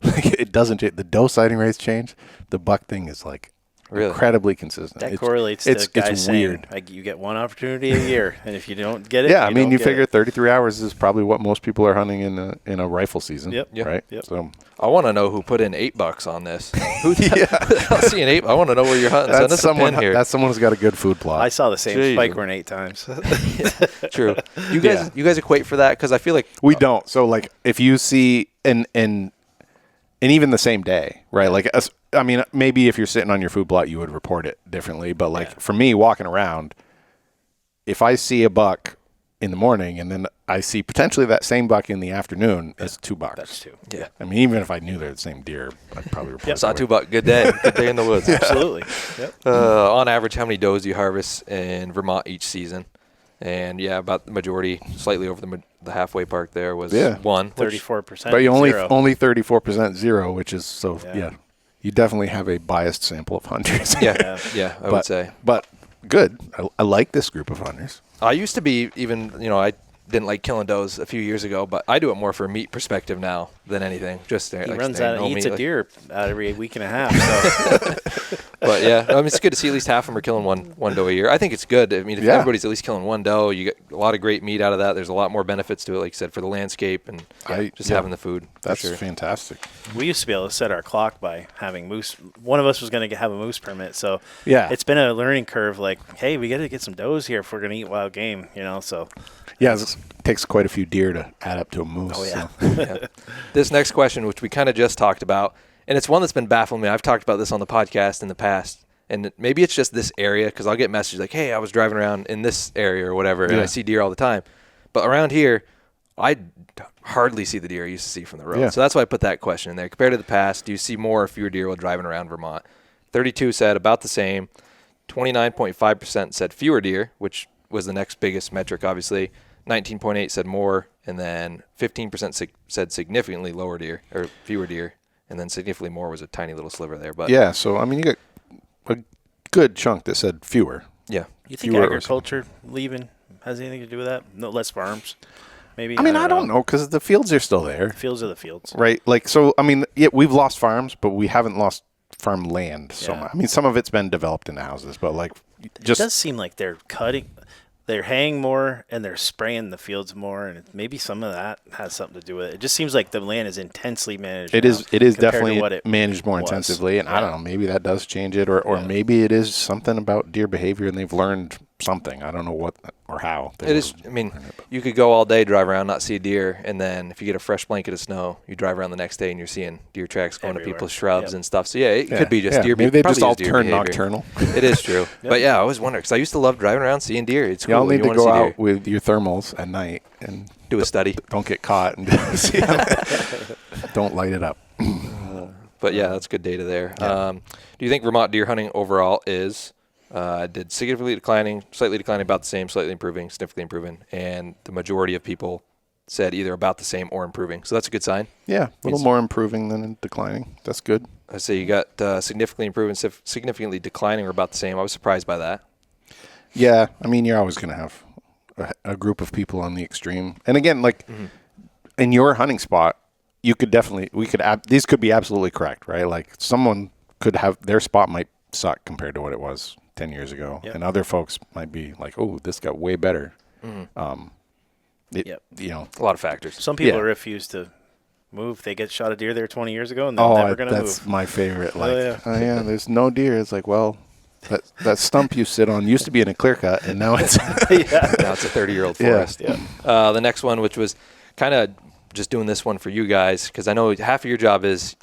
B: It doesn't change. The doe sighting rates change. The buck thing is like incredibly consistent.
C: That correlates to guys saying like you get one opportunity a year, and if you don't get it,
B: you figure 33 hours is probably what most people are hunting in a rifle season. Yep. Right.
C: Yep.
B: So
A: I want to know who put in $8 on this. I'll see an 8. I want to know where you're hunting. Send us
B: someone
A: a pin here.
B: That's someone who's got a good food plot.
C: I saw the same spike run 8 times.
A: True. You guys equate for that because I feel like
B: we don't. So like if you see and even the same day, right? Like I mean, maybe if you're sitting on your food plot, you would report it differently. But like for me, walking around, if I see a buck in the morning and then I see potentially that same buck in the afternoon, it's 2 bucks.
C: That's 2.
A: Yeah.
B: I mean, even if I knew they're the same deer, I'd probably report it.
A: Saw 2 buck. Good day. Good day in the woods.
C: Absolutely. Yep.
A: On average, how many does do you harvest in Vermont each season? And about the majority, slightly over the halfway mark there was 1.
C: 34%.
B: But you only 34% 0, which is you definitely have a biased sample of hunters.
A: I would say.
B: But good. I like this group of hunters.
A: I used to be I didn't like killing does a few years ago, but I do it more for a meat perspective now than anything. Just
C: he runs out and eats a deer out every week and a half. So.
A: But it's good to see at least half of them are killing one doe a year. I think it's good. I mean, if everybody's at least killing one doe, you get a lot of great meat out of that. There's a lot more benefits to it, like you said, for the landscape and having the food.
B: That's fantastic.
C: We used to be able to set our clock by having moose. One of us was going to have a moose permit, so it's been a learning curve. Like, hey, we got to get some does here if we're going to eat wild game, So
B: it takes quite a few deer to add up to a moose.
C: Oh yeah.
B: So.
A: This next question, which we kind of just talked about. And it's one that's been baffling me. I've talked about this on the podcast in the past. And maybe it's just this area because I'll get messages like, hey, I was driving around in this area or whatever, and I see deer all the time. But around here, I hardly see the deer I used to see from the road. Yeah. So that's why I put that question in there. Compared to the past, do you see more or fewer deer while driving around Vermont? 32 said about the same. 29.5% said fewer deer, which was the next biggest metric, obviously. 19.8 said more. And then 15% said significantly lower deer or fewer deer. and then significantly more was a tiny little sliver there. But
B: yeah, so I mean, you got a good chunk that said fewer.
A: yeah.
C: You think
B: fewer
C: agriculture leaving has anything to do with that? No, less farms, maybe.
B: I mean, I don't know because the fields are still there,
C: Fields are the fields,
B: right? Like, so I mean, yeah, we've lost farms, but we haven't lost farmland so
C: Yeah.
B: much. I mean, some of it's been developed into houses, but like,
C: It
B: just
C: does seem like they're haying more and they're spraying the fields more, and maybe some of that has something to do with it. It just seems like the land is intensely managed.
B: It
C: now
B: is
C: compared to
B: definitely
C: what it
B: managed more
C: was.
B: intensively, and I
C: Yeah.
B: don't know, maybe that does change it, or maybe it is something about deer behavior, and they've learned something. I don't know what or how.
A: It is. I mean, you could go all day, drive around, not see a deer, and then if you get a fresh blanket of snow, you drive around the next day and you're seeing deer tracks going
C: Everywhere.
A: to people's shrubs
C: Yep.
A: and stuff. So yeah, it could be just deer.
B: Maybe they
A: probably
B: just all
A: is deer
B: turn
A: behavior.
B: nocturnal.
A: It is true. But yeah, I always wonder because I used to love driving around seeing deer. It's cool.
B: Y'all
A: when
B: need
A: you
B: to
A: wanna
B: go
A: see
B: out
A: deer.
B: with your thermals at night and
A: Do a study.
B: don't get caught and see them. Don't light it up.
A: But yeah, that's good data there.
B: Yeah.
A: Do you think Vermont deer hunting overall is did significantly declining, slightly declining, about the same, slightly improving, significantly improving, and the majority of people said either about the same or improving. So that's a good sign.
B: Yeah, a little more improving than declining. That's good.
A: I say you got significantly improving, significantly declining, or about the same. I was surprised by that.
B: Yeah, I mean, you're always going to have a group of people on the extreme. And again, like in your hunting spot, you could definitely, these could be absolutely correct, right? Like someone could have, their spot might suck compared to what it was 10 years ago.
C: Yep.
B: And other folks might be like, oh, this got way better.
C: Yep.
B: You know,
A: A lot of factors.
C: Some people
B: Yeah.
C: refuse to move. They get shot a deer there 20 years ago, and they're never going to
B: that's
C: move.
B: my favorite. Like,
C: yeah.
B: oh yeah, there's no deer. It's like, well, that stump you sit on used to be in a clear cut, and now it's
A: Now it's a 30-year-old
B: Yeah.
A: forest.
C: Yeah.
A: The next one, which was kind of just doing this one for you guys, because I know half of your job is,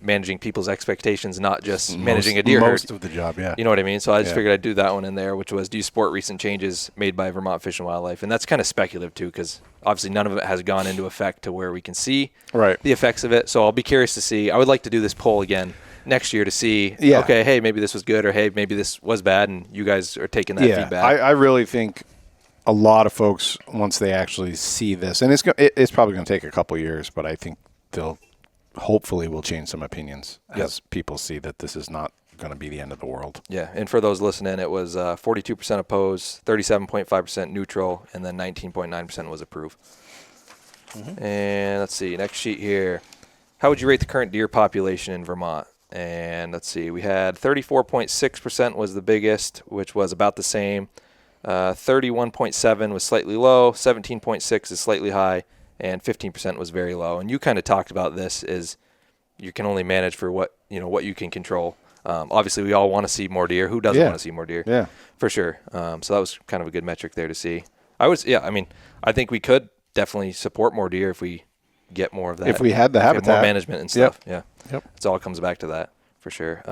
A: managing people's expectations, not just managing a deer
B: most
A: herd.
B: of the job. Yeah,
A: You know what I mean? So I just
B: Yeah.
A: figured I'd do that one in there, which was, do you support recent changes made by Vermont Fish and Wildlife? And that's kind of speculative, too, because obviously none of it has gone into effect to where we can see
B: Right.
A: the effects of it. So I'll be curious to see. I would like to do this poll again next year to see,
B: Yeah.
A: okay, hey, maybe this was good, or hey, maybe this was bad, and you guys are taking that feedback.
B: I really think a lot of folks, once they actually see this, and it's probably going to take a couple years, but I think they'll hopefully will change some opinions as people see that this is not going to be the end of the world.
A: Yeah, and for those listening, it was 42% opposed, 37.5% neutral, and then 19.9% was approve. And let's see, next sheet here. How would you rate the current deer population in Vermont? And let's see, we had 34.6% was the biggest, which was about the same. 31.7 was slightly low, 17.6 is slightly high, and 15% was very low. And you kind of talked about this is you can only manage for what you can control. Obviously, we all want to see more deer. Who doesn't
B: Yeah.
A: want to see more deer?
B: Yeah.
A: For sure. So that was kind of a good metric there to see. I think we could definitely support more deer if we get more of that.
B: If we had the
A: If we
B: habitat.
A: more management and stuff. Yeah.
B: Yep.
A: It's all comes back to that for sure.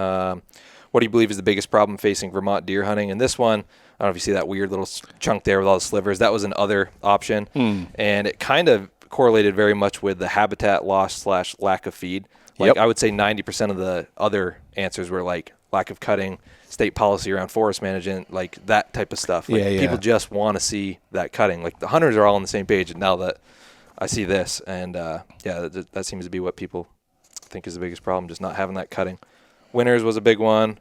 A: What do you believe is the biggest problem facing Vermont deer hunting? And this one, I don't know if you see that weird little chunk there with all the slivers. That was an other option. And it kind of correlated very much with the habitat loss / lack of feed. Like
B: Yep.
A: I would say 90% of the other answers were like lack of cutting, state policy around forest management, like that type of stuff. Like
B: Yeah.
A: people just want to see that cutting. Like the hunters are all on the same page now that I see this. And that seems to be what people think is the biggest problem, just not having that cutting. Winters was a big one.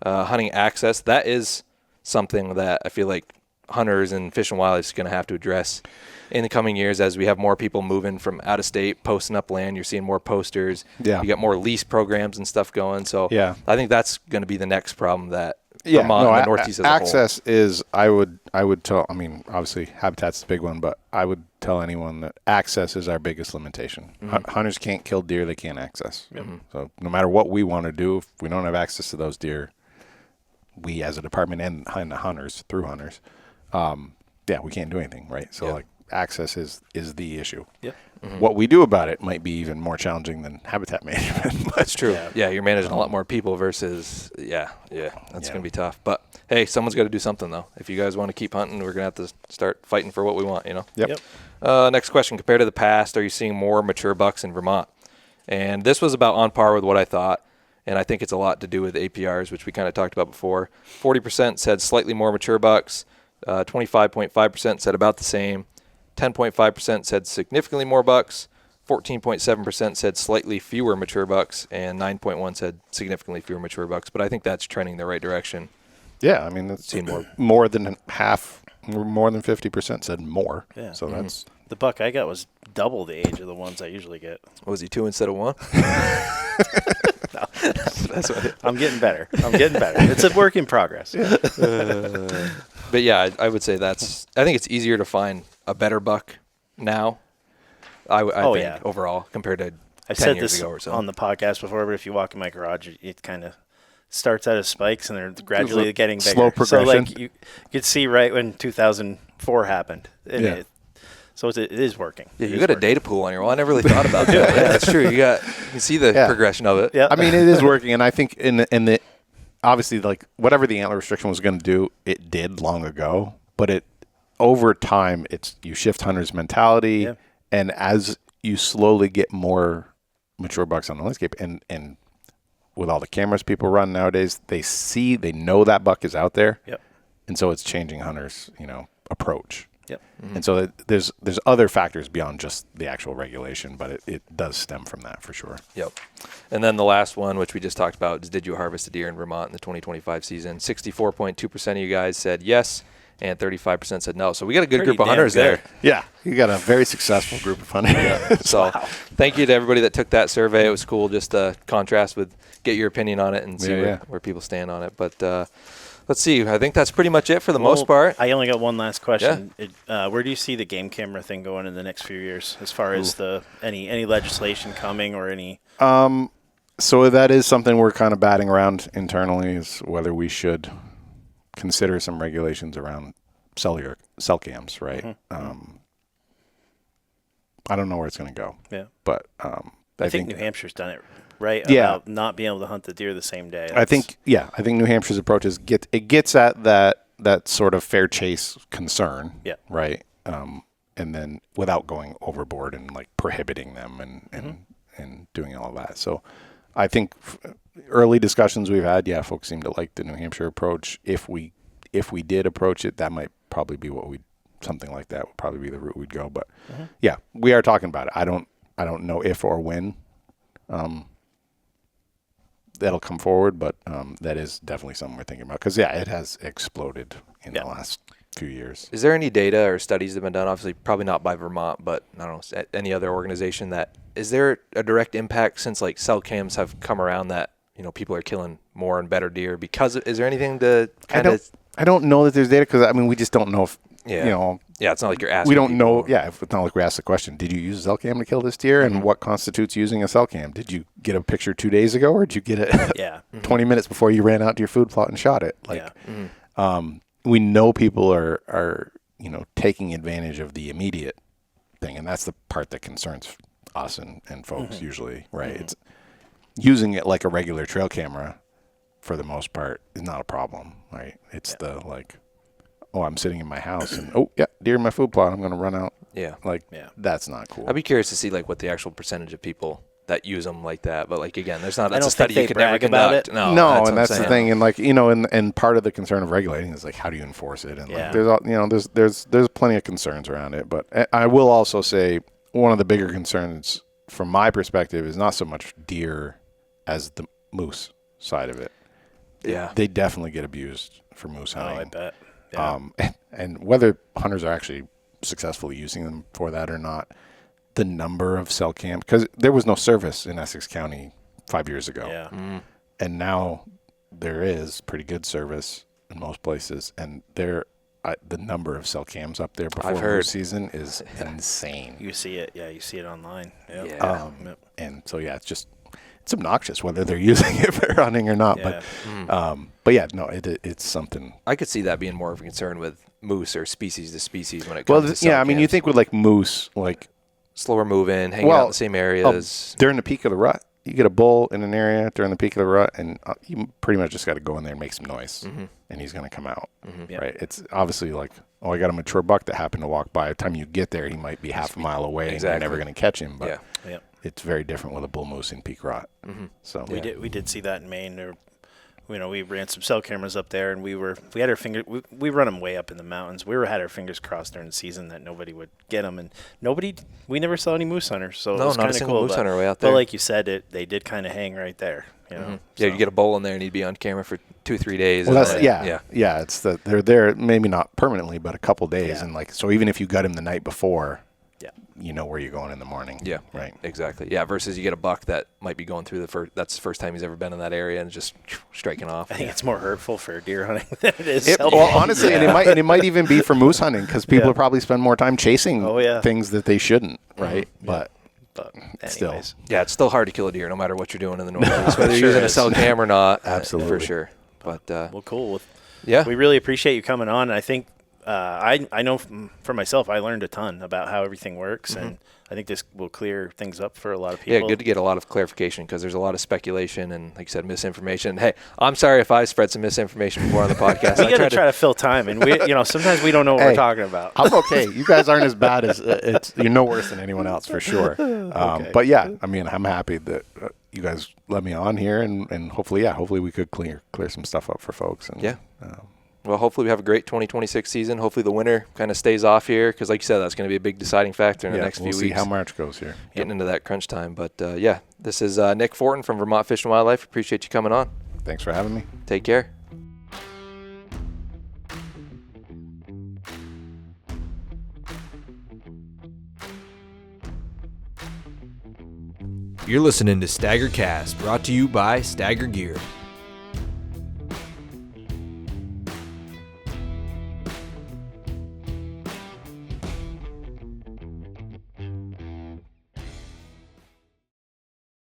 A: Hunting access, that is something that I feel like hunters and Fish and Wildlife is going to have to address in the coming years as we have more people moving from out of state, posting up land. You're seeing more posters.
B: Yeah.
A: You got more lease programs and stuff going. So
B: Yeah.
A: I think that's going to be the next problem that
B: Yeah,
A: Vermont and the Northeast as a whole.
B: access is, I would tell, I mean, obviously habitat's the big one, but I would tell anyone that access is our biggest limitation. Hunters can't kill deer they can't access. So no matter what we want to do, if we don't have access to those deer, we as a department and the hunters, through hunters, we can't do anything, right? So like access is the issue.
C: Yeah.
B: What we do about it might be even more challenging than habitat management.
A: That's true. Yeah, you're managing a lot more people versus, that's going to be tough. But, hey, someone's got to do something, though. If you guys want to keep hunting, we're going to have to start fighting for what we want,
B: Yep.
A: Next question. Compared to the past, are you seeing more mature bucks in Vermont? And this was about on par with what I thought, and I think it's a lot to do with APRs, which we kind of talked about before. 40% said slightly more mature bucks. 25.5% said about the same. 10.5% said significantly more bucks. 14.7% said slightly fewer mature bucks, and 9.1 said significantly fewer mature bucks. But I think that's trending the right direction.
B: Yeah, I mean, it's
A: Seen
B: more than half, more than 50% said more.
C: Yeah.
B: So that's
C: The buck I got was double the age of the ones I usually get.
A: Was he 2 instead of 1?
C: No. I'm getting better. It's a work in progress.
A: But yeah, I would say I think it's easier to find a better buck now. I think overall compared to
C: I've
A: 10
C: said
A: years
C: this
A: ago or so.
C: on the podcast before, but if you walk in my garage, it kind of starts out as spikes and they're gradually getting bigger.
B: slow progression.
C: So like you could see right when 2004 happened. And so it is working.
A: Yeah, you got a data pool on your wall. I never really thought about that. Yeah, that's true. You can see the progression of it.
C: Yeah.
B: I mean, it is working, and I think in the obviously, like, whatever the antler restriction was going to do, it did long ago. But it over time, you shift hunters' mentality, and as you slowly get more mature bucks on the landscape, and with all the cameras people run nowadays, they know that buck is out there, and so it's changing hunters' approach.
C: Yep.
B: Mm-hmm. And so there's other factors beyond just the actual regulation, but it does stem from that for sure.
A: Yep. And then the last one, which we just talked about, is did you harvest a deer in Vermont in the 2025 season? 64.2% of you guys said yes, and 35% said no. So we got a good group of hunters there.
B: Yeah, you got a very successful group of hunters.
A: So thank you to everybody that took that survey. It was cool just to contrast with, get your opinion on it and see where people stand on it. But let's see. I think that's pretty much it for the most part.
C: I only got one last question. Yeah. Where do you see the game camera thing going in the next few years, as far as any legislation coming or any?
B: So that is something we're kind of batting around internally, is whether we should consider some regulations around cell cams, right?
C: Mm-hmm.
B: I don't know where it's going to go.
C: Yeah,
B: but
C: I think New Hampshire's done it right.
B: Yeah.
C: About not being able to hunt the deer the same day.
B: I think New Hampshire's approach gets at that sort of fair chase concern.
C: Yeah.
B: Right. And then without going overboard and like prohibiting them and doing all of that. So I think early discussions we've had, folks seem to like the New Hampshire approach. If we did approach it, that might probably be something like that would probably be the route we'd go. But we are talking about it. I don't know if or when that'll come forward, but that is definitely something we're thinking about, because it has exploded in the last few years.
A: Is there any data or studies that have been done? Obviously, probably not by Vermont, but I don't know, any other organization is there a direct impact since like cell cams have come around that people are killing more and better deer because is there anything to kind of?
B: I don't know that there's data, because I mean we just don't know if
A: it's not like you're asking.
B: We don't know. Yeah, if it's not like we asked the question, did you use a cell cam to kill this deer, and what constitutes using a cell cam? Did you get a picture 2 days ago, or did you get it 20 minutes before you ran out to your food plot and shot it? We know people are taking advantage of the immediate thing, and that's the part that concerns us and folks usually, right? It's using it like a regular trail camera for the most part is not a problem, right? It's I'm sitting in my house and deer in my food plot, I'm going to run out. That's not cool.
A: I'd be curious to see like what the actual percentage of people that use them like that, but like again, that's
C: a
A: study you could never conduct.
B: No, and that's the thing, and and part of the concern of regulating is like how do you enforce it, and there's plenty of concerns around it. But I will also say one of the bigger concerns from my perspective is not so much deer as the moose side of it.
A: Yeah,
B: they definitely get abused for moose hunting.
C: Oh, I bet. Yeah.
B: And whether hunters are actually successfully using them for that or not, the number of cell cams, because there was no service in Essex County 5 years ago.
C: Yeah.
B: And now there is pretty good service in most places, and the number of cell cams up there before moose season is insane.
C: You see it. Yeah, you see it online. Yep.
A: Yeah.
B: And so, it's obnoxious whether they're using it for hunting or not.
C: Yeah.
B: But it's something.
A: I could see that being more of a concern with moose or species to species when it comes to cell
B: I mean, you think with like moose, like
A: slower moving, hanging out in the same areas.
B: During the peak of the rut, you get a bull in an area during the peak of the rut, and you pretty much just got to go in there and make some noise, and he's going to come out, right? It's obviously like, I got a mature buck that happened to walk by. By the time you get there, he might be half a mile away, and you're never going to catch him. But it's very different with a bull moose in peak rut. So
C: we did see that in Maine. we ran some cell cameras up there, and we had our we run them way up in the mountains. Had our fingers crossed during the season that nobody would get them, and we never saw any moose hunters. So
A: no,
C: it was
A: not a
C: kind of
A: single
C: cool.
A: moose hunter way out there.
C: But like you said, they did kind of hang right there.
A: Yeah, you get a bull in there and he'd be on camera for 2-3 days.
B: Well, that's yeah. It's that they're there, maybe not permanently, but a couple days, and like so even if you got him the night before, you know where you're going in the morning.
A: Yeah,
B: right.
A: Exactly. Yeah, versus you get a buck that might be going through that's the first time he's ever been in that area and just striking off.
C: I think it's more hurtful for deer hunting than it is.
B: Well, honestly, and it might even be for moose hunting because people probably spend more time chasing things that they shouldn't, right?
A: Mm-hmm.
C: But
B: still,
A: it's still hard to kill a deer no matter what you're doing in the Northeast, whether you're using a cell cam or not.
B: Absolutely,
A: for sure. But
C: well, cool.
A: Yeah,
C: we really appreciate you coming on. I think I know for myself, I learned a ton about how everything works, and I think this will clear things up for a lot of people.
A: Yeah, good to get a lot of clarification because there's a lot of speculation and, like you said, misinformation. Hey, I'm sorry if I spread some misinformation before on the podcast.
C: We got to try to fill time, and we, sometimes we don't know what we're talking about.
B: I'm okay. You guys aren't as bad as you're no worse than anyone else for sure. Okay. But yeah, I mean, I'm happy that you guys let me on here, and hopefully we could clear some stuff up for folks. And,
A: well, hopefully we have a great 2026 season. Hopefully the winter kind of stays off here because, like you said, that's going to be a big deciding factor in the next few weeks.
B: We'll see how March goes here.
A: Getting into that crunch time. But, this is Nick Fortin from Vermont Fish and Wildlife. Appreciate you coming on.
B: Thanks for having me.
A: Take care.
D: You're listening to Stagger Cast, brought to you by Stagger Gear.